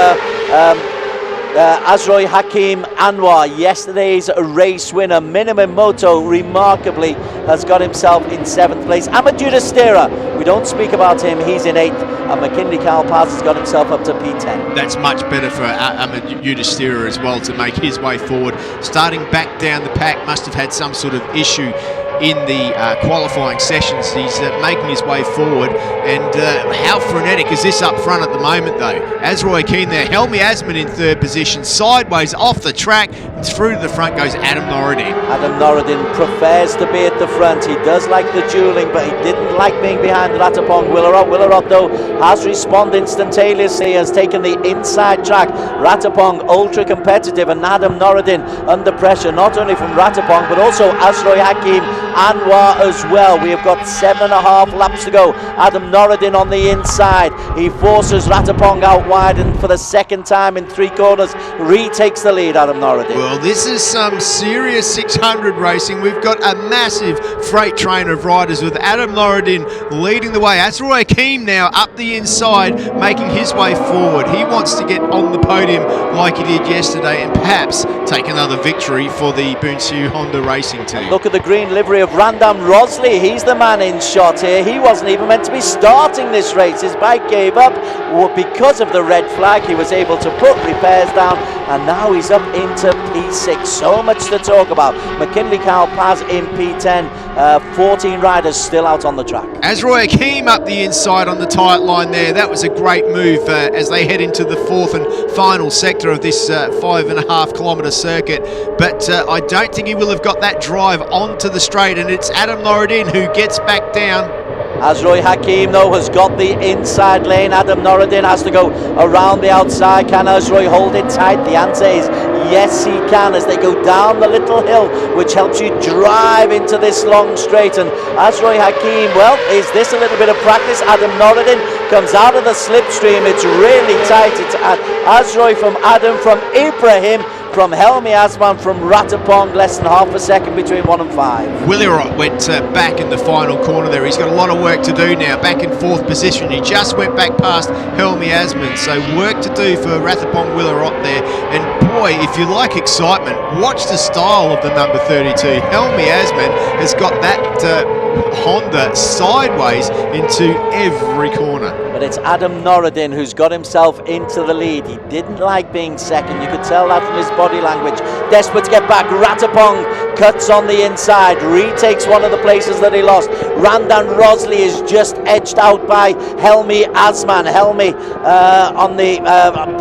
Azroy Hakim Anwar, yesterday's race winner. Minamimoto remarkably has got himself in 7th place. Amadou Stera, we don't speak about him, he's in 8th, and McKinley Carl-Paz has got himself up to P10. That's much better for Amadou Stera as well to make his way forward. Starting back down the pack, must have had some sort of issue in the qualifying sessions. He's making his way forward, and how frenetic is this up front at the moment though? Azroy Hakim there, Helmi Asman in 3rd position, sideways off the track, and through to the front goes Adam Noradin. Adam Noradin prefers to be at the front. He does like the dueling, but he didn't like being behind Ratapong Willarot. Willarot though has responded instantaneously, has taken the inside track. Ratapong ultra competitive, and Adam Noradin under pressure, not only from Ratapong but also Azroy Hakim Anwar as well. We have got 7.5 laps to go. Adam Noradin on the inside. He forces Ratapong out wide, and for the 2nd time in 3 corners retakes the lead, Adam Noradin. Well, this is some serious 600 racing. We've got a massive freight train of riders with Adam Noradin leading the way. Azroy Hakim now up the inside, making his way forward. He wants to get on the podium like he did yesterday and perhaps take another victory for the Bunsu Honda racing team. Look at the green livery of Randam Rosley. He's the man in shot here. He wasn't even meant to be starting this race. His bike gave up because of the red flag. He was able to put repairs down, and now he's up into P6. So much to talk about. McKinley Carl-Paz in P10. 14 riders still out on the track. Azroy Hakim up the inside on the tight line there. That was a great move as they head into the 4th and final sector of this 5.5 kilometre circuit. But I don't think he will have got that drive onto the straight, and it's Adam Noradin who gets back down. Azroy Hakim though has got the inside lane. Adam Noradin has to go around the outside. Can Azroy hold it tight? The answer is yes, he can, as they go down the little hill which helps you drive into this long straight. And Azroy Hakim, well, is this a little bit of practice? Adam Noradin comes out of the slipstream. It's really tight. It's Azroy from Adam, from Ibrahim, from Helmi Asman, from Ratapong, less than half a second between 1 and 5. Willarot went back in the final corner there. He's got a lot of work to do now. Back in 4th position. He just went back past Helmi Asman. So work to do for Ratapong Willarot there. And boy, if you like excitement, watch the style of the number 32. Helmi Asman has got that Honda sideways into every corner. But it's Adam Noradin who's got himself into the lead. He didn't like being second. You could tell that from his body language. Desperate to get back. Ratapong cuts on the inside, retakes one of the places that he lost. Randan Rosley is just edged out by Helmi Asman. Helmi on the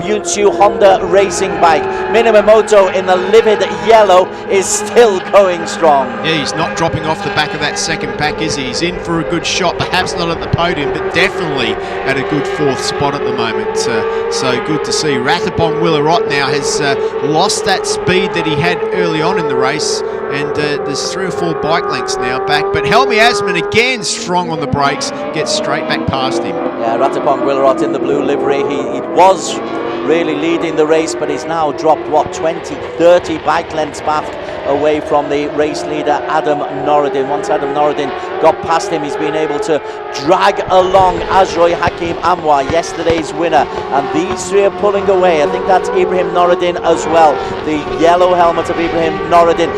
Bunsu Honda racing bike. Minamimoto in the livid yellow is still going strong. Yeah, he's not dropping off the back of that second pack, is he? He's in for a good shot, perhaps not at the podium, but definitely at a good 4th spot at the moment. So good to see. Ratapong Willarot now has lost that speed that he had early on in the race, and there's 3 or 4 bike lengths now back. But Helmi Asman again strong on the brakes, gets straight back past him. Yeah, Ratapong Willarot in the blue livery. He was really leading the race, but he's now dropped, what, 20, 30 bike lengths back away from the race leader, Adam Noradin. Once Adam Noradin got past him, he's been able to drag along Azroy Hakim Anwar, yesterday's winner. And these 3 are pulling away. I think that's Ibrahim Noradin as well. The yellow helmet of Ibrahim Noradin.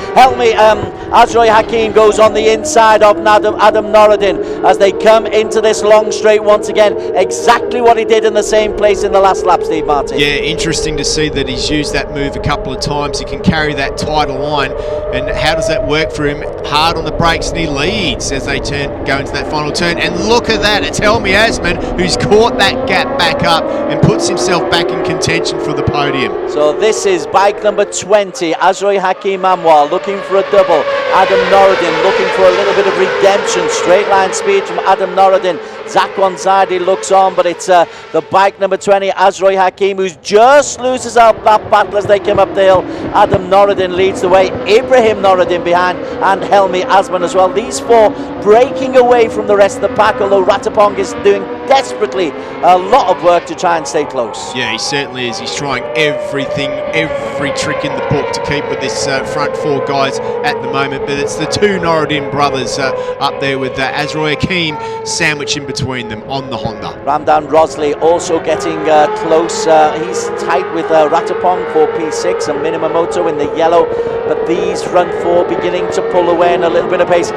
Azroy Hakim goes on the inside of Adam Noradin as they come into this long straight once again. Exactly what he did in the same place in the last lap, Steve Martin. Yeah, interesting to see that he's used that move a couple of times. He can carry that tighter line. And how does that work for him? Hard on the brakes, and he leads as they go into that final turn. And look at that, it's Helmi Asman who's caught that gap back up and puts himself back in contention for the podium. So this is bike number 20, Azroy Hakim Anwar looking for a double. Adam Noureddin looking for a little bit of redemption. Straight line speed from Adam Noureddin. Zakwan Zadi looks on, but it's the bike number 20, Azroy Hakim, who just loses out that battle as they come up the hill. Adam Noureddin leads the way. Ibrahim Noureddin behind, and Helmi Asman as well. These four breaking away from the rest of the pack, although Ratapong is doing desperately a lot of work to try and stay close. Yeah, he certainly is. He's trying everything, every trick in the book to keep with this front four guys at the moment. But it's the two Noureddin brothers up there with Azroy Hakim sandwiched in between them on the Honda. Ramdan Rosley also getting close. He's tight with Ratapong for P6 and Minamoto in the yellow. But these front four beginning to pull away in a little bit of pace.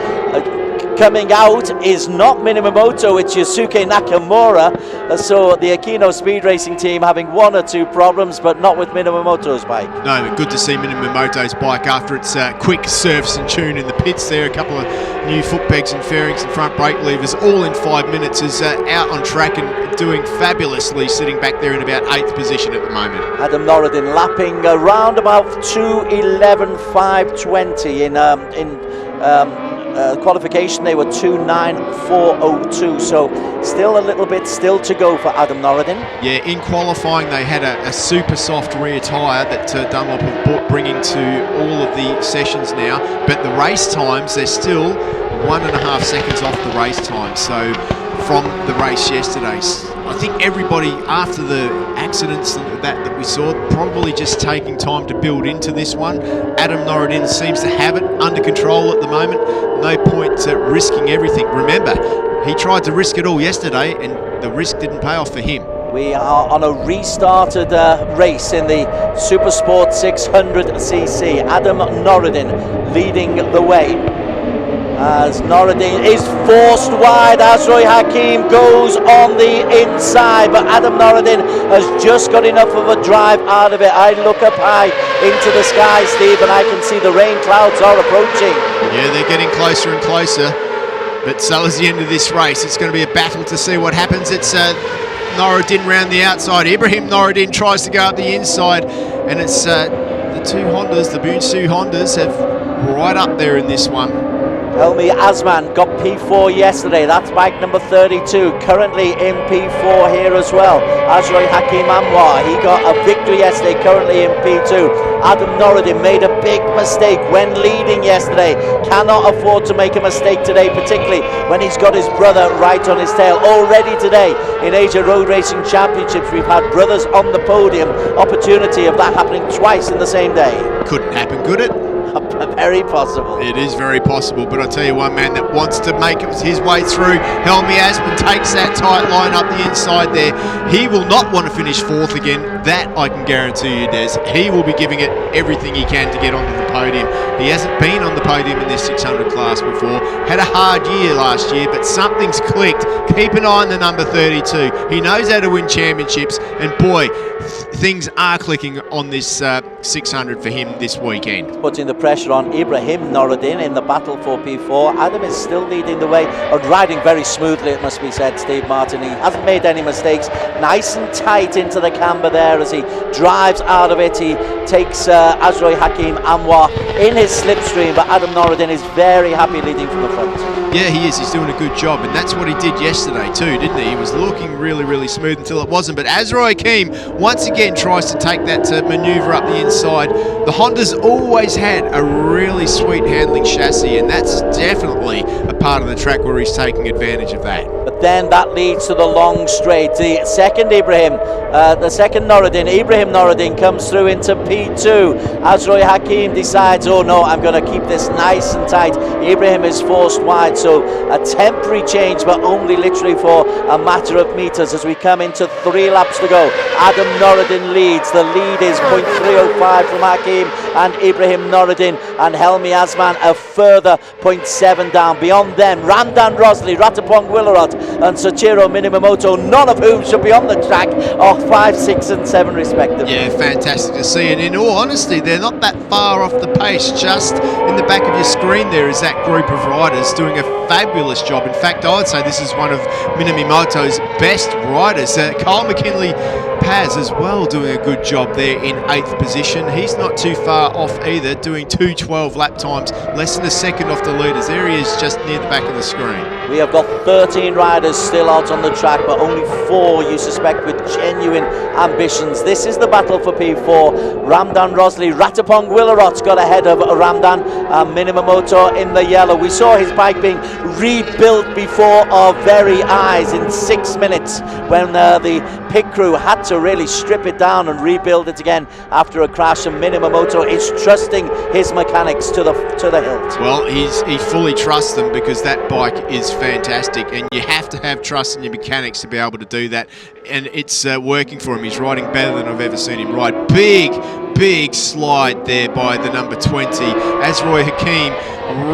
Coming out is not Minamoto, it's Yosuke Nakamura. So the Akino Speed Racing team having one or two problems, but not with Minamoto's bike. No, but good to see Minamoto's bike after its quick surfs and tune in the pits there. A couple of new foot pegs and fairings and front brake levers, all in 5 minutes, is out on track and doing fabulously, sitting back there in about 8th position at the moment. Adam Noureddin lapping around about 2:11.520 in qualification. They were 2:09.402, so still a little bit still to go for Adam Noureddin. Yeah, in qualifying they had a super soft rear tyre that Dunlop have bringing to all of the sessions now, but the race times, they're still 1.5 seconds off the race time, so from the race yesterday. I think everybody, after the accidents that we saw, probably just taking time to build into this one. Adam Noureddin seems to have it under control at the moment. No point risking everything. Remember, he tried to risk it all yesterday and the risk didn't pay off for him. We are on a restarted race in the SuperSports 600cc. Adam Noureddin leading the way, as Noureddin is forced wide. Azroy Hakim goes on the inside, but Adam Noureddin has just got enough of a drive out of it. I look up high into the sky, Steve, and I can see the rain clouds are approaching. Yeah, they're getting closer and closer, but so is the end of this race. It's going to be a battle to see what happens. It's Noureddin round the outside. Ibrahim Noureddin tries to go up the inside, and it's the two Hondas, the Bunsu Hondas, have right up there in this one. Helmi Asman got P4 yesterday. That's bike number 32. Currently in P4 here as well. Azroy Hakim Anwar, he got a victory yesterday, currently in P2. Adam Noureddin made a big mistake when leading yesterday. Cannot afford to make a mistake today, particularly when he's got his brother right on his tail. Already today in Asia Road Racing Championships, we've had brothers on the podium. Opportunity of that happening twice in the same day. Couldn't happen, could it? Very possible. It is very possible, but I tell you one man that wants to make his way through. Helmi Asman takes that tight line up the inside there. He will not want to finish 4th again. That I can guarantee you, Des. He will be giving it everything he can to get onto the podium. He hasn't been on the podium in this 600 class before. Had a hard year last year, but something's clicked. Keep an eye on the number 32. He knows how to win championships, and boy, things are clicking on this 600 for him this weekend. Putting the pressure on Ibrahim Noureddin in the battle for P4. Adam is still leading the way, and riding very smoothly, it must be said, Steve Martin. He hasn't made any mistakes. Nice and tight into the camber there as he drives out of it. He takes Azroy Hakim Anwar in his slipstream, but Adam Noureddin is very happy leading from the front. Yeah, he is. He's doing a good job, and that's what he did yesterday too, didn't he? He was looking really, really smooth until it wasn't. But Azroy Hakim once again tries to take that manoeuvre up the inside. The Honda's always had a really sweet handling chassis, and that's definitely a part of the track where he's taking advantage of that. But then that leads to the long straight. The second Noureddin, Ibrahim Noureddin comes through into P2. Azroy Hakim decides, oh no, I'm going to keep this nice and tight. Ibrahim is forced wide, so a temporary change, but only literally for a matter of meters as we come into 3 laps to go. Adam Noureddin leads. The lead is 0.305 from Hakim and Ibrahim Noureddin, and Helmi Asman a further 0.7 down. Beyond them, Ramdan Rosley, Ratapong Willerot and Soichiro Minamoto, none of whom should be on the track, are 5, 6 and 7 respectively. Yeah, fantastic to see. And in all honesty, they're not that far off the pace. Just in the back of your screen there is that group of riders doing a fabulous job. In fact, I would say this is one of Minamoto's best riders. Kyle McKinley Paz as well doing a good job there in 8th position. He's not too far off either, doing 2:12 lap times, less than a second off the leaders. There he is, just near the back of the screen. We have got 13 riders still out on the track, but only 4 you suspect with genuine ambitions. This is the battle for P4. Ramdan Rosley, Ratapong Willerot's got ahead of Ramdan and Minamoto in the yellow. We saw his bike being rebuilt before our very eyes in 6 minutes when the pit crew had to really strip it down and rebuild it again after a crash, and Minamoto is trusting his mechanics to the hilt. Well, he fully trusts them because that bike is fantastic, and you have to have trust in your mechanics to be able to do that, and it's working for him. He's riding better than I've ever seen him ride. Big slide there by the number 20. Azroy Hakim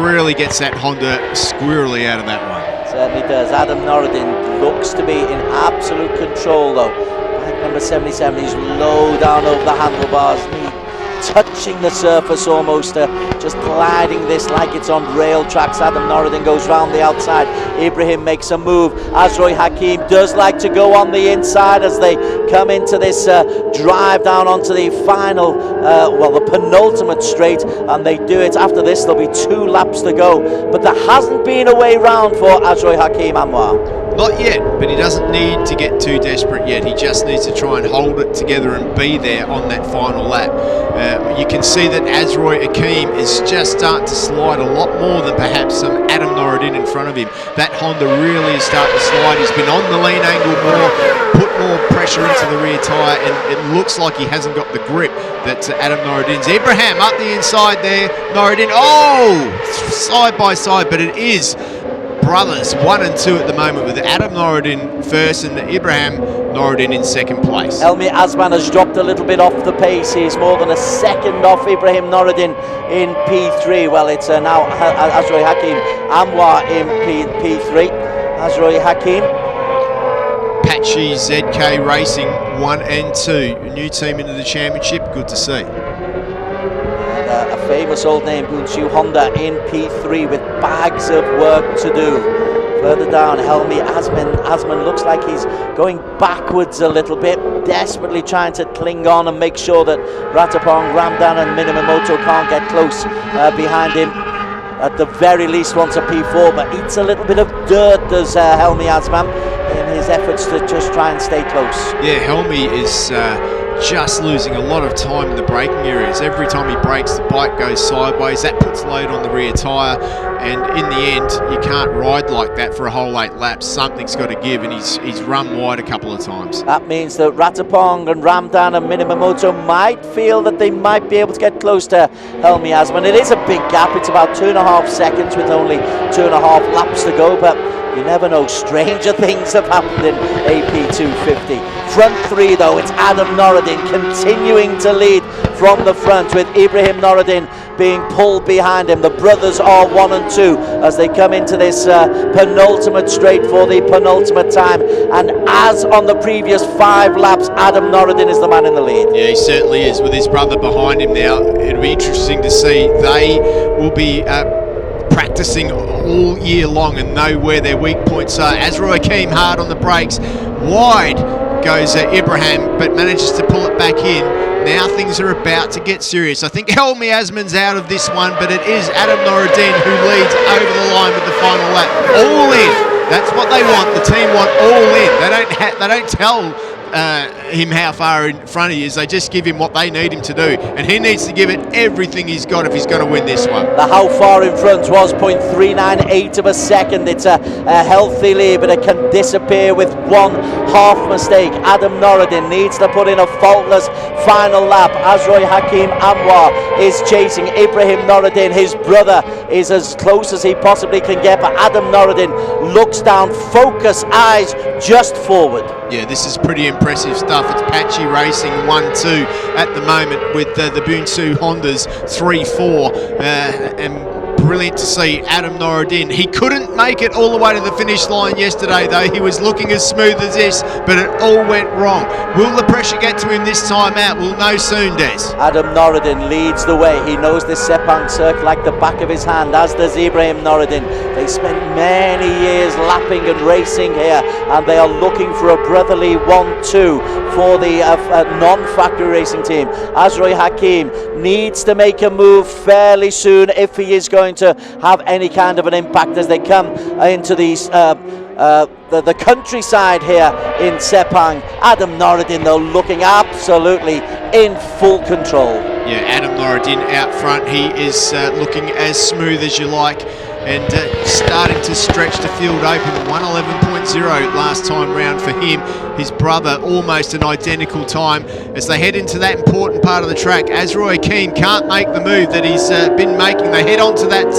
really gets that Honda squirrely out of that one. Certainly does. Adam Norridin looks to be in absolute control though. Bike number 77 is low down over the handlebars, touching the surface almost, just gliding this like it's on rail tracks. Adam Norridin goes round the outside. Ibrahim makes a move. Azroy Hakim does like to go on the inside as they come into this drive down onto the final, the penultimate straight, and they do it. After this, there'll be 2 laps to go, but there hasn't been a way round for Azroy Hakim Anwar. Not yet, but he doesn't need to get too desperate yet. He just needs to try and hold it together and be there on that final lap. You can see that Azroy Hakim is just starting to slide a lot more than perhaps some Adam Norridin in front of him. That Honda really is starting to slide. He's been on the lean angle more, put more pressure into the rear tyre, and it looks like he hasn't got the grip that Adam Norridin's. Ibrahim up the inside there. Norridin, side by side, but it is brothers 1 and 2 at the moment, with Adam Norridin first and Ibrahim Norridin in second place. Helmi Azman has dropped a little bit off the pace. He's more than a second off Ibrahim Norridin in P3. Well, it's now Azroy Hakim Anwar in P3. Azroy Hakim. Apache ZK Racing 1 and 2. A new team into the championship. Good to see. A famous old name, Bunshu Honda in P3 with bags of work to do. Further down, Helmi Azman looks like he's going backwards a little bit, desperately trying to cling on and make sure that Ratapong, Ramdan and Minamoto can't get close behind him. At the very least wants a P4, but eats a little bit of dirt, does Helmi Azman, in his efforts to just try and stay close. Yeah, Helmi is just losing a lot of time in the braking areas. Every time he brakes, the bike goes sideways. That puts load on the rear tyre, and in the end, you can't ride like that for a whole 8 laps. Something's got to give, and he's run wide a couple of times. That means that Ratapong and Ramdan and Minamoto might feel that they might be able to get close to Helmi Azman. It is a big gap. It's about 2.5 seconds with only 2.5 laps to go, but you never know, stranger things have happened in AP 250. Front 3 though, it's Adam Norridin continuing to lead from the front, with Ibrahim Norridin being pulled behind him. The brothers are 1 and 2 as they come into this penultimate straight for the penultimate time, and as on the previous 5 laps, Adam Norridin is the man in the lead. Yeah, he certainly is, with his brother behind him now. It'll be interesting to see. They will be practicing all year long and know where their weak points are. Azroy Hakim hard on the brakes, wide goes Ibrahim, but manages to pull it back in. Now things are about to get serious. I think Helmi Azman's out of this one, but it is Adam Norridin who leads over the line with the final lap. All in. That's what they want. The team want all in. They don't tell him how far in front he is. They just give him what they need him to do, and he needs to give it everything he's got if he's going to win this one. The how far in front was 0.398 of a second. It's a healthy lead, but it can disappear with 1 half mistake. Adam Norridin needs to put in a faultless final lap. Azroy Hakim Anwar is chasing Ibrahim Norridin. His brother is as close as he possibly can get, but Adam Norridin looks down, focus, eyes just forward. Yeah, this is pretty impressive stuff. It's Apache Racing 1-2 at the moment, with the Bunsu Hondas 3-4, and brilliant to see Adam Noradin. He couldn't make it all the way to the finish line yesterday, though. He was looking as smooth as this, but it all went wrong. Will the pressure get to him this time out? We'll know soon, Des. Adam Noradin leads the way. He knows this Sepang circle like the back of his hand, as does Ibrahim Noradin. They spent many years lapping and racing here, and they are looking for a brotherly 1-2 for the non-factory racing team. Azroy Hakim needs to make a move fairly soon if he is going to have any kind of an impact as they come into these the countryside here in Sepang. Adam Noradin, though, looking absolutely in full control. Yeah, Adam Noradin out front. He is looking as smooth as you like, and starting to stretch the field open. 1:11.0 last time round for him. His brother almost an identical time as they head into that important part of the track. Azroy Hakim can't make the move that he's been making. They head onto that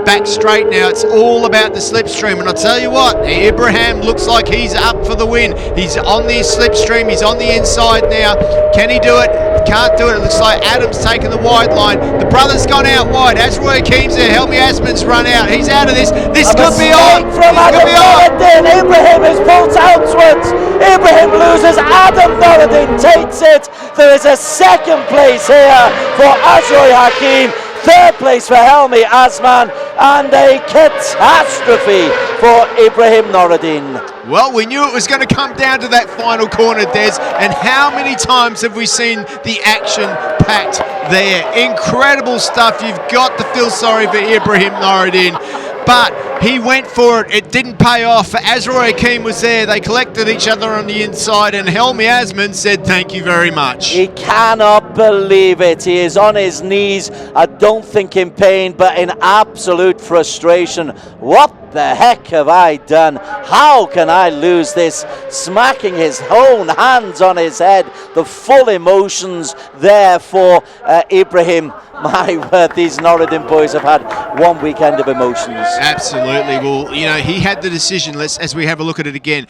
back straight now. It's all about the slipstream, and I'll tell you what, Ibrahim looks like he's up for the win. He's on the slipstream, he's on the inside now. Can he do it? Can't do it. It looks like Adam's taken the wide line. The brother's gone out wide. Azroy Hakim's there. Helmi Asman's run out. He's out of this. This could be on. From Adam Noradin. Ibrahim is pulled outwards. Ibrahim loses. Adam Noradin takes it. There is a second place here for Azroy Hakim. Third place for Helmi Asman, and a catastrophe for Ibrahim Noradin. Well, we knew it was going to come down to that final corner, Des, and how many times have we seen the action packed there? Incredible stuff. You've got to feel sorry for Ibrahim Noradin, but he went for it. It didn't pay off. Azroy Hakim was there. They collected each other on the inside, and Helmi Asman said thank you very much. He cannot believe it. He is on his knees. I don't think in pain, but in absolute frustration. What the heck have I done? How can I lose this? Smacking his own hands on his head. The full emotions there for Ibrahim. My word, these Noradin boys have had one weekend of emotions. Absolutely. Well, you know, he had the decision. As we have a look at it again.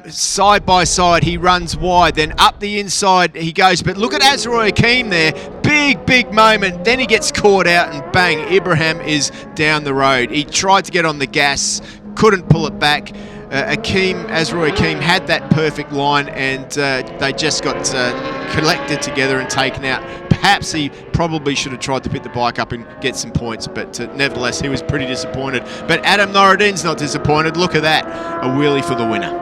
Side by side, he runs wide. Then up the inside he goes. But look at Azroy Hakim there. Big moment. Then he gets caught out, and bang, Ibrahim is down the road. He tried to get on the gas, couldn't pull it back. Azroy Hakim had that perfect line, and they just got collected together and taken out. Perhaps he probably should have tried to pick the bike up and get some points, but nevertheless, he was pretty disappointed. But Adam Noradin's not disappointed. Look at that, a wheelie for the winner.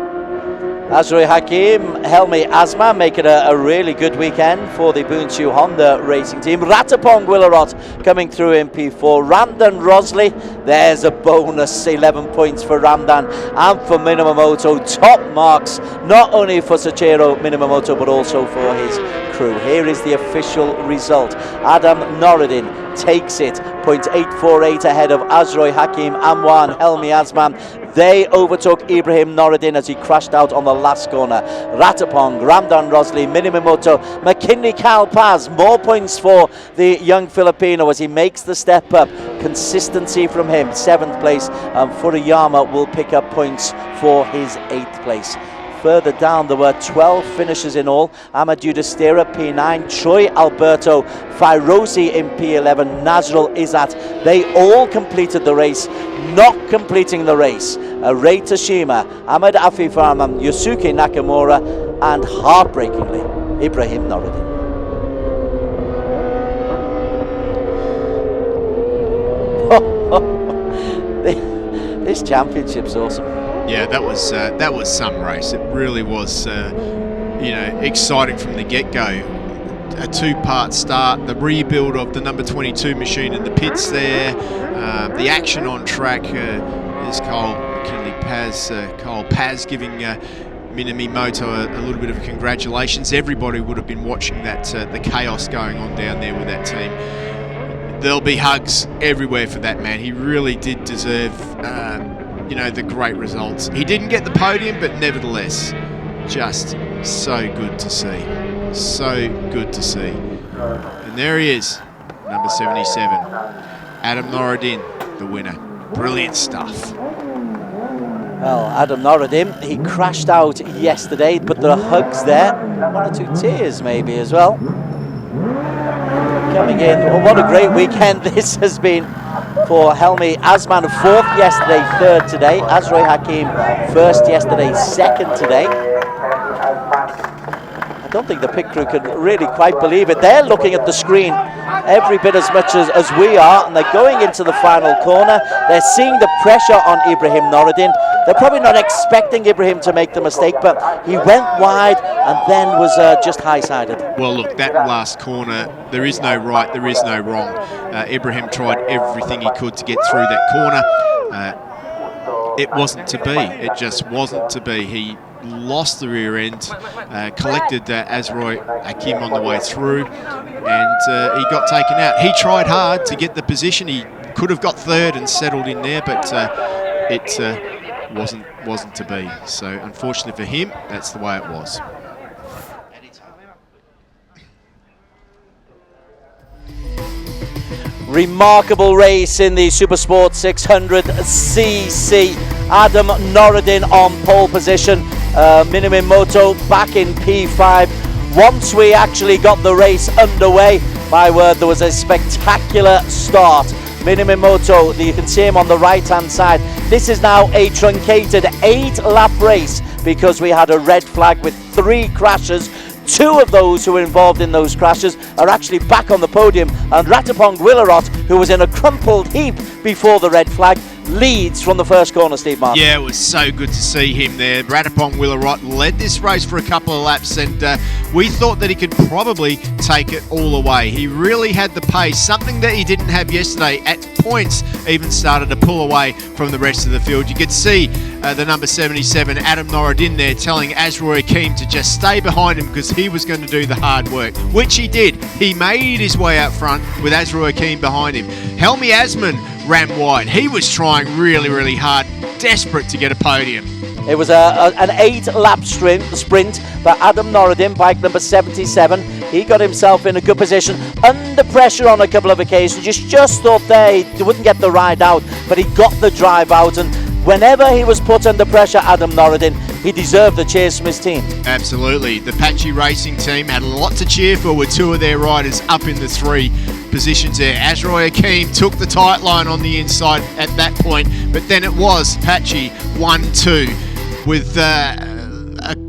Azroy Hakim, Helmi Asman make it a really good weekend for the Bunchu Honda racing team. Ratapong Willarot coming through in P4. Ramdan Rosley, there's a bonus 11 points for Ramdan and for Minamoto. Top marks not only for Soichiro Minamoto but also for his crew. Here is the official result. Adam Noradin takes it, 0.848 ahead of Azroy Hakim, Amwan, Helmi Asman. They overtook Ibrahim Noradin as he crashed out on the last corner. Ratapong, Ramdan Rosley, Minamoto, McKinley Kalpaz. More points for the young Filipino as he makes the step up. Consistency from him, 7th place. Furuyama will pick up points for his 8th place. Further down, there were 12 finishers in all. Amadou Destera, P9, Troy Alberto, Fairozi in P11, Nazrul Izzat. They all completed the race. Not completing the race, Rei Tashima, Ahmed Afif Arman, Yosuke Nakamura, and heartbreakingly, Ibrahim Noradin. This championship's awesome. Yeah, that was some race. It really was, exciting from the get-go. A two-part start, the rebuild of the number 22 machine in the pits there, the action on track. There's Cole Paz giving Minamoto a little bit of congratulations. Everybody would have been watching that, the chaos going on down there with that team. There'll be hugs everywhere for that man. He really did deserve, the great results. He didn't get the podium, but nevertheless, just so good to see. So good to see. And there he is, number 77. Adam Noradin, the winner. Brilliant stuff. Well, Adam Noradin, he crashed out yesterday, but there are hugs there. 1 or 2 tears maybe as well. Coming in. Well, what a great weekend this has been. for Helmi Asman, fourth yesterday, third today. Azroy Hakim, first yesterday, second today. I don't think the pit crew can really quite believe it. They're looking at the screen every bit as much as we are, and they're going into the final corner. They're seeing the pressure on Ibrahim Noruddin. They're probably not expecting Ibrahim to make the mistake, but he went wide and then was just high-sided. Well, look, that last corner, there is no right, there is no wrong. Ibrahim tried everything he could to get through that corner. It wasn't to be. It just wasn't to be. He lost the rear end, collected Azroy Hakim on the way through, and he got taken out. He tried hard to get the position. He could have got third and settled in there, but it wasn't to be. So unfortunately for him, that's the way it was. Remarkable race in the SuperSports 600cc. Adam Noruddin on pole position. Minamimoto back in P5. Once we actually got the race underway, my word, there was a spectacular start. Minamimoto, you can see him on the right-hand side. This is now a truncated 8-lap race because we had a red flag with 3 crashes. 2 of those who were involved in those crashes are actually back on the podium, and Ratapong Willarot, who was in a crumpled heap before the red flag, leads from the first corner, Steve Martin. Yeah, it was so good to see him there. Ratapong Willarot led this race for a couple of laps, and we thought that he could probably take it all away. He really had the pace, something that he didn't have yesterday. At points, even started to pull away from the rest of the field. You could see the number 77, Adam Noruddin, there telling Azroy Hakim to just stay behind him because he was going to do the hard work, which he did. He made his way out front with Azroy Hakim behind him. Helmi Asman ran wide. He was trying really, really hard, desperate to get a podium. It was an 8-lap sprint for Adam Noruddin, bike number 77. He got himself in a good position, under pressure on a couple of occasions. Just thought they wouldn't get the ride out, but he got the drive out, and whenever he was put under pressure, Adam Noruddin, he deserved the cheers from his team. Absolutely. The Apache Racing team had a lot to cheer for with 2 of their riders up in the 3 positions there. Azroy Hakim took the tight line on the inside at that point, but then it was Apache 1-2 with a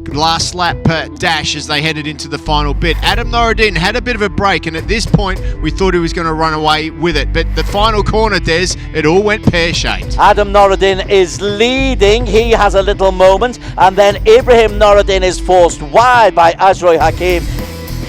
last lap dash as they headed into the final bit. Adam Noruddin had a bit of a break, and at this point we thought he was going to run away with it, but the final corner, Des, it all went pear-shaped. Adam Noruddin is leading. He has a little moment, and then Ibrahim Noruddin is forced wide by Azroy Hakim.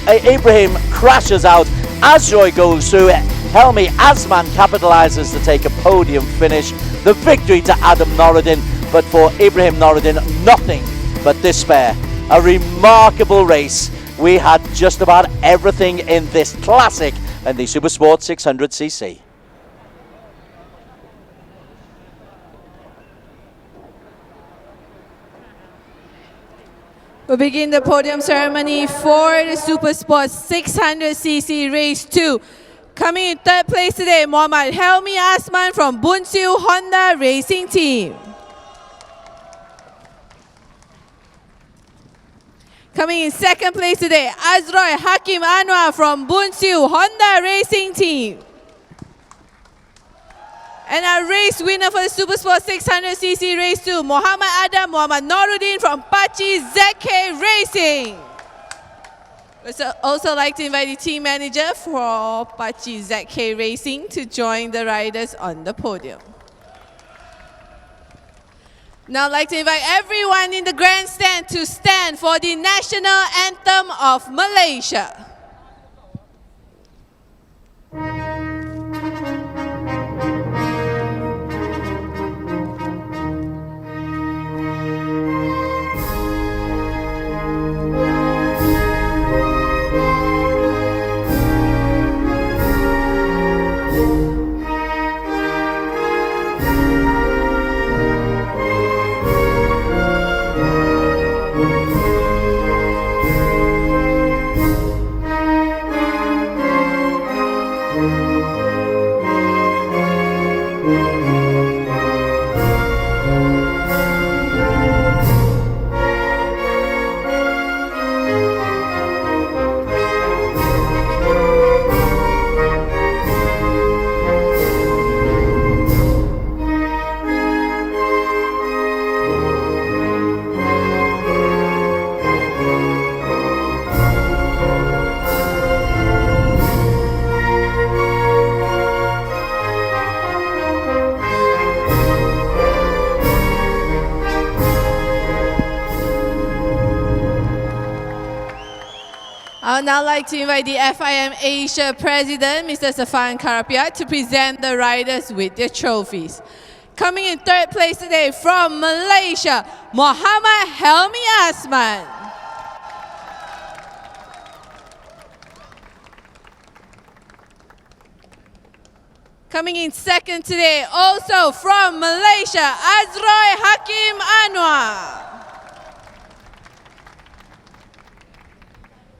Ibrahim crashes out. Azroy goes through it. Helmi Asman capitalizes to take a podium finish. The victory to Adam Noruddin, but for Ibrahim Noruddin, nothing but despair. A remarkable race. We had just about everything in this classic in the SuperSports 600cc. We begin the podium ceremony for the SuperSports 600cc Race 2. Coming in third place today, Muhammad Helmi Asman from Bunsiu Honda Racing Team. Coming in second place today, Azroy Hakim Anwar from Bunsiu Honda Racing Team. And our race winner for the SuperSports 600cc Race 2, Muhammad Adam Muhammad Noruddin from Pachi ZK Racing. We'd also like to invite the team manager for Pachi ZK Racing to join the riders on the podium. Now I'd like to invite everyone in the grandstand to stand for the national anthem of Malaysia. I would now like to invite the FIM Asia President, Mr. Sepang to present the riders with their trophies. Coming in third place today from Malaysia, Muhammad Helmi Asman. Coming in second today, also from Malaysia, Azroy Hakim Anwar.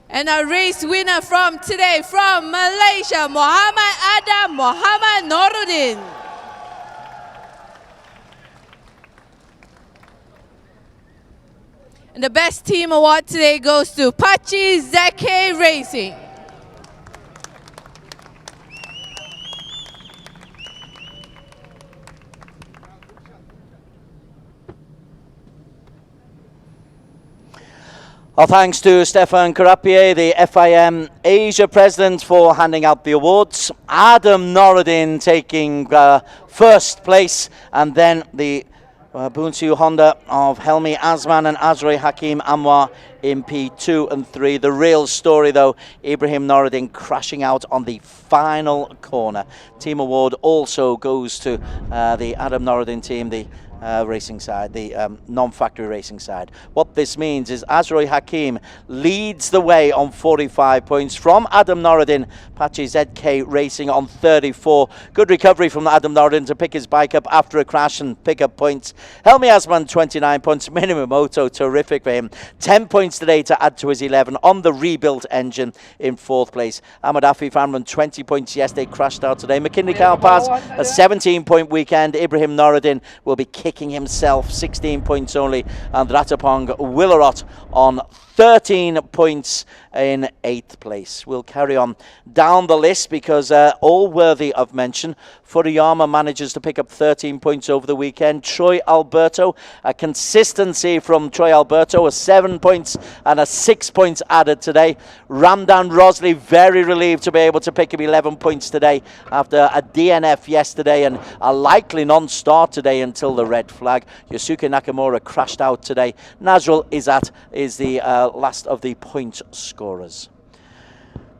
And our race winner from today, from Malaysia, Muhammad Adam Muhammad Noruddin. And the best team award today goes to Pachi Zeke Racing. Our thanks to Stefan Karapier, the FIM Asia President, for handing out the awards. Adam Noruddin taking first place, and then the Bunsu Honda of Helmi Asman and Azri Hakim Anwar in P2 and 3. The real story, though, Ibrahim Noruddin crashing out on the final corner. Team award also goes to the Adam Noruddin team, the racing side, the non-factory racing side. What this means is Azroy Hakim leads the way on 45 points from Adam Noruddin. Pachi ZK Racing on 34. Good recovery from Adam Noruddin to pick his bike up after a crash and pick up points. Helmi Asman 29 points. Minimoto, terrific for him. 10 points today to add to his 11 on the rebuilt engine in fourth place. Ahmad Afif Amran 20 points yesterday, crashed out today. McKinley Carpass a 17-point weekend. Ibrahim Noruddin will be kicking himself, 16 points only, and Ratapong Willarot on 13 points in 8th place. We'll carry on down the list because all worthy of mention. Furuyama manages to pick up 13 points over the weekend. Troy Alberto, a consistency from Troy Alberto, a 7 points and a 6 points added today. Ramdan Rosley very relieved to be able to pick up 11 points today after a DNF yesterday and a likely non-start today until the red flag. Yosuke Nakamura crashed out today. Nazrul Izzat is the last of the point scorers.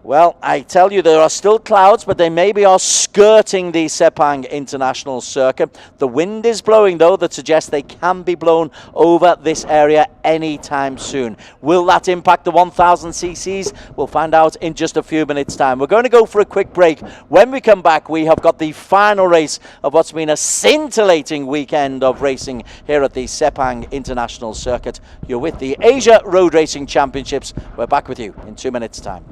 Well, I tell you, there are still clouds, but they maybe are skirting the Sepang International Circuit. The wind is blowing, though, that suggests they can be blown over this area anytime soon. Will that impact the 1000 cc's? We'll find out in just a few minutes' time. We're going to go for a quick break. When we come back, we have got the final race of what's been a scintillating weekend of racing here at the Sepang International Circuit. You're with the Asia Road Racing Championships. We're back with you in 2 minutes' time.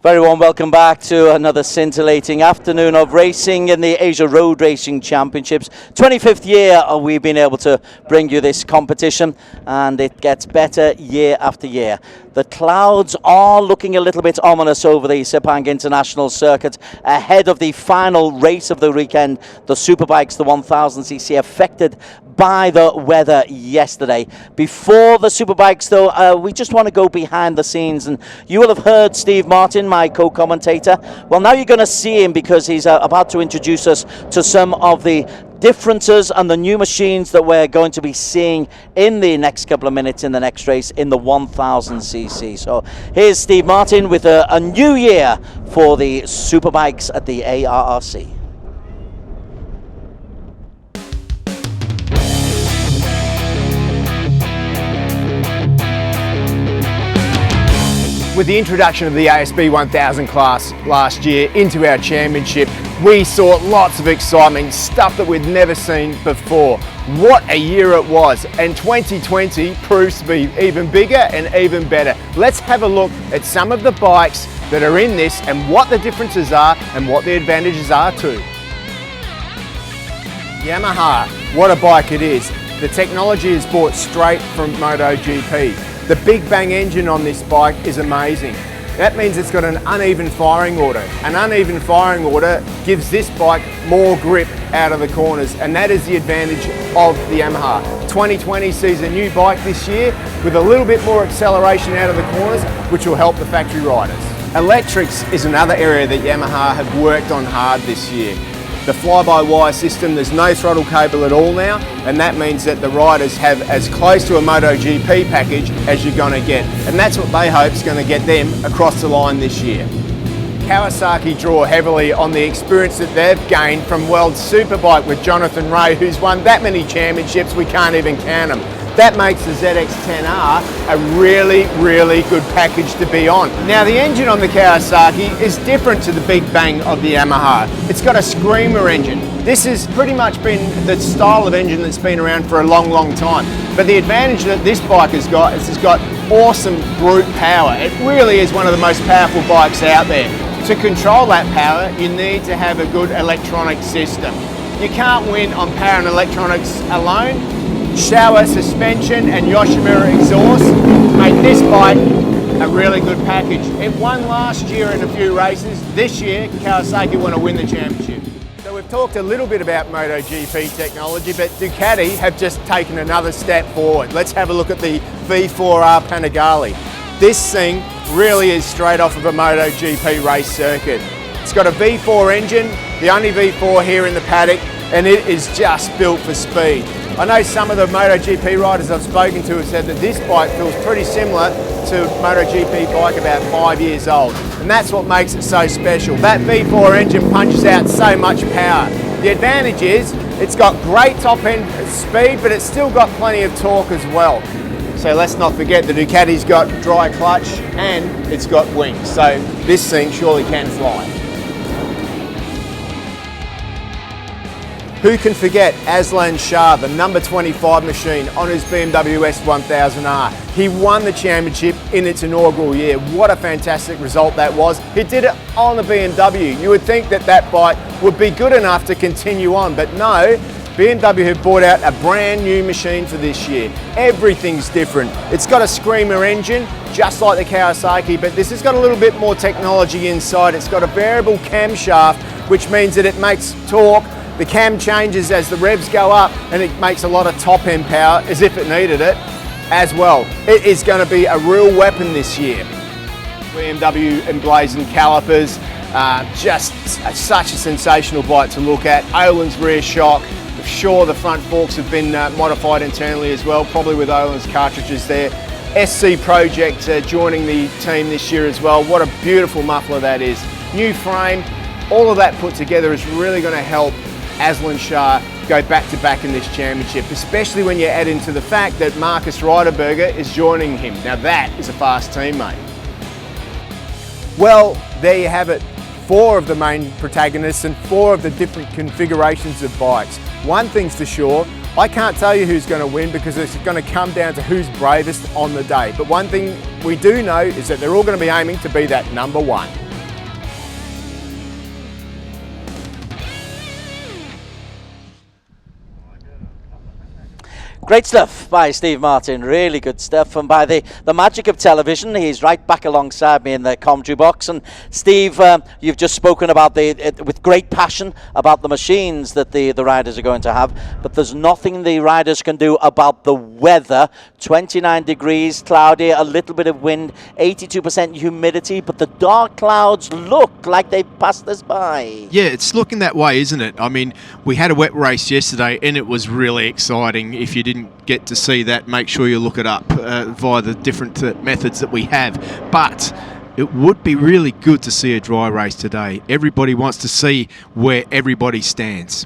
Very warm welcome back to another scintillating afternoon of racing in the Asia Road Racing Championships. 25th year we've been able to bring you this competition, and it gets better year after year. The clouds are looking a little bit ominous over the Sepang International Circuit ahead of the final race of the weekend, the Superbikes, the 1000cc, affected by the weather yesterday. Before the Superbikes, though, we just want to go behind the scenes, and you will have heard Steve Martin, my co-commentator. Well, now you're going to see him because he's about to introduce us to some of the differences and the new machines that we're going to be seeing in the next couple of minutes in the next race in the 1000cc. So here's Steve Martin with a new year for the Superbikes at the ARRC. With the introduction of the ASB 1000 class last year into our championship, we saw lots of excitement, stuff that we'd never seen before. What a year it was, and 2020 proves to be even bigger and even better. Let's have a look at some of the bikes that are in this and what the differences are and what the advantages are too. Yamaha, what a bike it is. The technology is bought straight from MotoGP. The Big Bang engine on this bike is amazing. That means it's got an uneven firing order. An uneven firing order gives this bike more grip out of the corners, and that is the advantage of the Yamaha. 2020 sees a new bike this year with a little bit more acceleration out of the corners, which will help the factory riders. Electrics is another area that Yamaha have worked on hard this year. The fly-by-wire system, there's no throttle cable at all now, and that means that the riders have as close to a MotoGP package as you're going to get, and that's what they hope is going to get them across the line this year. Kawasaki draw heavily on the experience that they've gained from World Superbike with Jonathan Rea, who's won that many championships we can't even count them. That makes the ZX-10R a really, really good package to be on. Now, the engine on the Kawasaki is different to the Big Bang of the Yamaha. It's got a screamer engine. This has pretty much been the style of engine that's been around for a long, long time. But the advantage that this bike has got is it's got awesome brute power. It really is one of the most powerful bikes out there. To control that power, you need to have a good electronic system. You can't win on power and electronics alone. Showa suspension and Yoshimura exhaust made this bike a really good package. It won last year in a few races. This year, Kawasaki want to win the championship. So we've talked a little bit about MotoGP technology, but Ducati have just taken another step forward. Let's have a look at the V4R Panigale. This thing really is straight off of a MotoGP race circuit. It's got a V4 engine, the only V4 here in the paddock, and it is just built for speed. I know some of the MotoGP riders I've spoken to have said that this bike feels pretty similar to a MotoGP bike about 5 years old, and that's what makes it so special. That V4 engine punches out so much power. The advantage is it's got great top end speed, but it's still got plenty of torque as well. So let's not forget the Ducati's got dry clutch and it's got wings, so this thing surely can fly. Who can forget Aslan Shah, the number 25 machine on his BMW S1000R. He won the championship in its inaugural year. What a fantastic result that was. He did it on the BMW. You would think that that bike would be good enough to continue on, but no, BMW have brought out a brand new machine for this year. Everything's different. It's got a screamer engine, just like the Kawasaki, but this has got a little bit more technology inside. It's got a variable camshaft, which means that it makes torque. The cam changes as the revs go up, and it makes a lot of top end power as if it needed it as well. It is going to be a real weapon this year. BMW emblazoned calipers, just such a sensational bike to look at. Olin's rear shock. Sure, the front forks have been modified internally as well, probably with Olin's cartridges there. SC Project joining the team this year as well. What a beautiful muffler that is. New frame, all of that put together is really going to help Aslan Shah go back-to-back in this championship, especially when you add into the fact that Marcus Reiderberger is joining him. Now that is a fast teammate. Well, there you have it. 4 of the main protagonists and 4 of the different configurations of bikes. One thing's for sure, I can't tell you who's going to win because it's going to come down to who's bravest on the day. But one thing we do know is that they're all going to be aiming to be that number 1. Great stuff by Steve Martin, really good stuff. And by the magic of television, he's right back alongside me in the commentary box. And Steve, you've just spoken about with great passion about the machines that the riders are going to have. But there's nothing the riders can do about the weather. 29 degrees, cloudy, a little bit of wind, 82% humidity. But the dark clouds look like they've passed us by. Yeah, it's looking that way, isn't it? I mean, we had a wet race yesterday and it was really exciting. If you didn't get to see that, make sure you look it up via the different methods that we have. But it would be really good to see a dry race today. Everybody wants to see where everybody stands.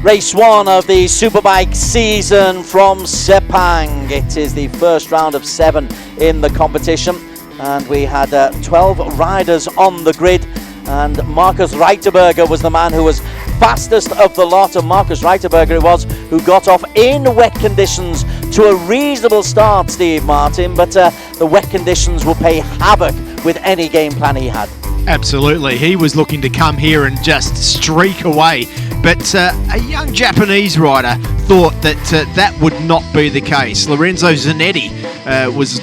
Race 1 of the Superbike season from Sepang. It is the first round of 7 in the competition. And we had 12 riders on the grid. And Marcus Reiterberger was the man who was fastest of the lot. And Marcus Reiterberger it was who got off in wet conditions to a reasonable start, Steve Martin. But the wet conditions will pay havoc with any game plan he had. Absolutely. He was looking to come here and just streak away. But a young Japanese rider thought that that would not be the case. Lorenzo Zanetti was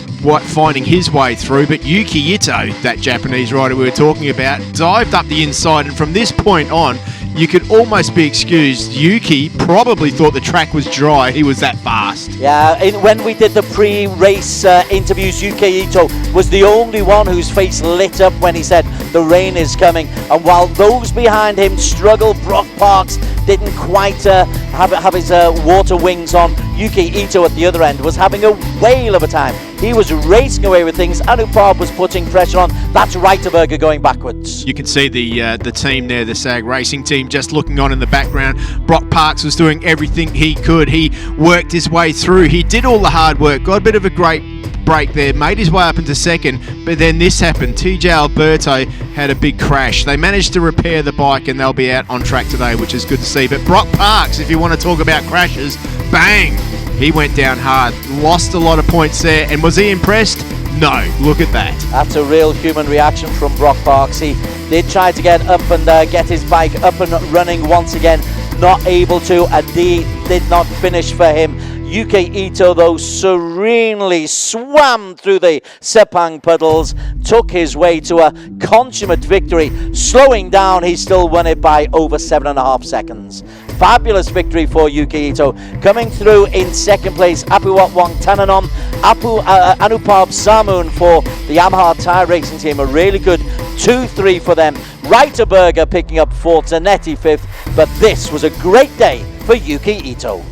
finding his way through, but Yuki Ito, that Japanese rider we were talking about, dived up the inside, and from this point on, you could almost be excused. Yuki probably thought the track was dry. He was that fast. Yeah, when we did the pre-race interviews, Yuki Ito was the only one whose face lit up when he said the rain is coming. And while those behind him struggled, Brock Parks didn't quite have his water wings on. Yuki Ito at the other end was having a whale of a time. He was racing away with things. Anupab was putting pressure on. That's Reiterberger going backwards. You can see the team there, the SAG Racing team, just looking on in the background. Brock Parks was doing everything he could. He worked his way through. He did all the hard work. Got a bit of a great break there, made his way up into second, but then this happened. TJ Alberto had a big crash. They managed to repair the bike and they'll be out on track today, which is good to see. But Brock Parks, if you want to talk about crashes, bang! He went down hard, lost a lot of points there, and was he impressed? No, look at that. That's a real human reaction from Brock Parks. He did try to get up and get his bike up and running once again, not able to. A D did not finish for him. Yuki Ito, though, serenely swam through the Sepang puddles, took his way to a consummate victory. Slowing down, he still won it by over 7.5 seconds. Fabulous victory for Yuki Ito. Coming through in second place, Apuwat Wangtananon, Anupab Samun for the Yamaha Tyre Racing Team. A really good 2-3 for them. Reiterberger picking up 4th, Zanetti 5th. But this was a great day for Yuki Ito.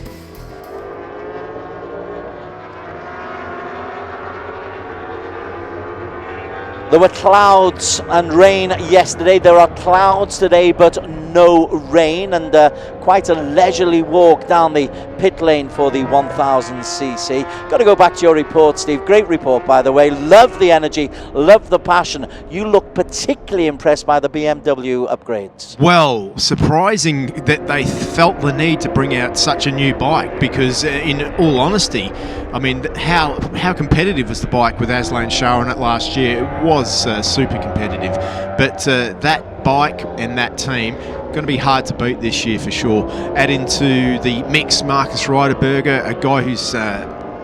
There were clouds and rain yesterday. There are clouds today, but no rain, and quite a leisurely walk down the pit lane for the 1000cc. Got to go back to your report, Steve. Great report, by the way. Love the energy, love the passion. You look particularly impressed by the BMW upgrades. Well, surprising that they felt the need to bring out such a new bike, because in all honesty, I mean, how competitive was the bike with Aslan Shah on it last year? It was super competitive, but that bike and that team going to be hard to beat this year for sure. Add into the mix Marcus Reiterberger, a guy who's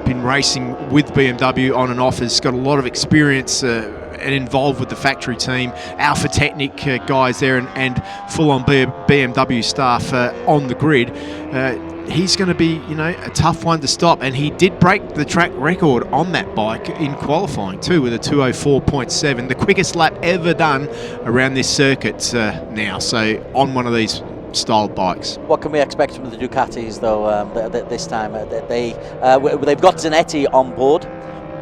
been racing with BMW on and off, has got a lot of experience and involved with the factory team. Alpha Technic guys there and full-on BMW staff on the grid. He's going to be, a tough one to stop, and he did break the track record on that bike in qualifying too, with a 2:04.7, the quickest lap ever done around this circuit now. So on one of these styled bikes. What can we expect from the Ducatis though this time? They've got Zanetti on board.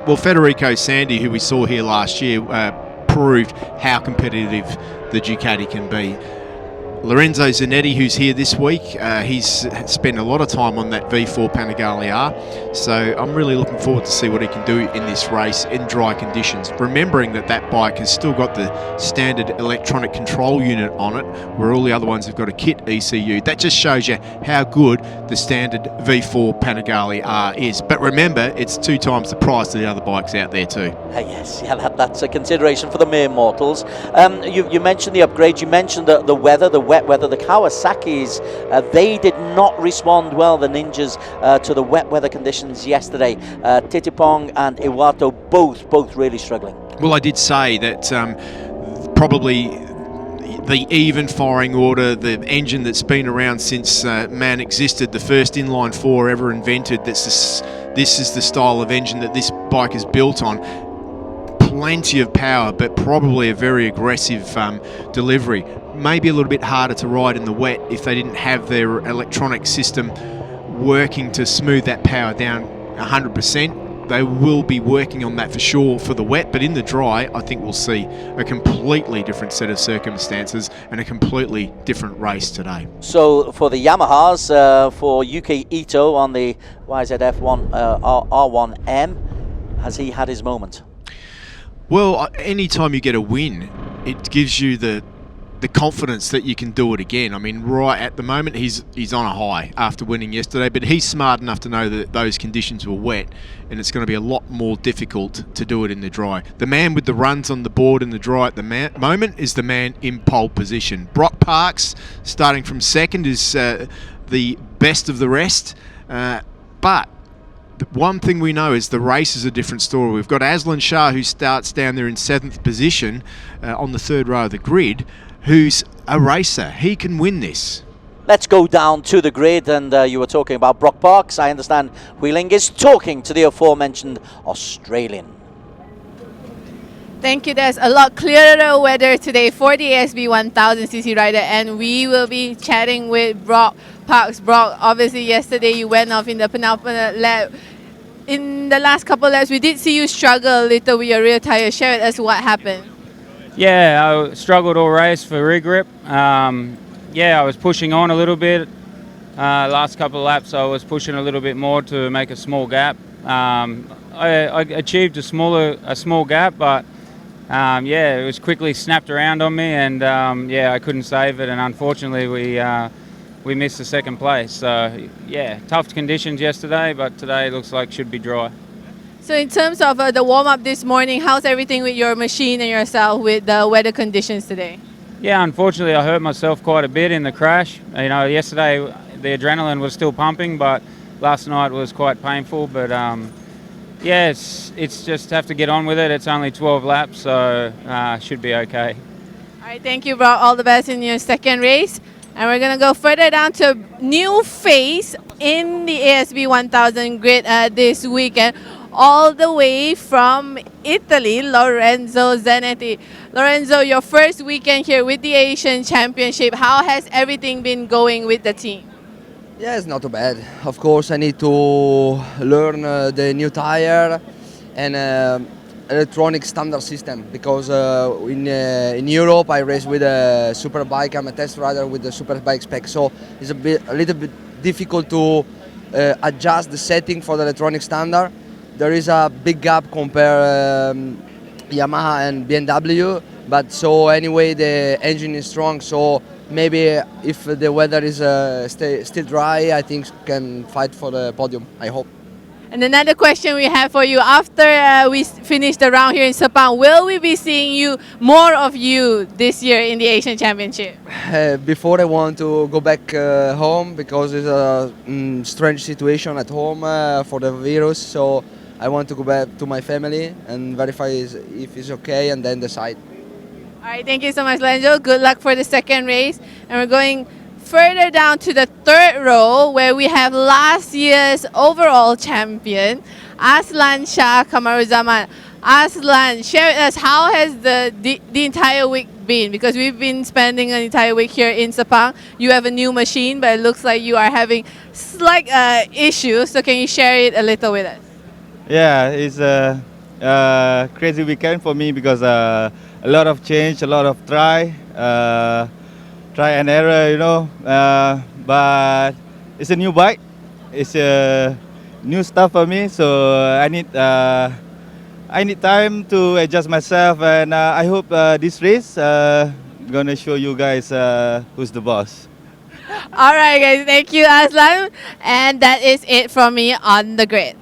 Well, Federico Sandi, who we saw here last year, proved how competitive the Ducati can be. Lorenzo Zanetti, who's here this week, he's spent a lot of time on that V4 Panigale R, so I'm really looking forward to see what he can do in this race in dry conditions. Remembering that that bike has still got the standard electronic control unit on it, where all the other ones have got a kit ECU. That just shows you how good the standard V4 Panigale R is. But remember, it's 2 times the price of the other bikes out there too. Yes, yeah, that's a consideration for the mere mortals. You mentioned the upgrades, you mentioned the weather, the wet weather. The Kawasaki's, they did not respond well, the Ninjas, to the wet weather conditions yesterday. Titipong and Iwato both really struggling. Well, I did say that probably the even firing order, the engine that's been around since man existed, the first inline 4 ever invented, this is the style of engine that this bike is built on. Plenty of power, but probably a very aggressive delivery. Maybe a little bit harder to ride in the wet if they didn't have their electronic system working to smooth that power down 100%. They will be working on that for sure for the wet, but in the dry, I think we'll see a completely different set of circumstances and a completely different race today. So for the Yamahas, for Yuki Ito on the YZF-1 R1M, has he had his moment? Well, anytime you get a win, it gives you the confidence that you can do it again. I mean, right at the moment, he's on a high after winning yesterday, but he's smart enough to know that those conditions were wet, and it's going to be a lot more difficult to do it in the dry. The man with the runs on the board in the dry at the moment is the man in pole position. Brock Parks, starting from second, is the best of the rest, but one thing we know is the race is a different story. We've got Aslan Shah, who starts down there in 7th position on the 3rd row of the grid, who's a racer. He can win this. Let's go down to the grid, and you were talking about Brock Parks. I understand Wheeling is talking to the aforementioned Australian. Thank you. There's a lot clearer weather today for the ASB 1000cc rider, and we will be chatting with Brock Parks. Brock, obviously yesterday you went off in the penultimate lap. In the last couple of laps, we did see you struggle a little with your rear tire. Share with us what happened. Yeah, I struggled all race for rear grip. Yeah, I was pushing on a little bit. Last couple of laps, I was pushing a little bit more to make a small gap. I achieved a small gap, but yeah, it was quickly snapped around on me, and yeah, I couldn't save it, and unfortunately we missed the 2nd place. So yeah, tough conditions yesterday, but today looks like should be dry. So in terms of the warm-up this morning, how's everything with your machine and yourself with the weather conditions today? Yeah, unfortunately I hurt myself quite a bit in the crash. You know, yesterday the adrenaline was still pumping, but last night was quite painful. But yeah, it's just have to get on with it. It's only 12 laps, so should be okay. All right, thank you, Brock. All the best in your 2nd race. And we're going to go further down to a new face in the ASB 1000 grid this weekend. All the way from Italy, Lorenzo Zanetti. Lorenzo, your first weekend here with the Asian Championship. How has everything been going with the team? Yeah, it's not too bad. Of course, I need to learn the new tire and electronic standard system, because in Europe I race with a Superbike. I'm a test rider with the Superbike spec, so it's a little bit difficult to adjust the setting for the electronic standard. There is a big gap compared Yamaha and BMW, but so anyway the engine is strong, so maybe if the weather is still dry, I think can fight for the podium, I hope. And another question we have for you, after we finish the round here in Sepang, will we be seeing more of you this year in the Asian Championship? Before I want to go back home, because it's a strange situation at home for the virus, so I want to go back to my family and verify if it's okay and then decide. All right, thank you so much, Lorenzo. Good luck for the 2nd race. And we're going further down to the 3rd row, where we have last year's overall champion, Aslan Shah Kamaruzaman. Aslan, share with us, how has the entire week been? Because we've been spending an entire week here in Sepang. You have a new machine, but it looks like you are having slight issues. So can you share it a little with us? Yeah, it's a crazy weekend for me because a lot of change, a lot of try. try and error, you know. But it's a new bike. It's a new stuff for me, so I need time to adjust myself, and I hope this race gonna show you guys who's the boss. All right, guys. Thank you, Aslan. And that is it from me on the grid.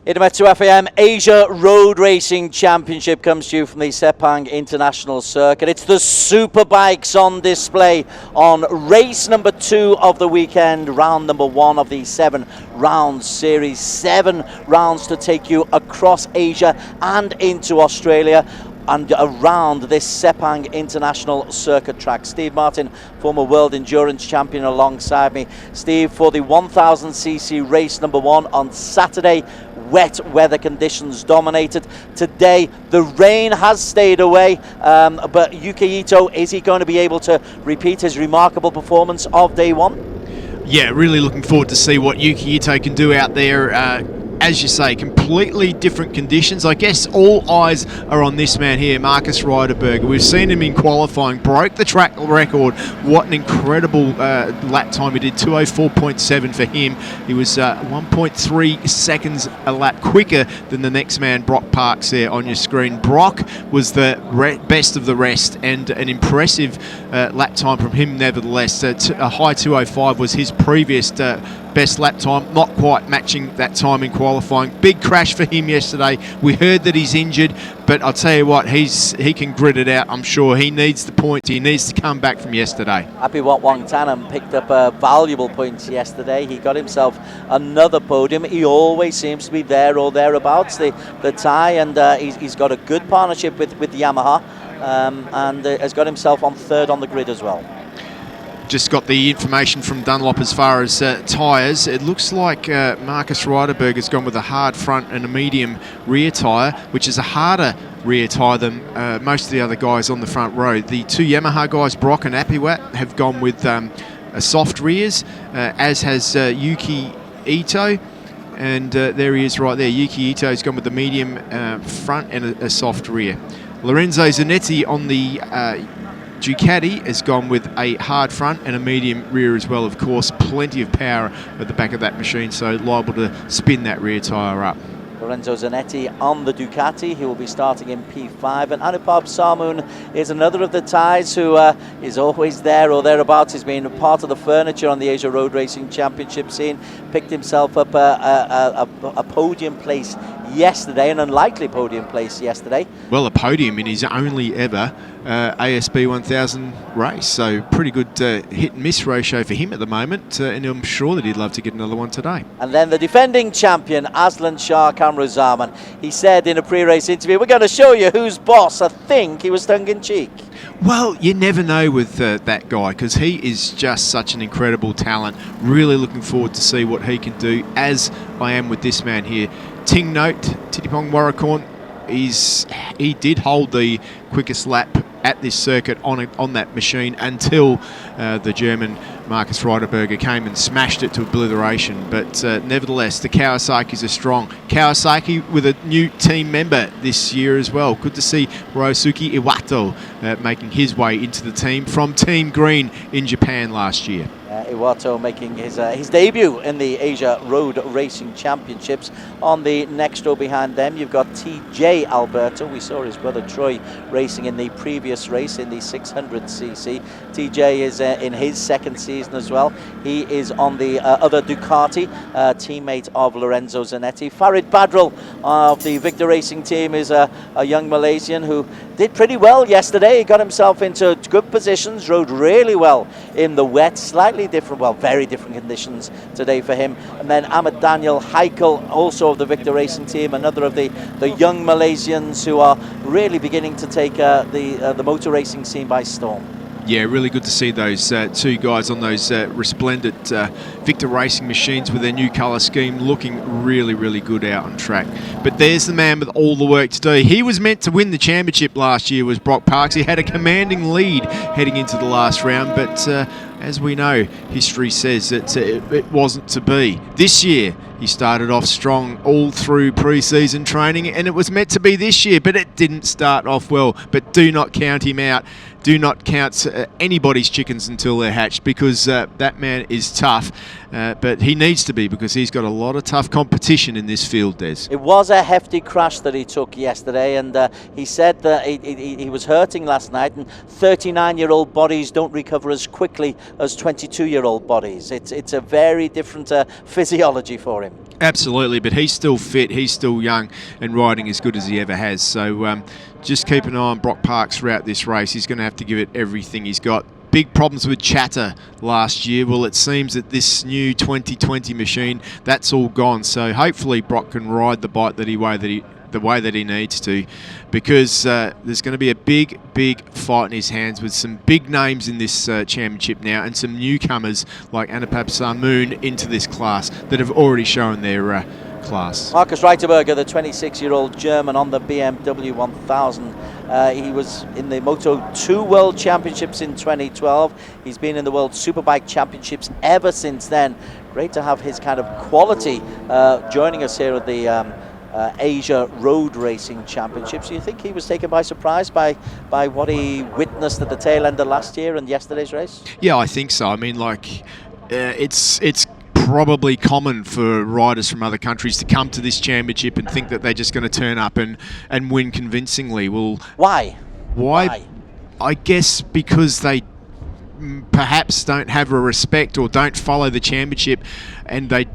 Internet 2 FAM Asia Road Racing Championship comes to you from the Sepang International Circuit. It's the super bikes on display on race number 2 of the weekend, round number 1 of the 7-round series. 7 rounds to take you across Asia and into Australia and around this Sepang International Circuit track. Steve Martin, former World Endurance Champion, alongside me. Steve, for the 1000cc race number 1 on Saturday, wet weather conditions dominated. Today, the rain has stayed away, but Yuki Ito, is he going to be able to repeat his remarkable performance of day 1? Yeah, really looking forward to see what Yuki Ito can do out there. As you say, completely different conditions. I guess all eyes are on this man here, Marcus Ryderberger. We've seen him in qualifying, broke the track record. What an incredible lap time he did, 2:04.7 for him. He was 1.3 seconds a lap quicker than the next man, Brock Parks, there on your screen. Brock was the best of the rest, and an impressive lap time from him nevertheless. A high 2:05 was his previous best lap time, not quite matching that time in qualifying. Big crash for him yesterday. We heard that he's injured, but I'll tell you what, he can grit it out. I'm sure he needs the points. He needs to come back from yesterday. Happy Wat Wong Tanam picked up valuable points yesterday. He got himself another podium. He always seems to be there or thereabouts, the Thai, and he's got a good partnership with Yamaha, and has got himself on 3rd on the grid as well. Just got the information from Dunlop as far as tyres. It looks like Marcus Ryderberger's gone with a hard front and a medium rear tyre, which is a harder rear tyre than most of the other guys on the front row. The 2 Yamaha guys, Brock and Apiwat, have gone with soft rears, as has Yuki Ito. And there he is right there. Yuki Ito's gone with the medium front and a soft rear. Lorenzo Zanetti on the Ducati has gone with a hard front and a medium rear as well, of course. Plenty of power at the back of that machine, so liable to spin that rear tyre up. Lorenzo Zanetti on the Ducati. He will be starting in P5. And Anupam Sarmoon is another of the Thais who is always there or thereabouts. He's been part of the furniture on the Asia Road Racing Championship scene. Picked himself up a podium place yesterday, an unlikely podium place yesterday. Well, a podium in his only ever ASB 1000 race, so pretty good hit and miss ratio for him at the moment, and I'm sure that he'd love to get another one today. And then the defending champion, Aslan Shah Kamruzaman, he said in a pre-race interview, "We're going to show you who's boss." I think he was tongue-in-cheek. Well, you never know with that guy, because he is just such an incredible talent. Really looking forward to see what he can do, as I am with this man here. Ting Note, Titipong Warracorn, he did hold the quickest lap at this circuit on that machine until the German Marcus Ryderberger came and smashed it to obliteration. But nevertheless, the Kawasaki's are strong. Kawasaki with a new team member this year as well. Good to see Ryosuke Iwato making his way into the team from Team Green in Japan last year. Iwato making his debut in the Asia Road Racing Championships. On the next row behind them, you've got TJ Alberto. We saw his brother Troy racing in the previous race in the 600cc. TJ is in his second season as well. He is on the other Ducati, teammate of Lorenzo Zanetti. Farid Badrul of the Victor Racing team is a young Malaysian who did pretty well yesterday. He got himself into good positions, rode really well in the wet, slightly different, well, very different conditions today for him. And then Ahmed Daniel Heikel, also of the Victor Racing team, another of the young Malaysians who are really beginning to take the motor racing scene by storm. Yeah, really good to see those 2 guys on those resplendent Victor Racing machines with their new colour scheme looking really, really good out on track. But there's the man with all the work to do. He was meant to win the championship last year, was Brock Parks. He had a commanding lead heading into the last round, but as we know, history says that it wasn't to be. This year, He started off strong all through pre-season training, and it was meant to be this year, but it didn't start off well. But do not count him out. Do not count anybody's chickens until they're hatched, because that man is tough. But he needs to be, because he's got a lot of tough competition in this field, Des. It was a hefty crash that he took yesterday, and he said that he was hurting last night, and 39-year-old bodies don't recover as quickly as 22-year-old bodies. It's a very different physiology for him. Absolutely, but he's still fit, he's still young, and riding as good as he ever has. So just keep an eye on Brock Parks throughout this race. He's going to have to give it everything he's got. Big problems with chatter last year. Well, it seems that this new 2020 machine, that's all gone. So hopefully Brock can ride the bike the way that he needs to, because there's going to be a big fight in his hands with some big names in this championship now, and some newcomers like Anupab Sarmoon into this class that have already shown their class. Markus Reiterberger, the 26-year-old German on the BMW 1000. He was in the Moto2 World Championships in 2012. He's been in the World Superbike Championships ever since then. Great to have his kind of quality joining us here at the Asia Road Racing Championships. Do you think he was taken by surprise by what he witnessed at the tail end of last year and yesterday's race? Yeah, I think so. I mean, like, it's probably common for riders from other countries to come to this championship and think that they're just going to turn up and win convincingly. Well, why? I guess because they perhaps don't have a respect, or don't follow the championship, and they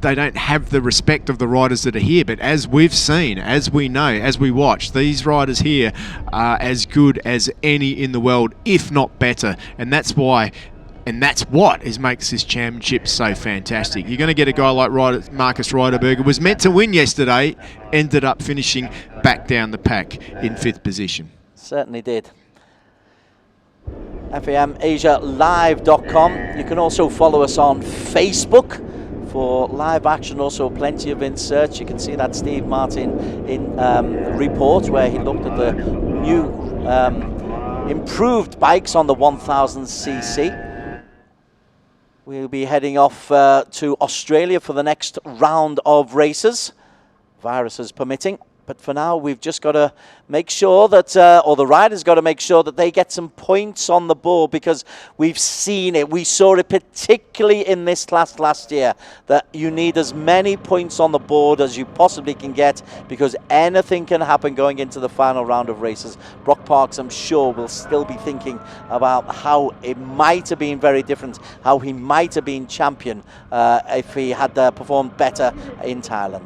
don't have the respect of the riders that are here. But as we've seen, as we know, as we watch, these riders here are as good as any in the world, if not better. And that's why, and that's what makes this championship so fantastic. You're going to get a guy like Markus Reiterberger, was meant to win yesterday, ended up finishing back down the pack in 5th position. Certainly did. FAMAsiaLive.com. You can also follow us on Facebook for live action, also plenty of inserts. You can see that Steve Martin in report where he looked at the new improved bikes on the 1000cc. We'll be heading off to Australia for the next round of races, viruses permitting. But for now, we've just got to make sure that, or the riders got to make sure that they get some points on the board, because we've seen it. We saw it particularly in this class last year, that you need as many points on the board as you possibly can get, because anything can happen going into the final round of races. Brock Parks, I'm sure, will still be thinking about how it might have been very different, how he might have been champion if he had performed better in Thailand.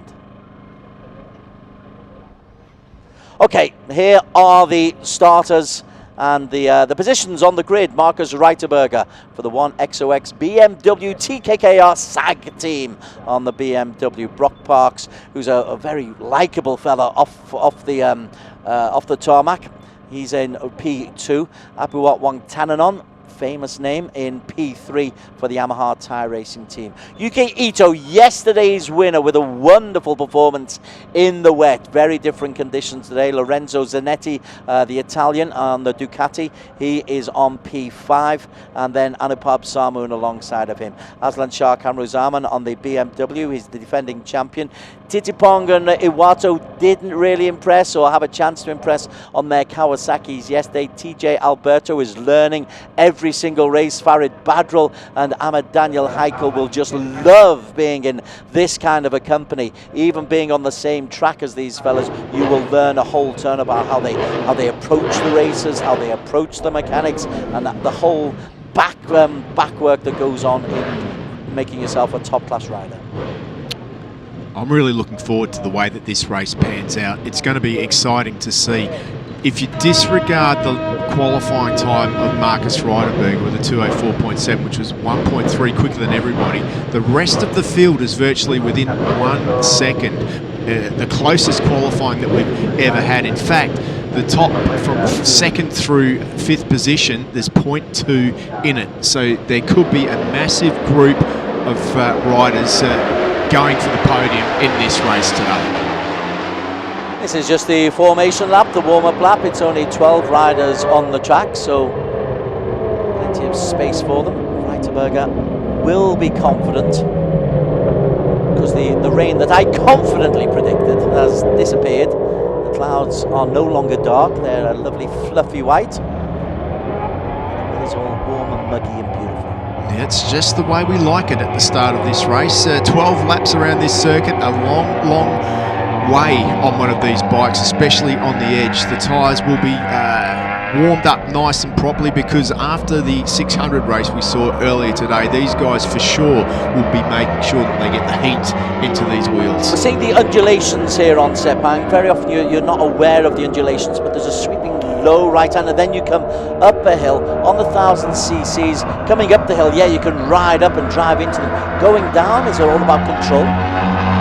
Okay, here are the starters and the positions on the grid. Markus Reiterberger for the 1XOX BMW TKKR SAG team on the BMW. Brock Parks, who's a very likeable fella off the tarmac. He's in P2. Apuat Wangtananon, famous name, in P3 for the Yamaha Tyre Racing team. Yuki Ito, yesterday's winner, with a wonderful performance in the wet. Very different conditions today. Lorenzo Zanetti, the Italian on the Ducati, he is on P5, and then Anupab Sarmoon alongside of him. Aslan Shah Kamruzaman on the BMW, he's the defending champion. Titipong and Iwato didn't really impress or have a chance to impress on their Kawasaki's yesterday. TJ Alberto is learning every single race. Farid Badrul and Ahmed Daniel Heikel will just love being in this kind of a company. Even being on the same track as these fellas, you will learn a whole ton about how they approach the races, how they approach the mechanics, and the whole back work that goes on in making yourself a top class rider. I'm really looking forward to the way that this race pans out. It's going to be exciting to see. If you disregard the qualifying time of Markus Reiterberger with a 2:04.7, which was 1.3 quicker than everybody, the rest of the field is virtually within 1 second. The closest qualifying that we've ever had. In fact, the top from 2nd through 5th position, there's 0.2 in it. So there could be a massive group of riders going for the podium in this race today. This is just the formation lap, the warm-up lap. It's only 12 riders on the track, so plenty of space for them. Reiterberger will be confident because the rain that I confidently predicted has disappeared. The clouds are no longer dark, they're a lovely fluffy white. It is all warm and muggy and beautiful. It's just the way we like it at the start of this race. 12 laps around this circuit, a long, long way on one of these bikes, especially on the edge. The tyres will be warmed up nice and properly, because after the 600 race we saw earlier today, these guys for sure will be making sure that they get the heat into these wheels. We're seeing the undulations here on Sepang. Very often you're not aware of the undulations, but there's a sweeping low right hand, and then you come up a hill on the 1000 cc's. Coming up the hill, yeah, you can ride up and drive into them. Going down, is it all about control?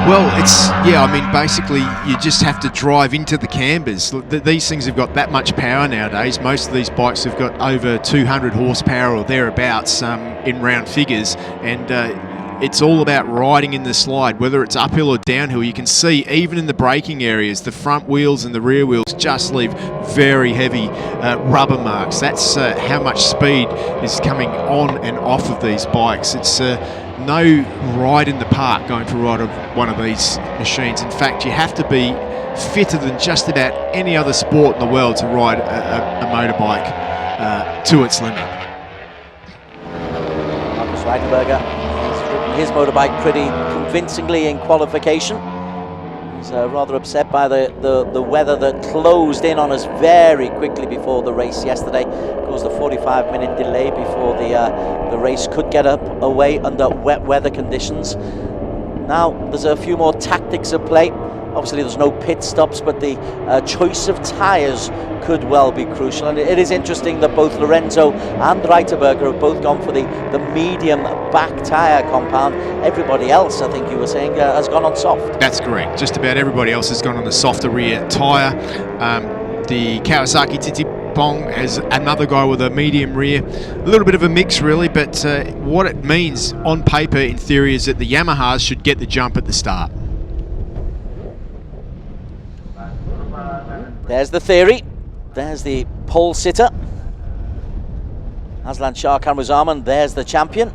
Well, basically you just have to drive into the cambers. These things have got that much power nowadays. Most of these bikes have got over 200 horsepower or thereabouts in round figures, and it's all about riding in the slide, whether it's uphill or downhill. You can see even in the braking areas, the front wheels and the rear wheels just leave very heavy rubber marks. That's how much speed is coming on and off of these bikes. It's no ride in the park going for a ride of one of these machines. In fact, you have to be fitter than just about any other sport in the world to ride a motorbike to its limit. Marcus Reiterberger has ridden his motorbike pretty convincingly in qualification. He's rather upset by the weather that closed in on us very quickly before the race yesterday. Caused a 45-minute delay before the race could get away under wet weather conditions. Now there's a few more tactics at play. Obviously there's no pit stops, but the choice of tyres could well be crucial. And it is interesting that both Lorenzo and Reiterberger have both gone for the medium back tyre compound. Everybody else, I think you were saying, has gone on soft. That's correct. Just about everybody else has gone on the softer rear tyre. The Kawasaki Titipong has another guy with a medium rear. A little bit of a mix really, but what it means on paper in theory is that the Yamahas should get the jump at the start. There's the theory. There's the pole sitter. Aslan Shah Kamruzaman, there's the champion.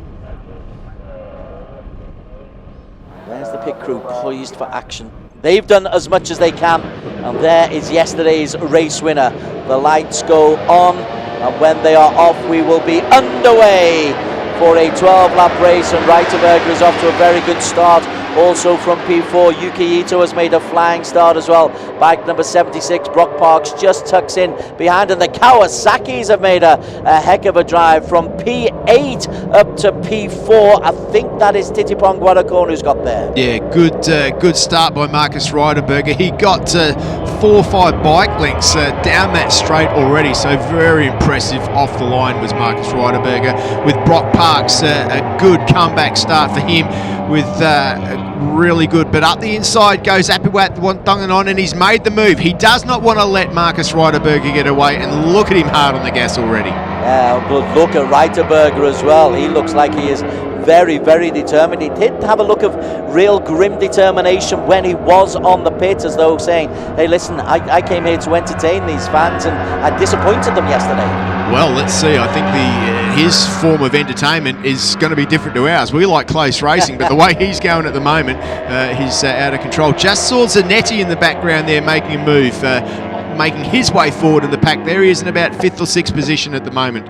There's the pit crew poised for action. They've done as much as they can, and there is yesterday's race winner. The lights go on, and when they are off, we will be underway for a 12-lap race, and Reiterberger is off to a very good start. Also from P4, Yuki Ito has made a flying start as well. Bike number 76, Brock Parks, just tucks in behind, and the Kawasaki's have made a heck of a drive from P8 up to P4. I think that is Titipong Guadacon who's got there. Yeah, good start by Marcus Reiterberger. He got 4 or 5 bike lengths down that straight already, so very impressive off the line was Marcus Reiterberger. With Brock Parks, a good comeback start for him with really good, but up the inside goes Apiwat Wantanganon, and he's made the move. He does not want to let Marcus Reiterberger get away, and look at him hard on the gas already. Yeah, but look at Reiterberger as well. He looks like he is very, very determined. He did have a look of real grim determination when he was on the pit, as though saying, hey listen, I came here to entertain these fans, and I disappointed them yesterday. Well, let's see. I think his form of entertainment is going to be different to ours. We like close racing, but the way he's going at the moment, he's out of control. Just saw Zanetti in the background there making a move, making his way forward in the pack. There he is in about 5th or 6th position at the moment.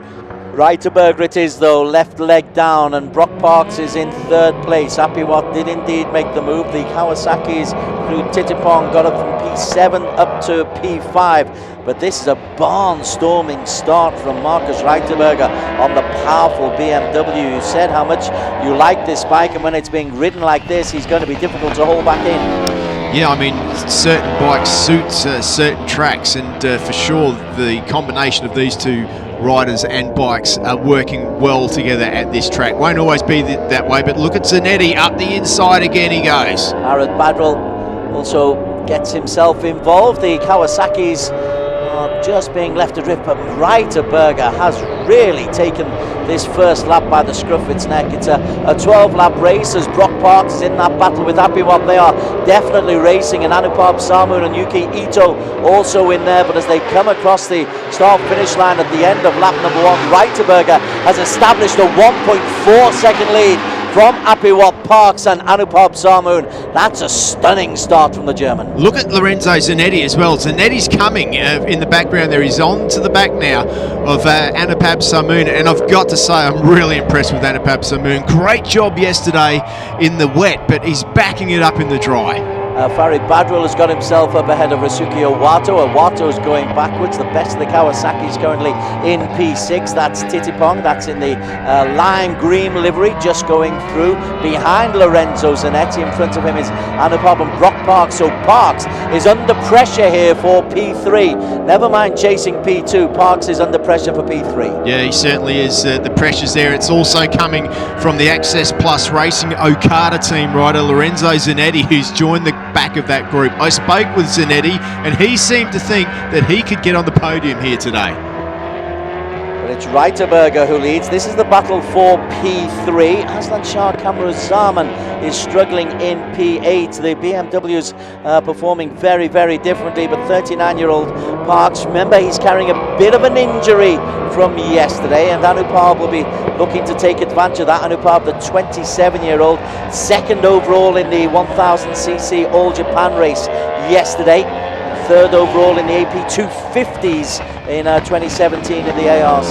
Reiterberger it is though, left leg down, and Brock Parks is in 3rd place. Apiwat did indeed make the move. The Kawasaki's through Titipong got up from P7 up to P5. But this is a barnstorming start from Marcus Reiterberger on the powerful BMW. You said how much you like this bike, and when it's being ridden like this, he's going to be difficult to hold back in. Yeah, I mean, certain bikes suit certain tracks, and for sure the combination of these two riders and bikes are working well together at this track. Won't always be that way, but look at Zanetti up the inside again he goes. Arad Badril also gets himself involved. The Kawasaki's are just being left adrift, but Reiterberger has really taken this first lap by the scruff of its neck. It's a 12-lap race as Brock Parks is in that battle with Apiwat. They are definitely racing, and Anupam Samun and Yuki Ito also in there, but as they come across the start-finish line at the end of lap number 1, Reiterberger has established a 1.4 second lead from Apiwat Parks and Anupam Samoon. That's a stunning start from the German. Look at Lorenzo Zanetti as well. Zanetti's coming in the background there. He's on to the back now of Anupam Samoon, and I've got to say I'm really impressed with Anupam Samoon. Great job yesterday in the wet, but he's backing it up in the dry. Farid Badrul has got himself up ahead of Rasuki Owato. Owato's going backwards. The best of the Kawasaki's currently in P6. That's Titipong. That's in the lime green livery, just going through. Behind Lorenzo Zanetti, in front of him is Anupam and Brock Parks. So Parks is under pressure here for P3. Never mind chasing P2. Parks is under pressure for P3. Yeah, he certainly is. The pressure's there. It's also coming from the Access Plus Racing Okada team rider, Lorenzo Zanetti, who's joined the back of that group. I spoke with Zanetti and he seemed to think that he could get on the podium here today. But it's Reiterberger who leads. This is the battle for P3. Aslan Shah Kamruzaman is struggling in P8. The BMW's performing very, very differently, but 39-year-old Parks, remember, he's carrying a bit of an injury from yesterday, and Anupam will be looking to take advantage of that. Anupam, the 27-year-old, second overall in the 1000cc All Japan race yesterday, third overall in the AP 250s in 2017 in the ARC.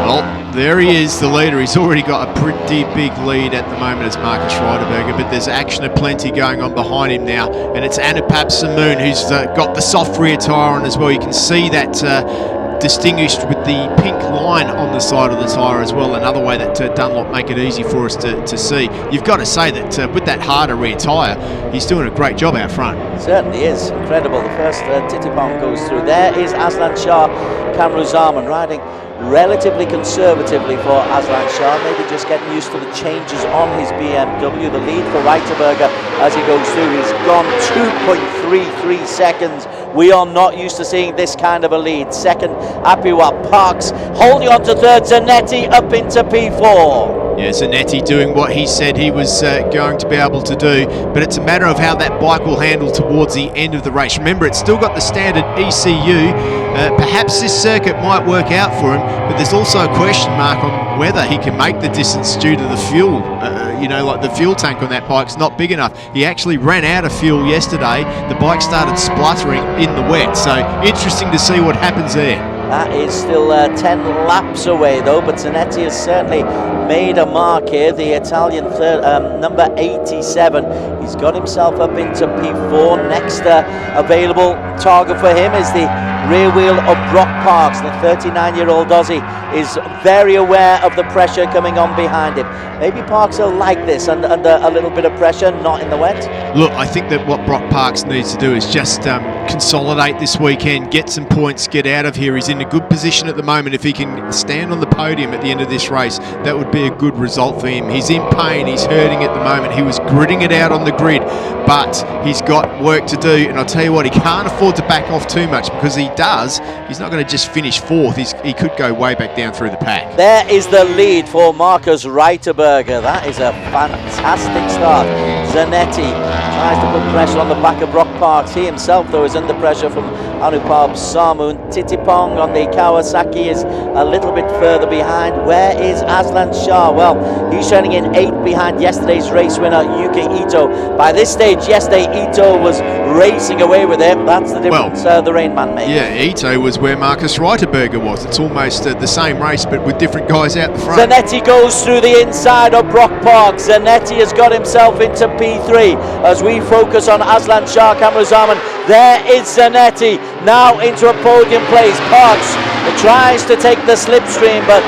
Well, there he is, the leader. He's already got a pretty big lead at the moment as Marcus Reiterberger, but there's action aplenty going on behind him now, and it's Anupam Samoon who's got the soft rear tyre on as well. You can see that distinguished with the pink line on the side of the tyre as well. Another way that Dunlop make it easy for us to see. You've got to say that with that harder rear tyre, he's doing a great job out front. Certainly is. Incredible. The first Titipong goes through. There is Aslan Shah Kamruzaman riding relatively conservatively for Aslan Shah, maybe just getting used to the changes on his BMW. The lead for Reiterberger as he goes through, he's gone 2.33 seconds. We are not used to seeing this kind of a lead. Second, Apiwat Parks holding on to third, Zanetti up into P4. Yeah, Zanetti doing what he said he was going to be able to do, but it's a matter of how that bike will handle towards the end of the race. Remember, it's still got the standard ECU. Perhaps this circuit might work out for him, but there's also a question mark on whether he can make the distance due to the fuel. Like the fuel tank on that bike's not big enough. He actually ran out of fuel yesterday. The bike started spluttering in the wet, so interesting to see what happens there. That is still 10 laps away though, but Zanetti has certainly made a mark here. The Italian number 87, he's got himself up into P4. Next available target for him is the rear wheel of Brock Parks. The 39-year-old Aussie is very aware of the pressure coming on behind him. Maybe Parks will like this under a little bit of pressure, not in the wet. Look, I think that what Brock Parks needs to do is just consolidate this weekend, get some points, get out of here. He's in a good position at the moment. If he can stand on the podium at the end of this race, that would be a good result for him. He's in pain, he's hurting at the moment. He was gritting it out on the grid, but he's got work to do, and I'll tell you what, he can't afford to back off too much, because he does, he's not going to just finish fourth. He could go way back down through the pack. There is the lead for Marcus Reiterberger. That is a fantastic start. Zanetti tries to put pressure on the back of Brock Parks. He himself, though, is under pressure from Anupam Samoon. Titipong on the Kawasaki is a little bit further behind. Where is Aslan Shah? Well, he's trailing in 8 behind yesterday's race winner, Yuki Ito. By this stage, yesterday, Ito was racing away with him. That's the difference the Rain Man makes. Yeah, Ito was where Marcus Reiterberger was. It's almost the same race, but with different guys out the front. Zanetti goes through the inside of Brock Parks. Zanetti has got himself into P3 as we focus on Aslan Shah Kamruzaman. There is Zanetti now into a podium place. Parks tries to take the slipstream, but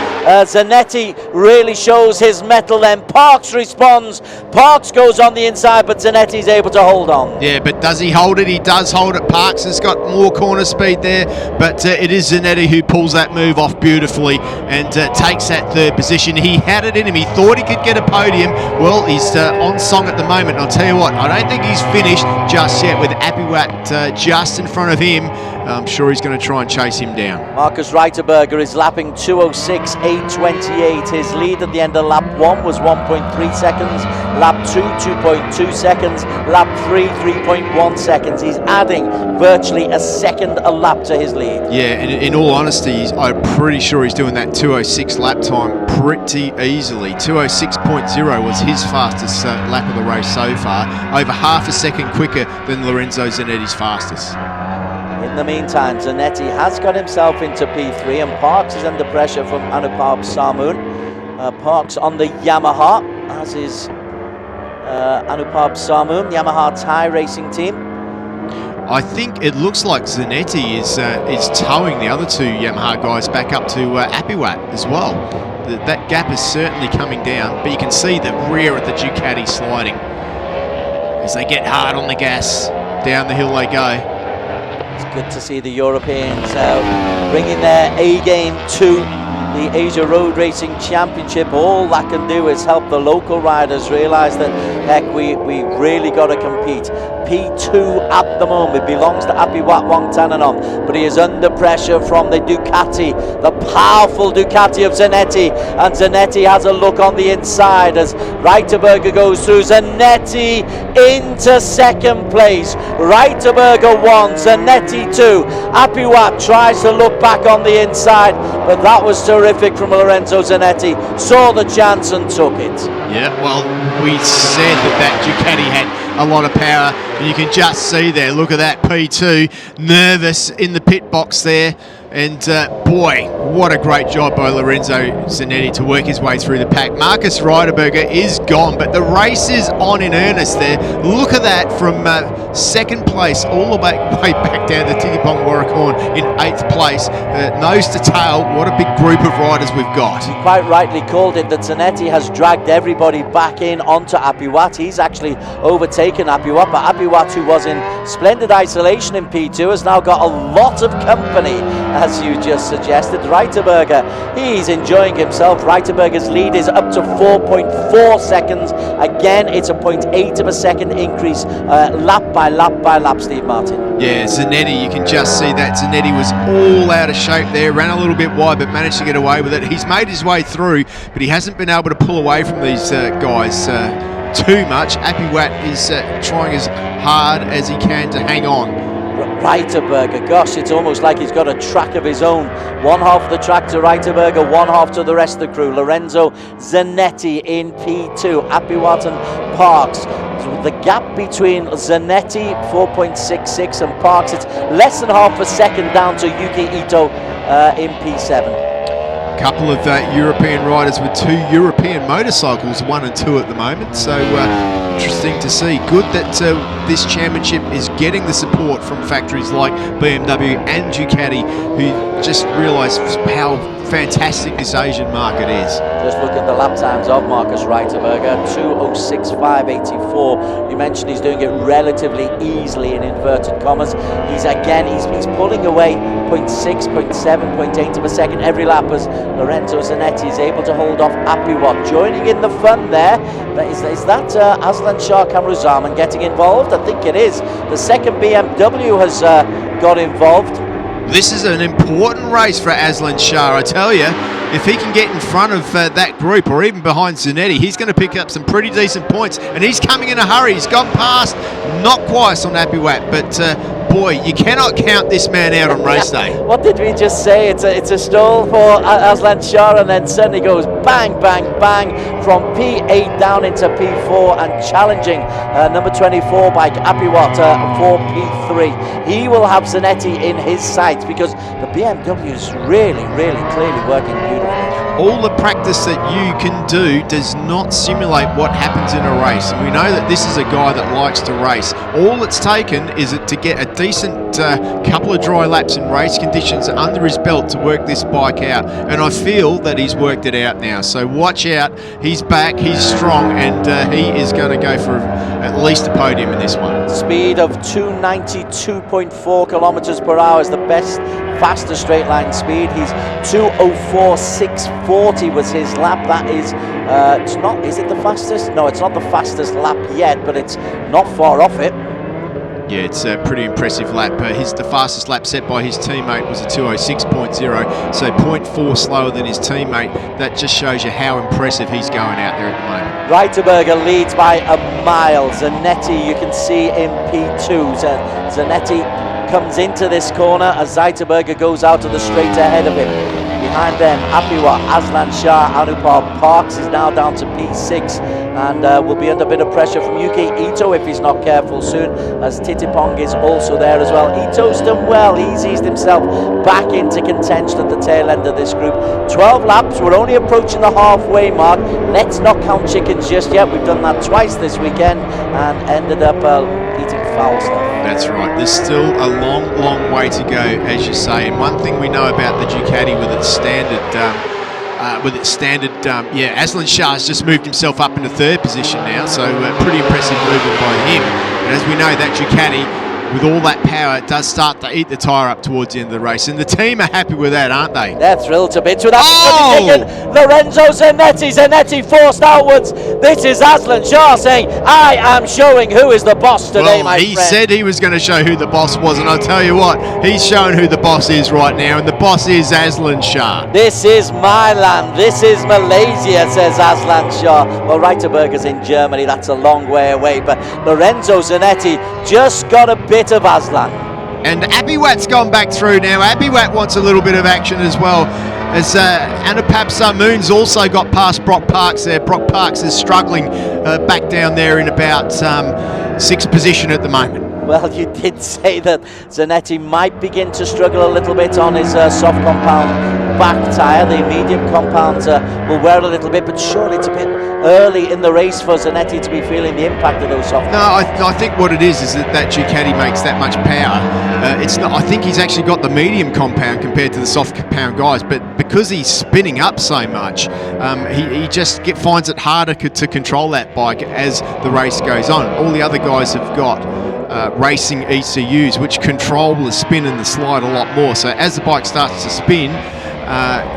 Zanetti really shows his mettle then. Parks responds. Parks goes on the inside, but Zanetti's able to hold on. Yeah, but does he hold it? He does hold it. Parks has got more corner speed there, but it is Zanetti who pulls that move off beautifully and takes that third position. He had it in him. He thought he could get a podium. Well, he's on song at the moment. I'll tell you what, I don't think he's finished just yet with Apiwat just in front of him. I'm sure he's going to try and chase him down. Marcus Reiterberger is lapping 2:06.86. 8:28. His lead at the end of lap 1 was 1.3 seconds. Lap 2, 2.2 seconds. Lap 3, 3.1 seconds. He's adding virtually a second a lap to his lead. Yeah, and in all honesty, I'm pretty sure he's doing that 2:06 lap time pretty easily. 2:06.0 was his fastest lap of the race so far, over half a second quicker than Lorenzo Zanetti's fastest. In the meantime, Zanetti has got himself into P3, and Parks is under pressure from Anupam Samoon. Parks on the Yamaha, as is Anupam Samoon, Yamaha Thai racing team. I think it looks like Zanetti is towing the other two Yamaha guys back up to Apiwat as well. That gap is certainly coming down, but you can see the rear of the Ducati sliding as they get hard on the gas. Down the hill they go. It's good to see the Europeans bringing their A-game to the Asia Road Racing Championship. All that can do is help the local riders realise that, heck, we really got to compete. P2 at the moment belongs to Apiwat Wangtananon, but he is under pressure from the Ducati, the powerful Ducati of Zanetti, and Zanetti has a look on the inside as Reiterberger goes through. Zanetti into second place. Reiterberger 1, Zanetti 2. Apiwat tries to look back on the inside, but that was terrific from Lorenzo Zanetti. Saw the chance and took it. Yeah, well, we said that Ducati had a lot of power, and you can just see there, look at that P2, nervous in the pit box there, and boy, what a great job by Lorenzo Zanetti to work his way through the pack. Marcus Reiterberger is gone, but the race is on in earnest there. Look at that, from second place all the way back down to Tigipong Warracorn in 8th place. Nose to tail, what a big group of riders we've got. He quite rightly called it that Zanetti has dragged everybody back in onto Apiwat. He's actually overtaken Apiwat, but Apiwat, who was in splendid isolation in P2, has now got a lot of company, as you just suggested. Reiterberger, he's enjoying himself. Reiterberger's lead is up to 4.4 seconds. Again, it's a 0.8 of a second increase, lap by lap by lap, Steve Martin. Yeah, Zanetti, you can just see that Zanetti was all out of shape there, ran a little bit wide, but managed to get away with it. He's made his way through, but he hasn't been able to pull away from these guys too much. Apiwat is trying as hard as he can to hang on. Reiterberger, gosh, it's almost like he's got a track of his own. One half of the track to Reiterberger, one half to the rest of the crew. Lorenzo Zanetti in P2, Apiwat and Parks. The gap between Zanetti, 4.66, and Parks, it's less than half a second down to Yuki Ito in P7. Couple of European riders with 2 European motorcycles, 1 and 2 at the moment, so interesting to see. Good that this championship is getting the support from factories like BMW and Ducati, who just realise how fantastic this Asian market is. Just look at the lap times of Marcus Reiterberger, 2:06.584. You mentioned he's doing it relatively easily in inverted commas. He's pulling away 0.6, 0.7, 0.8 of a second every lap as Lorenzo Zanetti is able to hold off Apiwat. Joining in the fun there, is that Aslan Shah Kamruzaman getting involved? I think it is. The second BMW has got involved. This is an important race for Aslan Shah, I tell you. If he can get in front of that group, or even behind Zanetti, he's going to pick up some pretty decent points. And he's coming in a hurry. He's gone past, not quite on Apiwat, but boy, you cannot count this man out on race day. What did we just say? It's a stall for Aslan Shah, and then suddenly goes bang, bang, bang from P8 down into P4 and challenging number 24 bike Apiwat for P3. He will have Zanetti in his sights because the BMW is really, really clearly working beautifully. All the practice that you can do does not simulate what happens in a race, and we know that this is a guy that likes to race. All it's taken is to get a decent couple of dry laps in race conditions under his belt to work this bike out, and I feel that he's worked it out now. So watch out, he's back, he's strong, and he is going to go for at least a podium in this one. Speed of 292.4 kilometers per hour is the fastest straight line speed. He's 2:04.640 was his lap. That is is it the fastest? No, it's not the fastest lap yet, but it's not far off it. Yeah, it's a pretty impressive lap. The fastest lap set by his teammate was a 2:06.0, so 0.4 slower than his teammate. That just shows you how impressive he's going out there at the moment. Reiterberger leads by a mile. Zanetti, you can see in P2. Zanetti comes into this corner as Reiterberger goes out of the straight ahead of him. Behind them, Apiwa, Aslan Shah, Anupar Parks is now down to P6 and will be under a bit of pressure from Yuki Ito if he's not careful soon, as Titipong is also there as well. Ito's done well. He's eased himself back into contention at the tail end of this group. 12 laps, we're only approaching the halfway mark. Let's not count chickens just yet. We've done that twice this weekend and ended up eating foul stuff. That's right. There's still a long way to go, as you say. And one thing we know about the Ducati with its standard, Aslan Shah has just moved himself up into third position now, so pretty impressive movement by him. And as we know, that Ducati, with all that power, it does start to eat the tyre up towards the end of the race. And the team are happy with that, aren't they? They're thrilled to bits with that. Lorenzo Zanetti. Zanetti forced outwards. This is Aslan Shah saying, I am showing who is the boss today, my friend. He said he was going to show who the boss was, and I'll tell you what, he's showing who the boss is right now, and the boss is Aslan Shah. This is my land. This is Malaysia, says Aslan Shah. Well, Reiterberger's in Germany. That's a long way away, but Lorenzo Zanetti just got a bit of Aslan. And Abiwat's gone back through now. Abiwat wants a little bit of action as well, as Anupap Samoon's also got past Brock Parks there. Brock Parks is struggling back down there in about 6th position at the moment. Well, you did say that Zanetti might begin to struggle a little bit on his soft compound back tyre. The medium compound will wear a little bit, but surely it's a bit early in the race for Zanetti to be feeling the impact of those soft. No, I think what it is that Ducati makes that much power. It's not. I think he's actually got the medium compound compared to the soft compound guys, but because he's spinning up so much, he just finds it harder to control that bike as the race goes on. All the other guys have got racing ECUs, which control the spin and the slide a lot more. So as the bike starts to spin,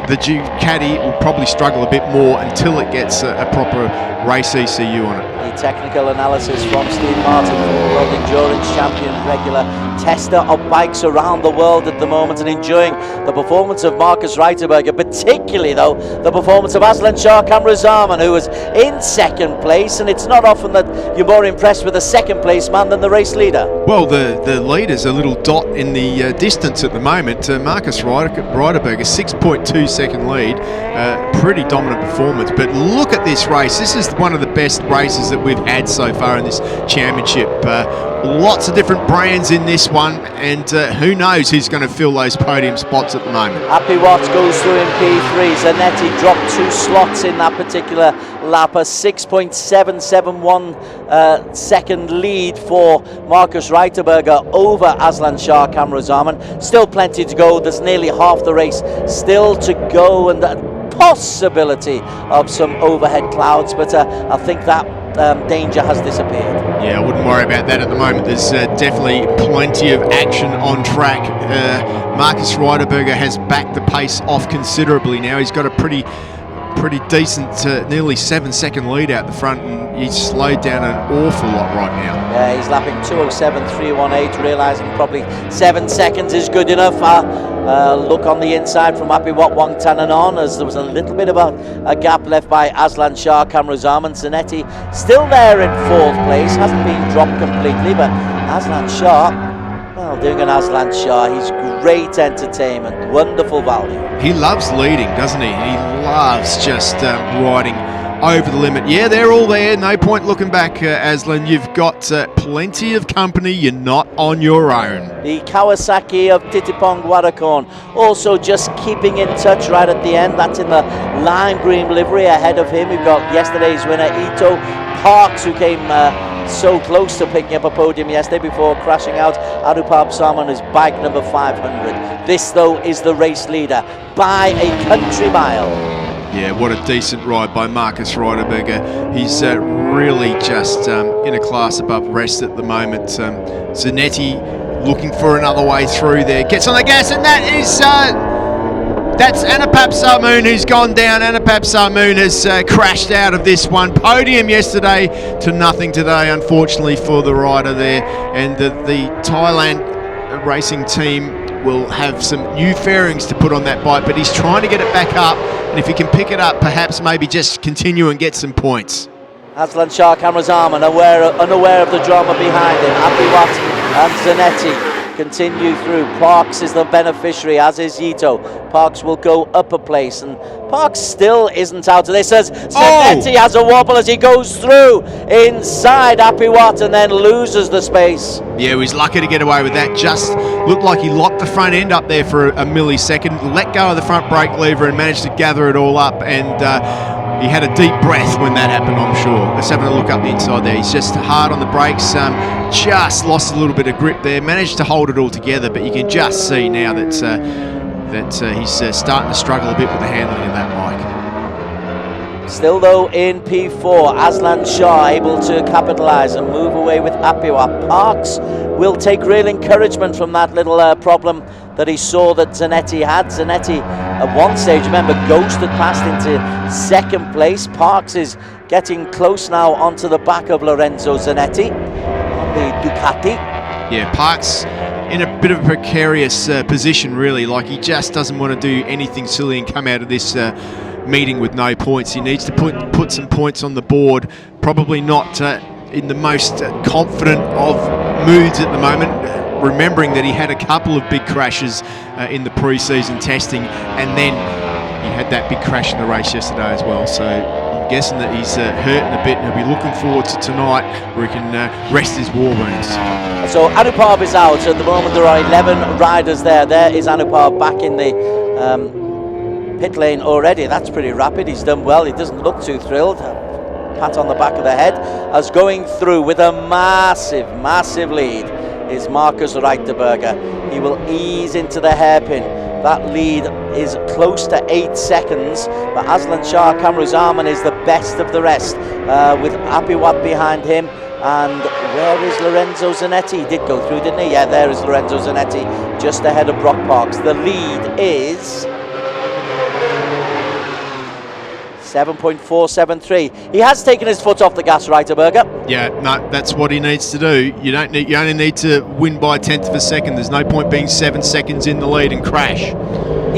the Ducati will probably struggle a bit more until it gets a proper race ECU on it. The technical analysis from Steve Martin, World Endurance Champion, regular tester of bikes around the world at the moment, and enjoying the performance of Marcus Reiterberger, particularly though the performance of Aslan Shah Kamrazaman, who was in 2nd place, and it's not often that you're more impressed with a 2nd place man than the race leader. Well, the leader's a little dot in the distance at the moment. Marcus Reiterberger, 6.2 second lead, pretty dominant performance, but look at this race. This is one of the best races that we've had so far in this championship. Lots of different brands in this one, and who knows who's going to fill those podium spots at the moment. Happy Watts goes through in P3. Zanetti dropped 2 slots in that particular lap. A 6.771 second lead for Marcus Reiterberger over Aslan Shah Kamrazaman. Still plenty to go. There's nearly half the race still to go, and the possibility of some overhead clouds, but I think that danger has disappeared. Yeah, I wouldn't worry about that at the moment. There's definitely plenty of action on track. Marcus Reiterberger has backed the pace off considerably now. He's got a pretty decent, nearly 7-second lead out the front, and he's slowed down an awful lot right now. Yeah, he's lapping 2:07.318, realising probably 7 seconds is good enough. Look on the inside from Apiwat Wangtanan on, as there was a little bit of a gap left by Aslan Shah Kamrazaman. Zanetti still there in 4th place, hasn't been dropped completely, but Aslan Shah, well, doing an Aslan Shah, he's great entertainment, wonderful value. He loves leading, doesn't he? He loves just riding over the limit. Yeah, they're all there. No point looking back, Aslan. You've got plenty of company. You're not on your own. The Kawasaki of Titipong Wadakorn also just keeping in touch right at the end. That's in the lime green livery. Ahead of him, we've got yesterday's winner, Ito. Parks, who came so close to picking up a podium yesterday before crashing out. Anupap Saman is bike number 500. This, though, is the race leader by a country mile. Yeah, what a decent ride by Marcus Reiterberger. He's really just in a class above rest at the moment. Zanetti looking for another way through there. Gets on the gas, and That's Anupap Sarmoon who's gone down. Anupap Sarmoon has crashed out of this one. Podium yesterday to nothing today, unfortunately, for the rider there. And the Thailand racing team will have some new fairings to put on that bike, but he's trying to get it back up. And if he can pick it up, perhaps maybe just continue and get some points. Aslan Shah Kamrazam unaware of the drama behind him. Abiwat and Zanetti continue through. Parks is the beneficiary, as is Yito. Parks will go up a place, and Parks still isn't out of this as Zanetti has a wobble as he goes through inside Abiwat and then loses the space. Yeah, he was lucky to get away with that. Just looked like he locked the front end up there for a millisecond, let go of the front brake lever and managed to gather it all up, and he had a deep breath when that happened, I'm sure. Let's have a look up the inside there. He's just hard on the brakes, just lost a little bit of grip there, managed to hold it all together, but you can just see now that he's starting to struggle a bit with the handling of that bike. Still though in P4, Aslan Shah able to capitalise and move away with Apiwa. Parks will take real encouragement from that little problem that he saw that Zanetti had. Zanetti at one stage, remember, ghosted past into second place. Parks is getting close now onto the back of Lorenzo Zanetti on the Ducati. Yeah, Parks in a bit of a precarious position, really. Like, he just doesn't want to do anything silly and come out of this meeting with no points. He needs to put some points on the board. Probably not in the most confident of moods at the moment, remembering that he had a couple of big crashes in the pre-season testing, and then he had that big crash in the race yesterday as well. So I'm guessing that he's hurting a bit, and he'll be looking forward to tonight where he can rest his war wounds. So Anupab is out. At the moment there are 11 riders there. There is Anupab back in the pit lane already. That's pretty rapid. He's done well. He doesn't look too thrilled. Pat on the back of the head as going through with a massive lead is Marcus Reiterberger. He will ease into the hairpin. That lead is close to 8 seconds, but Aslan Shah Kamruzaman is the best of the rest, with Apiwat behind him. And where is Lorenzo Zanetti? He did go through, didn't he? Yeah, there is Lorenzo Zanetti, just ahead of Brock Parks. The lead is 7.473. He has taken his foot off the gas, Reiterberger. Yeah, no, that's what he needs to do. You only need to win by a tenth of a second. There's no point being 7 seconds in the lead and crash.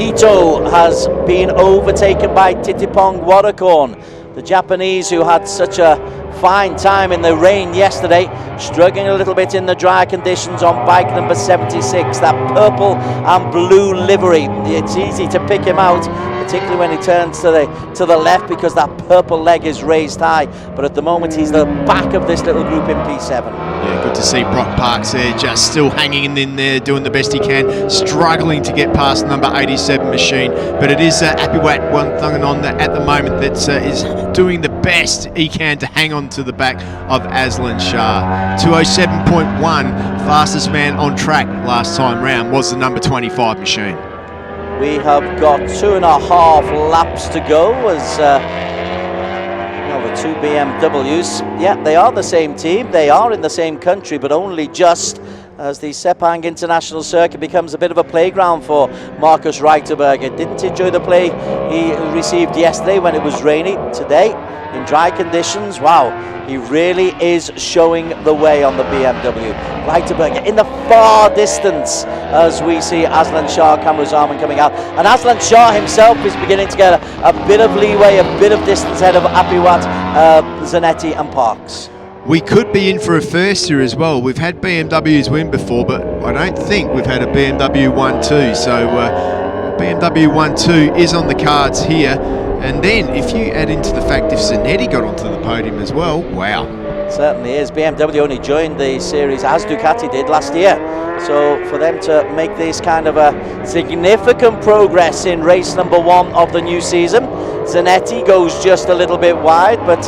Ito has been overtaken by Titipong Warakorn, the Japanese who had such a fine time in the rain yesterday, struggling a little bit in the dry conditions on bike number 76. That purple and blue livery, it's easy to pick him out, particularly when he turns to the left, because that purple leg is raised high. But at the moment he's the back of this little group in P7. Yeah, good to see Brock Parks there, just still hanging in there, doing the best he can, struggling to get past number 87 machine. But it is Apiwat one thing on at the moment that is doing the best he can to hang on to the back of Aslan Shah. 207.1, fastest man on track last time round was the number 25 machine. We have got 2.5 laps to go as the two BMWs. Yeah, they are the same team. They are in the same country, but only just, as the Sepang International Circuit becomes a bit of a playground for Marcus Reiterberger. Didn't enjoy the play he received yesterday when it was rainy. Today, in dry conditions, wow, he really is showing the way on the BMW. Reiterberger in the far distance as we see Aslan Shah Kamruzaman coming out. And Aslan Shah himself is beginning to get a bit of leeway, a bit of distance ahead of Apiwat, Zanetti and Parks. We could be in for a first here as well. We've had BMWs win before, but I don't think we've had a BMW 1-2. So BMW 1-2 is on the cards here. And then if you add into the fact if Zanetti got onto the podium as well, wow. Certainly is. BMW only joined the series as Ducati did last year. So for them to make this kind of a significant progress in race number 1 of the new season. Zanetti goes just a little bit wide, but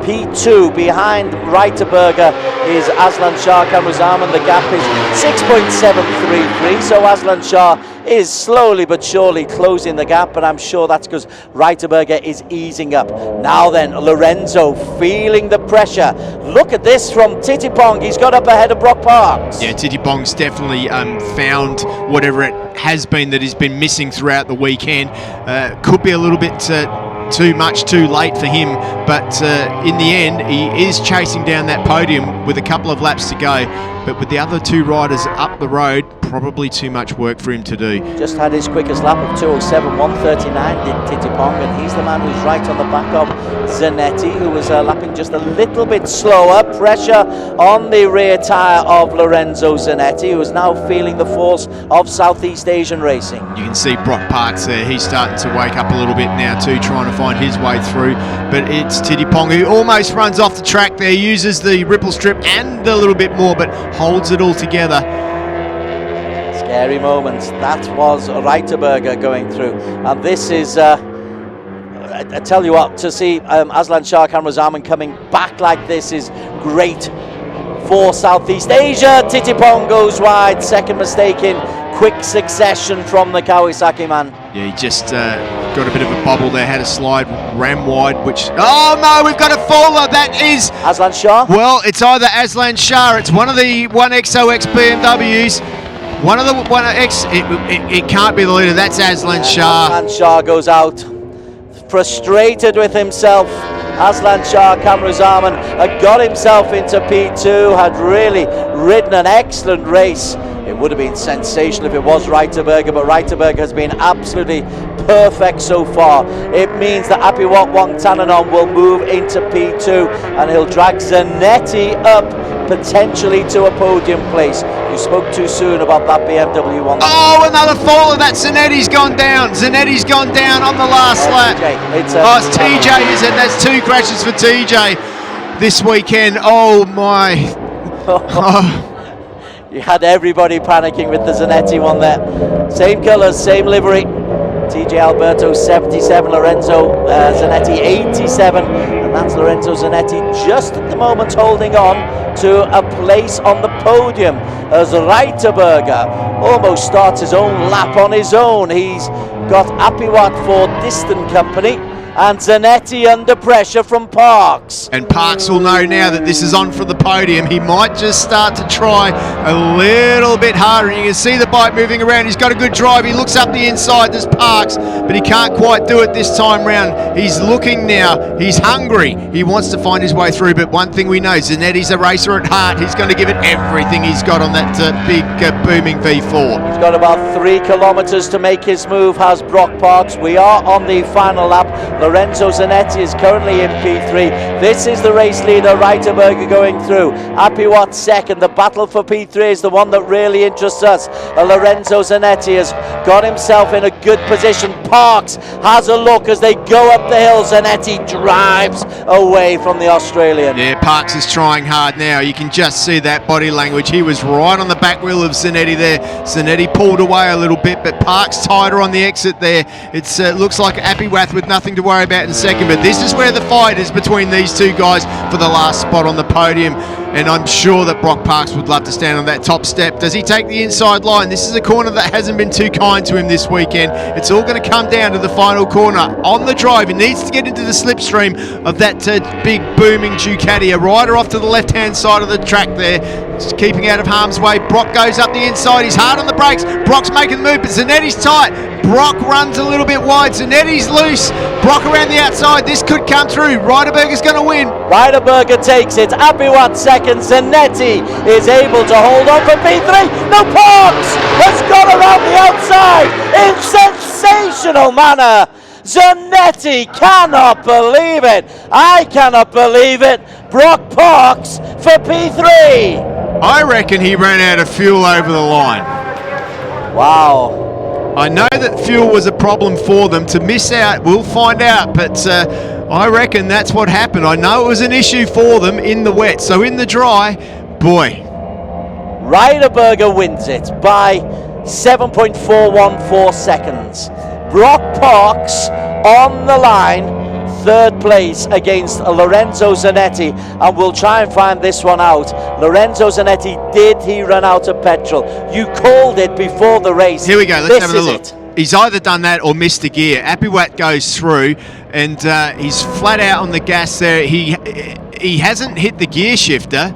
P2 behind Reiterberger is Aslan Shah Kamruzaman. The gap is 6.733, so Aslan Shah is slowly but surely closing the gap, but I'm sure that's because Reiterberger is easing up. Now then, Lorenzo feeling the pressure. Look at this from Titipong. He's got up ahead of Brock Parks. Yeah, Titipong's definitely found whatever it has been that he's been missing throughout the weekend. Could be a little bit too much too late for him, but in the end he is chasing down that podium with a couple of laps to go, but with the other two riders up the road, probably too much work for him to do. Just had his quickest lap of 2:07, 1:39 did Titipong, and he's the man who's right on the back of Zanetti, who was lapping just a little bit slower. Pressure on the rear tyre of Lorenzo Zanetti, who is now feeling the force of Southeast Asian racing. You can see Brock Parks there, he's starting to wake up a little bit now too, trying to find his way through, but it's Titipong who almost runs off the track there, uses the ripple strip and a little bit more, but holds it all together. Scary moments. That was Reiterberger going through, and this is I tell you what, to see Aslan Shah Kamrazaman coming back like this is great for Southeast Asia. Titipong goes wide, second mistake in quick succession from the Kawasaki man. Yeah, he just got a bit of a bubble there, had a slide, ram wide, which... Oh no, we've got a faller, that is... Aslan Shah? Well, it's either Aslan Shah, it's one of the 1XOX BMWs, one of the 1X, it can't be the leader, that's Aslan Shah. Aslan Shah goes out, frustrated with himself. Aslan Shah Kamrazaman had got himself into P2, had really ridden an excellent race. It would have been sensational if it was Reiterberger, but Reiterberger has been absolutely perfect so far. It means that Apiwat Wangtananon will move into P2 and he'll drag Zanetti up potentially to a podium place. You spoke too soon about that BMW one. Oh, another faller, that Zanetti's gone down. Zanetti's gone down on the last lap. It's TJ, is it? That's two crashes for TJ this weekend. Oh my. Oh. You had everybody panicking with the Zanetti one there. Same colours, same livery. TJ Alberto 77, Lorenzo Zanetti 87, and that's Lorenzo Zanetti just at the moment holding on to a place on the podium as Reiterberger almost starts his own lap on his own. He's got Apiwat for distant company and Zanetti under pressure from Parks. And Parks will know now that this is on for the podium. He might just start to try a little bit harder. You can see the bike moving around. He's got a good drive. He looks up the inside. There's Parks, but he can't quite do it this time round. He's looking now. He's hungry. He wants to find his way through, but one thing we know, Zanetti's a racer at heart. He's going to give it everything he's got on that big booming V4. He's got about 3 kilometers to make his move, has Brock Parks. We are on the final lap. Lorenzo Zanetti is currently in P3. This is the race leader, Reiterberger, going through. Apiwat second. The battle for P3 is the one that really interests us. Lorenzo Zanetti has got himself in a good position. Parks has a look as they go up the hill. Zanetti drives away from the Australian. Yeah, Parks is trying hard now. You can just see that body language. He was right on the back wheel of Zanetti there. Zanetti pulled away a little bit, but Parks tighter on the exit there. It looks like Apiwat with nothing to worry about in second, but this is where the fight is between these two guys for the last spot on the podium, and I'm sure that Brock Parks would love to stand on that top step. Does he take the inside line? This is a corner that hasn't been too kind to him this weekend. It's all going to come down to the final corner. On the drive, he needs to get into the slipstream of that big booming Ducati. A rider off to the left-hand side of the track there, just keeping out of harm's way. Brock goes up the inside. He's hard on the brakes. Brock's making the move, but Zanetti's tight. Brock runs a little bit wide. Zanetti's loose. Brock around the outside. This could come through. Reiterberger's going to win. Reiterberger takes it. Apiwat second. Zanetti is able to hold on for P3. No, Parks has got around the outside in sensational manner. Zanetti cannot believe it. I cannot believe it. Brock Parks for P3. I reckon he ran out of fuel over the line. Wow. I know that fuel was a problem for them. To miss out, we'll find out, but I reckon that's what happened. I know it was an issue for them in the wet, so in the dry, boy. Reiterberger wins it by 7.414 seconds. Brock Parks on the line, third place against Lorenzo Zanetti, and we'll try and find this one out. Lorenzo Zanetti, did he run out of petrol? You called it before the race. Here we go, let's have a look. It. He's either done that or missed a gear. Apiwat goes through, and he's flat out on the gas there. He hasn't hit the gear shifter,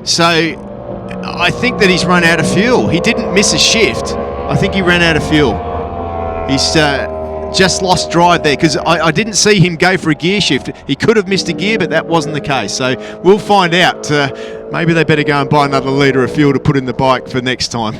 so I think that he's run out of fuel. He didn't miss a shift. I think he ran out of fuel. He's just lost drive there, because I didn't see him go for a gear shift. He could have missed a gear, but that wasn't the case. So we'll find out. Maybe they better go and buy another litre of fuel to put in the bike for next time.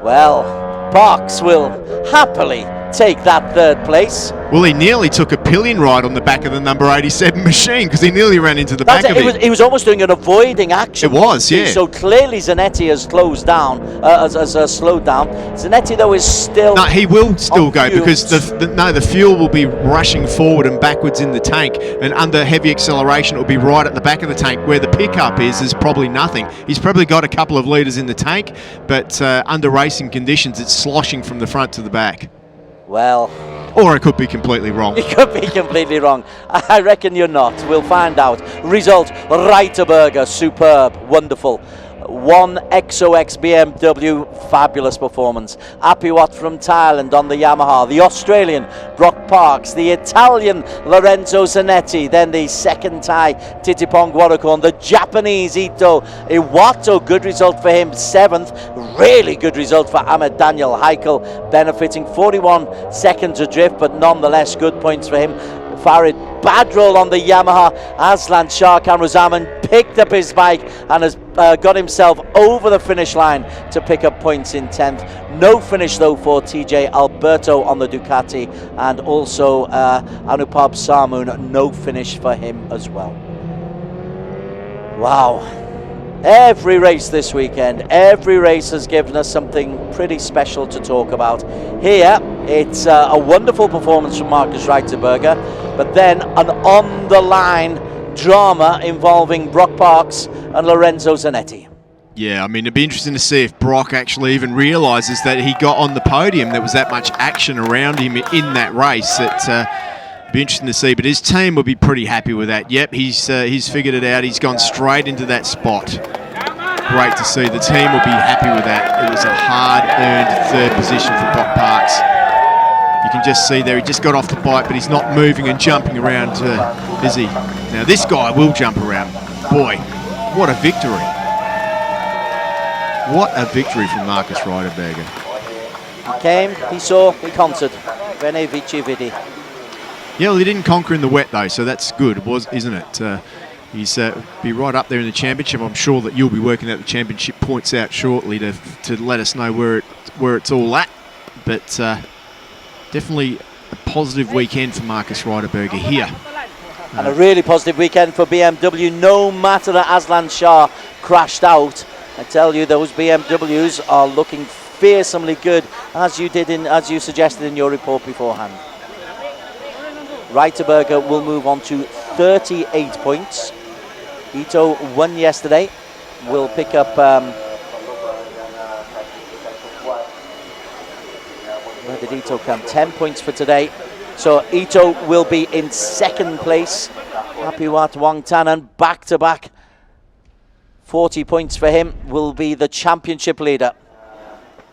Well, Parks will happily take that third place. Well, he nearly took a pillion ride on the back of the number 87 machine, because he nearly ran into the back of it. He was almost doing an avoiding action. It was, yeah. So clearly Zanetti has closed down, has slowed down. Zanetti, though, is still... No, he will still go, because the fuel will be rushing forward and backwards in the tank, and under heavy acceleration it will be right at the back of the tank. Where the pickup is probably nothing. He's probably got a couple of litres in the tank, but under racing conditions it's sloshing from the front to the back. Well... Or I could be completely wrong. You could be completely wrong. I reckon you're not. We'll find out. Result, Reiterberger, superb, wonderful. 1 XOX BMW, fabulous performance. Apiwat from Thailand on the Yamaha. The Australian, Brock Parks. The Italian, Lorenzo Zanetti. Then the second Thai, Titipong Guarakorn. The Japanese, Ito Iwato, good result for him. 7th, really good result for Ahmed Daniel Heikel, benefiting 41 seconds adrift, but nonetheless good points for him. Farid Badrol on the Yamaha. Aslan Shah Kamruzaman picked up his bike and has got himself over the finish line to pick up points in 10th. No finish though for TJ Alberto on the Ducati, and also Anupab Samoon, no finish for him as well. Wow. Every race this weekend, every race has given us something pretty special to talk about. Here, it's a wonderful performance from Marcus Reiterberger, but then an on-the-line drama involving Brock Parks and Lorenzo Zanetti. Yeah, I mean, it'd be interesting to see if Brock actually even realises that he got on the podium. There was that much action around him in that race. It'd be interesting to see, but his team will be pretty happy with that. Yep, he's figured it out. He's gone straight into that spot. Great to see. The team will be happy with that. It was a hard-earned third position for Brock Parks. You can just see there, he just got off the bike, but he's not moving and jumping around, is he? Now, this guy will jump around. Boy, what a victory. What a victory from Marcus Reiterberger. He came, he saw, he conquered. Vene Vici Vidi. Yeah, well, he didn't conquer in the wet, though, so that's good, isn't it? He's be right up there in the championship. I'm sure that you'll be working out the championship points out shortly to let us know where it's all at. But definitely a positive weekend for Marcus Reiterberger here. And a really positive weekend for BMW, no matter that Aslan Shah crashed out. I tell you, those BMWs are looking fearsomely good, as you suggested in your report beforehand. Reiterberger will move on to 38 points. Ito won yesterday. Will pick up... where did Ito come? 10 points for today. So Ito will be in second place. Apiwat Wangtanan back-to-back. 40 points for him. Will be the championship leader.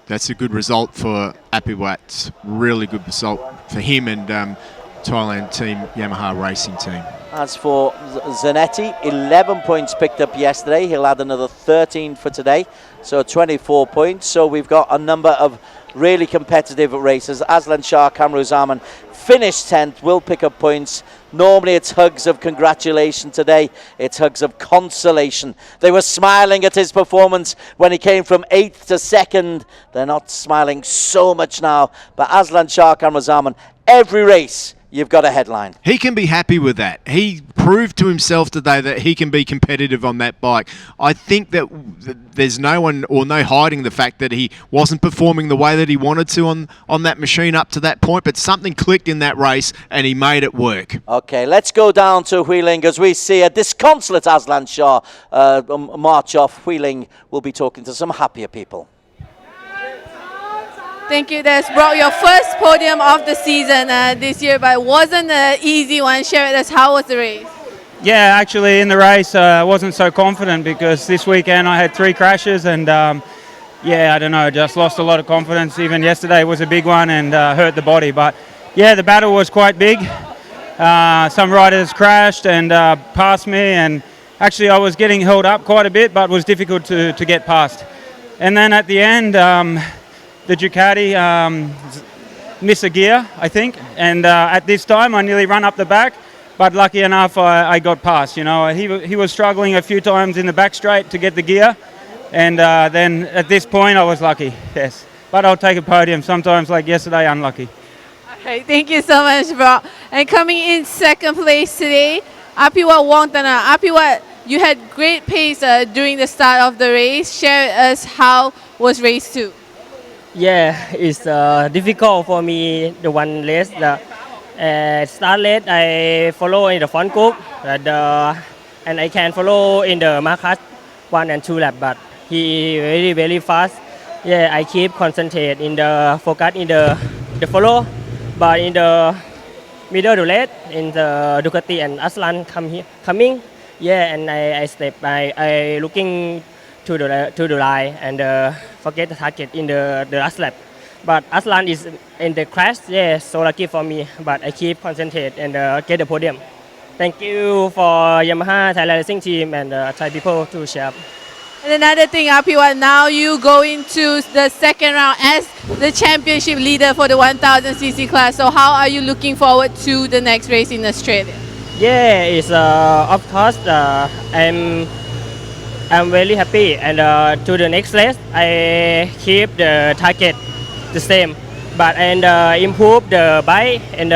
That's a good result for Apiwat. Really good result for him and Thailand team, Yamaha Racing Team. As for Zanetti, 11 points picked up yesterday. He'll add another 13 for today, so 24 points. So we've got a number of really competitive races. Aslan Shah Kamruzaman finished 10th, will pick up points. Normally it's hugs of congratulation. Today it's hugs of consolation. They were smiling at his performance when he came from 8th to 2nd. They're not smiling so much now. But Aslan Shah Kamruzaman, every race you've got a headline. He can be happy with that. He proved to himself today that he can be competitive on that bike. I think that there's no one or no hiding the fact that he wasn't performing the way that he wanted to on that machine up to that point, but something clicked in that race and he made it work. Okay, let's go down to Wheeling as we see a disconsolate Aslan Shah march off. Wheeling will be talking to some happier people. Thank you. That's brought your first podium of the season this year, but it wasn't an easy one. Share with us, how was the race? Yeah, actually in the race I wasn't so confident because this weekend I had 3 crashes and yeah, I don't know, just lost a lot of confidence. Even yesterday was a big one and hurt the body. But yeah, the battle was quite big. Some riders crashed and passed me, and actually I was getting held up quite a bit, but it was difficult to get past. And then at the end, the Ducati missed a gear, I think, and at this time I nearly ran up the back, but lucky enough I got past. You know, he was struggling a few times in the back straight to get the gear, and then at this point I was lucky, yes. But I'll take a podium sometimes, like yesterday, unlucky. Okay, thank you so much, bro. And coming in second place today, Apiwa Wongtana. Apiwa, you had great pace during the start of the race. Share with us how was race 2. Yeah, it's difficult for me, the one race. Start late, I follow in the front group, and I can follow in the Marcus 1 and 2 lap, but he very, very fast. Yeah, I keep concentrate in the focus in the follow, but in the middle to late, in the Ducati and Aslan coming. Yeah, and I step, I looking to the line and forget the target in the last lap. But Aslan is in the crash, yeah, so lucky for me. But I keep concentrate and get the podium. Thank you for Yamaha Thailand Racing Team and Thai people to share. And another thing, Apiwa, now you go into the second round as the championship leader for the 1000cc class. So how are you looking forward to the next race in Australia? Yeah, it's of course I'm very happy, and to the next race I keep the target the same, but improve the bike and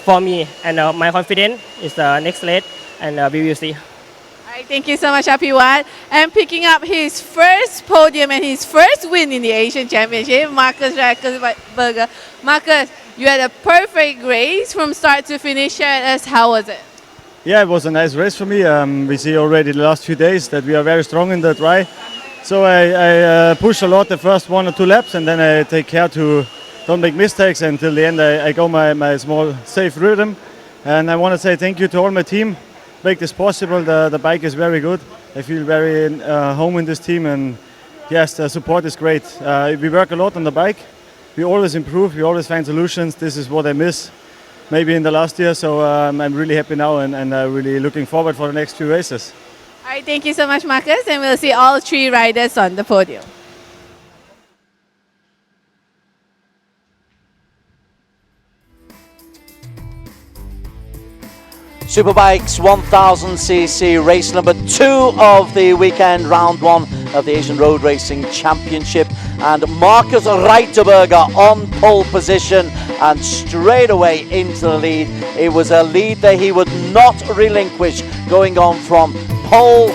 for me and my confidence is the next race, and we will see. All right, thank you so much, Apiwa. And picking up his first podium and his first win in the Asian Championship, Marcus Rackersberger. Marcus, you had a perfect race from start to finish. Share with us, how was it? Yeah, it was a nice race for me. We see already the last few days that we are very strong in the dry. So I push a lot the first 1 or 2 laps, and then I take care to don't make mistakes until the end. I go my small safe rhythm. And I want to say thank you to all my team. Make this possible. The bike is very good. I feel very home in this team, and yes, the support is great. We work a lot on the bike. We always improve. We always find solutions. This is what I miss maybe in the last year. So I'm really happy now, and really looking forward for the next few races. All right, thank you so much, Marcus, and we'll see all 3 riders on the podium. Superbikes 1000cc race number 2 of the weekend, round 1 of the Asian Road Racing Championship, and Marcus Rackersberger on pole position and straight away into the lead. It was a lead that he would not relinquish, going on from pole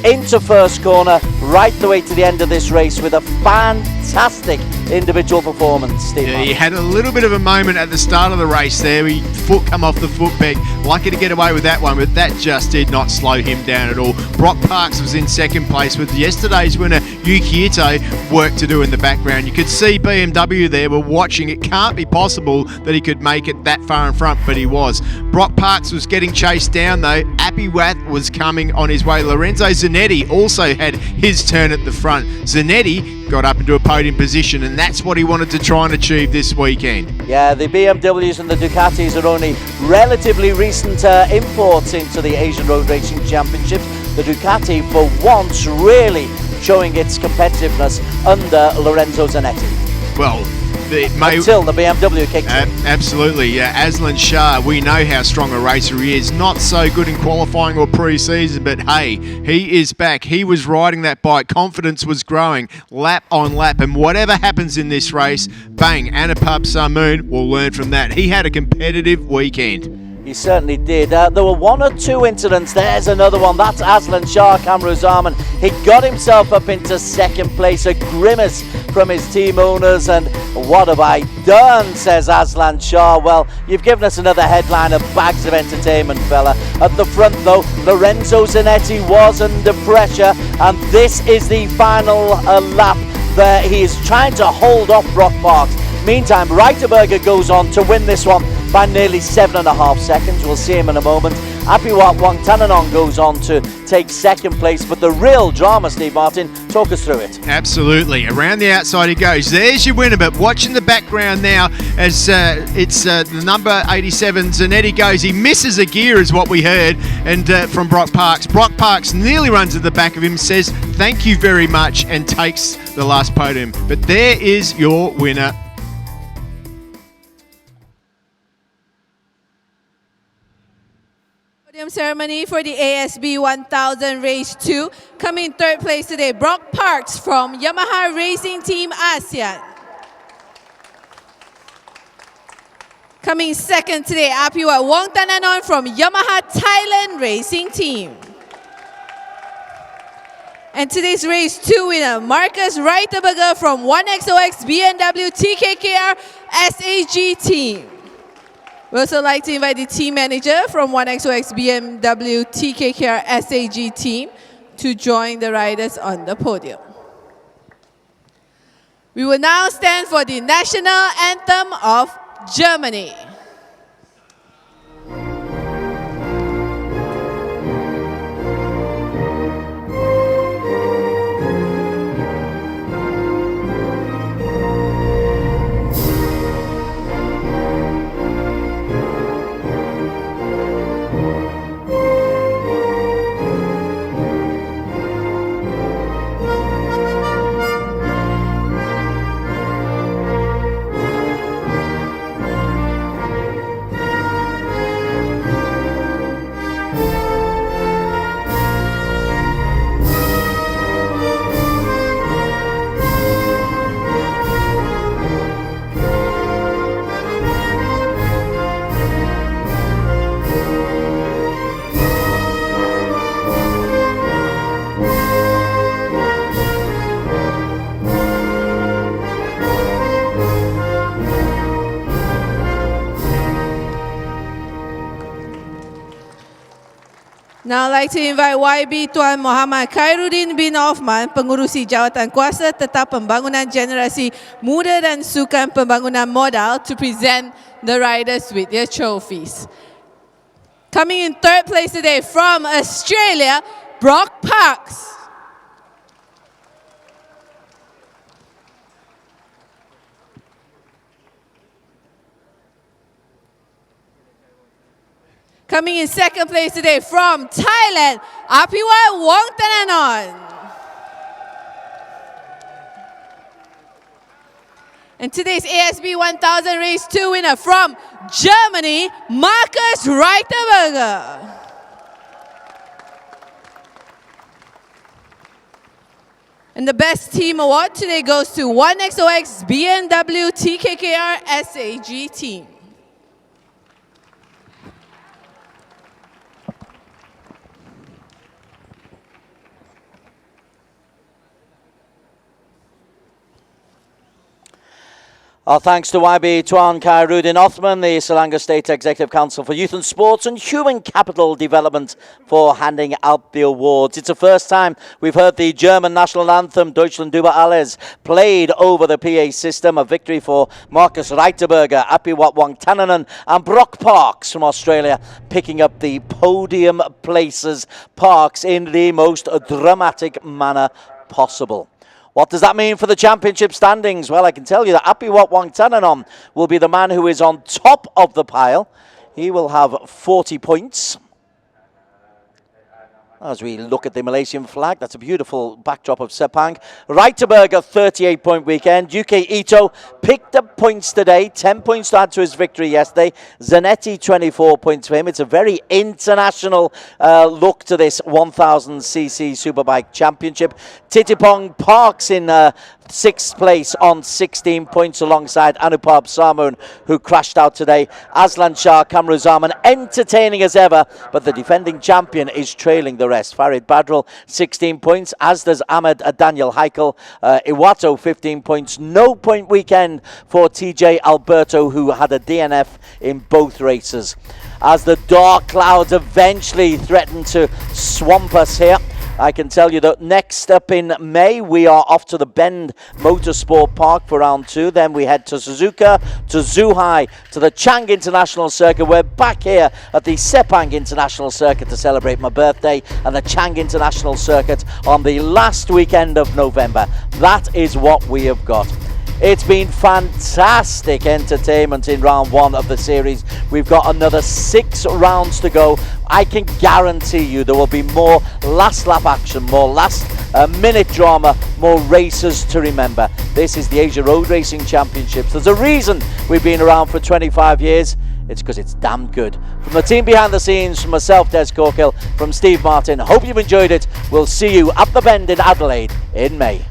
into first corner right the way to the end of this race with a fantastic individual performance, Steve. Yeah, he had a little bit of a moment at the start of the race there. He foot come off the foot peg. Lucky to get away with that one, but that just did not slow him down at all. Brock Parks was in second place with yesterday's winner, Yuki Ito, work to do in the background. You could see BMW there were watching. It can't be possible that he could make it that far in front, but he was. Brock Parks was getting chased down though. Appy Watt was coming on his way. Lorenzo Zanetti also had his turn at the front. Zanetti got up into a podium position, and that's what he wanted to try and achieve this weekend. Yeah, the BMWs and the Ducatis are only relatively recent imports into the Asian Road Racing Championships. The Ducati, for once, really showing its competitiveness under Lorenzo Zanetti. Well, until the BMW kicked in. Absolutely, yeah. Aslan Shah, we know how strong a racer he is. Not so good in qualifying or pre-season, but hey, he is back. He was riding that bike. Confidence was growing lap on lap, and whatever happens in this race, bang, Anupam Samoon will learn from that. He had a competitive weekend. He certainly did. There were 1 or 2 incidents. There's another one. That's Aslan Shah, Kamru Zaman. He got himself up into second place. A grimace from his team owners. And what have I done, says Aslan Shah. Well, you've given us another headline of bags of entertainment, fella. At the front, though, Lorenzo Zanetti was under pressure. And this is the final lap. there. He is trying to hold off Brock Parks. Meantime, Reiterberger goes on to win this one by nearly 7.5 seconds. We'll see him in a moment. Apiwat Wangtananon goes on to take second place, but the real drama, Steve Martin, talk us through it. Absolutely. Around the outside he goes. There's your winner, but watching the background now as it's the number 87, Zanetti goes. He misses a gear is what we heard and from Brock Parks. Brock Parks nearly runs at the back of him, says thank you very much and takes the last podium. But there is your winner. Podium ceremony for the ASB 1000 Race 2. Coming third place today, Brock Parks from Yamaha Racing Team ASEAN. Coming second today, Apiwat Wongtananon from Yamaha Thailand Racing Team. And today's Race 2 winner, Marcus Reiterberger from 1XOX BMW TKKR SAG Team. We also like to invite the team manager from 1XOX BMW TKKR SAG team to join the riders on the podium. We will now stand for the national anthem of Germany. Now I'd like to invite YB Tuan Muhammad Khairuddin bin Othman, Pengurusi Jawatan Kuasa Tetap Pembangunan Generasi Muda dan Sukan Pembangunan Modal, to present the riders with their trophies. Coming in third place today from Australia, Brock Parks. Coming in second place today from Thailand, Apiwat Wongtananon. And today's ASB 1000 Race 2 winner from Germany, Marcus Reiterberger. And the best team award today goes to 1XOX BMW TKKR SAG team. Our thanks to YB Tuan Khairuddin Othman, the Selangor State Executive Council for Youth and Sports and Human Capital Development, for handing out the awards. It's the first time we've heard the German national anthem, Deutschland über alles, played over the PA system. A victory for Marcus Reiterberger, Apiwat Wongtananon and Brock Parks from Australia, picking up the podium places. Parks in the most dramatic manner possible. What does that mean for the championship standings? Well, I can tell you that Apiwat Wongtananon will be the man who is on top of the pile. He will have 40 points. As we look at the Malaysian flag, that's a beautiful backdrop of Sepang. Reiterberger, 38-point weekend. UK Ito picked up points today, 10 points to add to his victory yesterday. Zanetti, 24 points for him. It's a very international look to this 1000cc Superbike Championship. Titipong Parks in 6th place on 16 points alongside Anupab Samoon, who crashed out today. Aslan Shah Kamruzaman entertaining as ever, but the defending champion is trailing the rest. Farid Badrul 16 points, as does Ahmed Daniel Heikel. Iwato 15 points. No point weekend for TJ Alberto, who had a DNF in both races. As the dark clouds eventually threaten to swamp us here, I can tell you that next up in May, we are off to the Bend Motorsport Park for round 2. Then we head to Suzuka, to Zhuhai, to the Chang International Circuit. We're back here at the Sepang International Circuit to celebrate my birthday, and the Chang International Circuit on the last weekend of November. That is what we have got. It's been fantastic entertainment in round 1 of the series. We've got another 6 rounds to go. I can guarantee you there will be more last lap action, more last minute drama, more races to remember. This is the Asia Road Racing Championships. There's a reason we've been around for 25 years. It's because it's damn good. From the team behind the scenes, from myself, Des Corkill, from Steve Martin, hope you've enjoyed it. We'll see you at the Bend in Adelaide in May.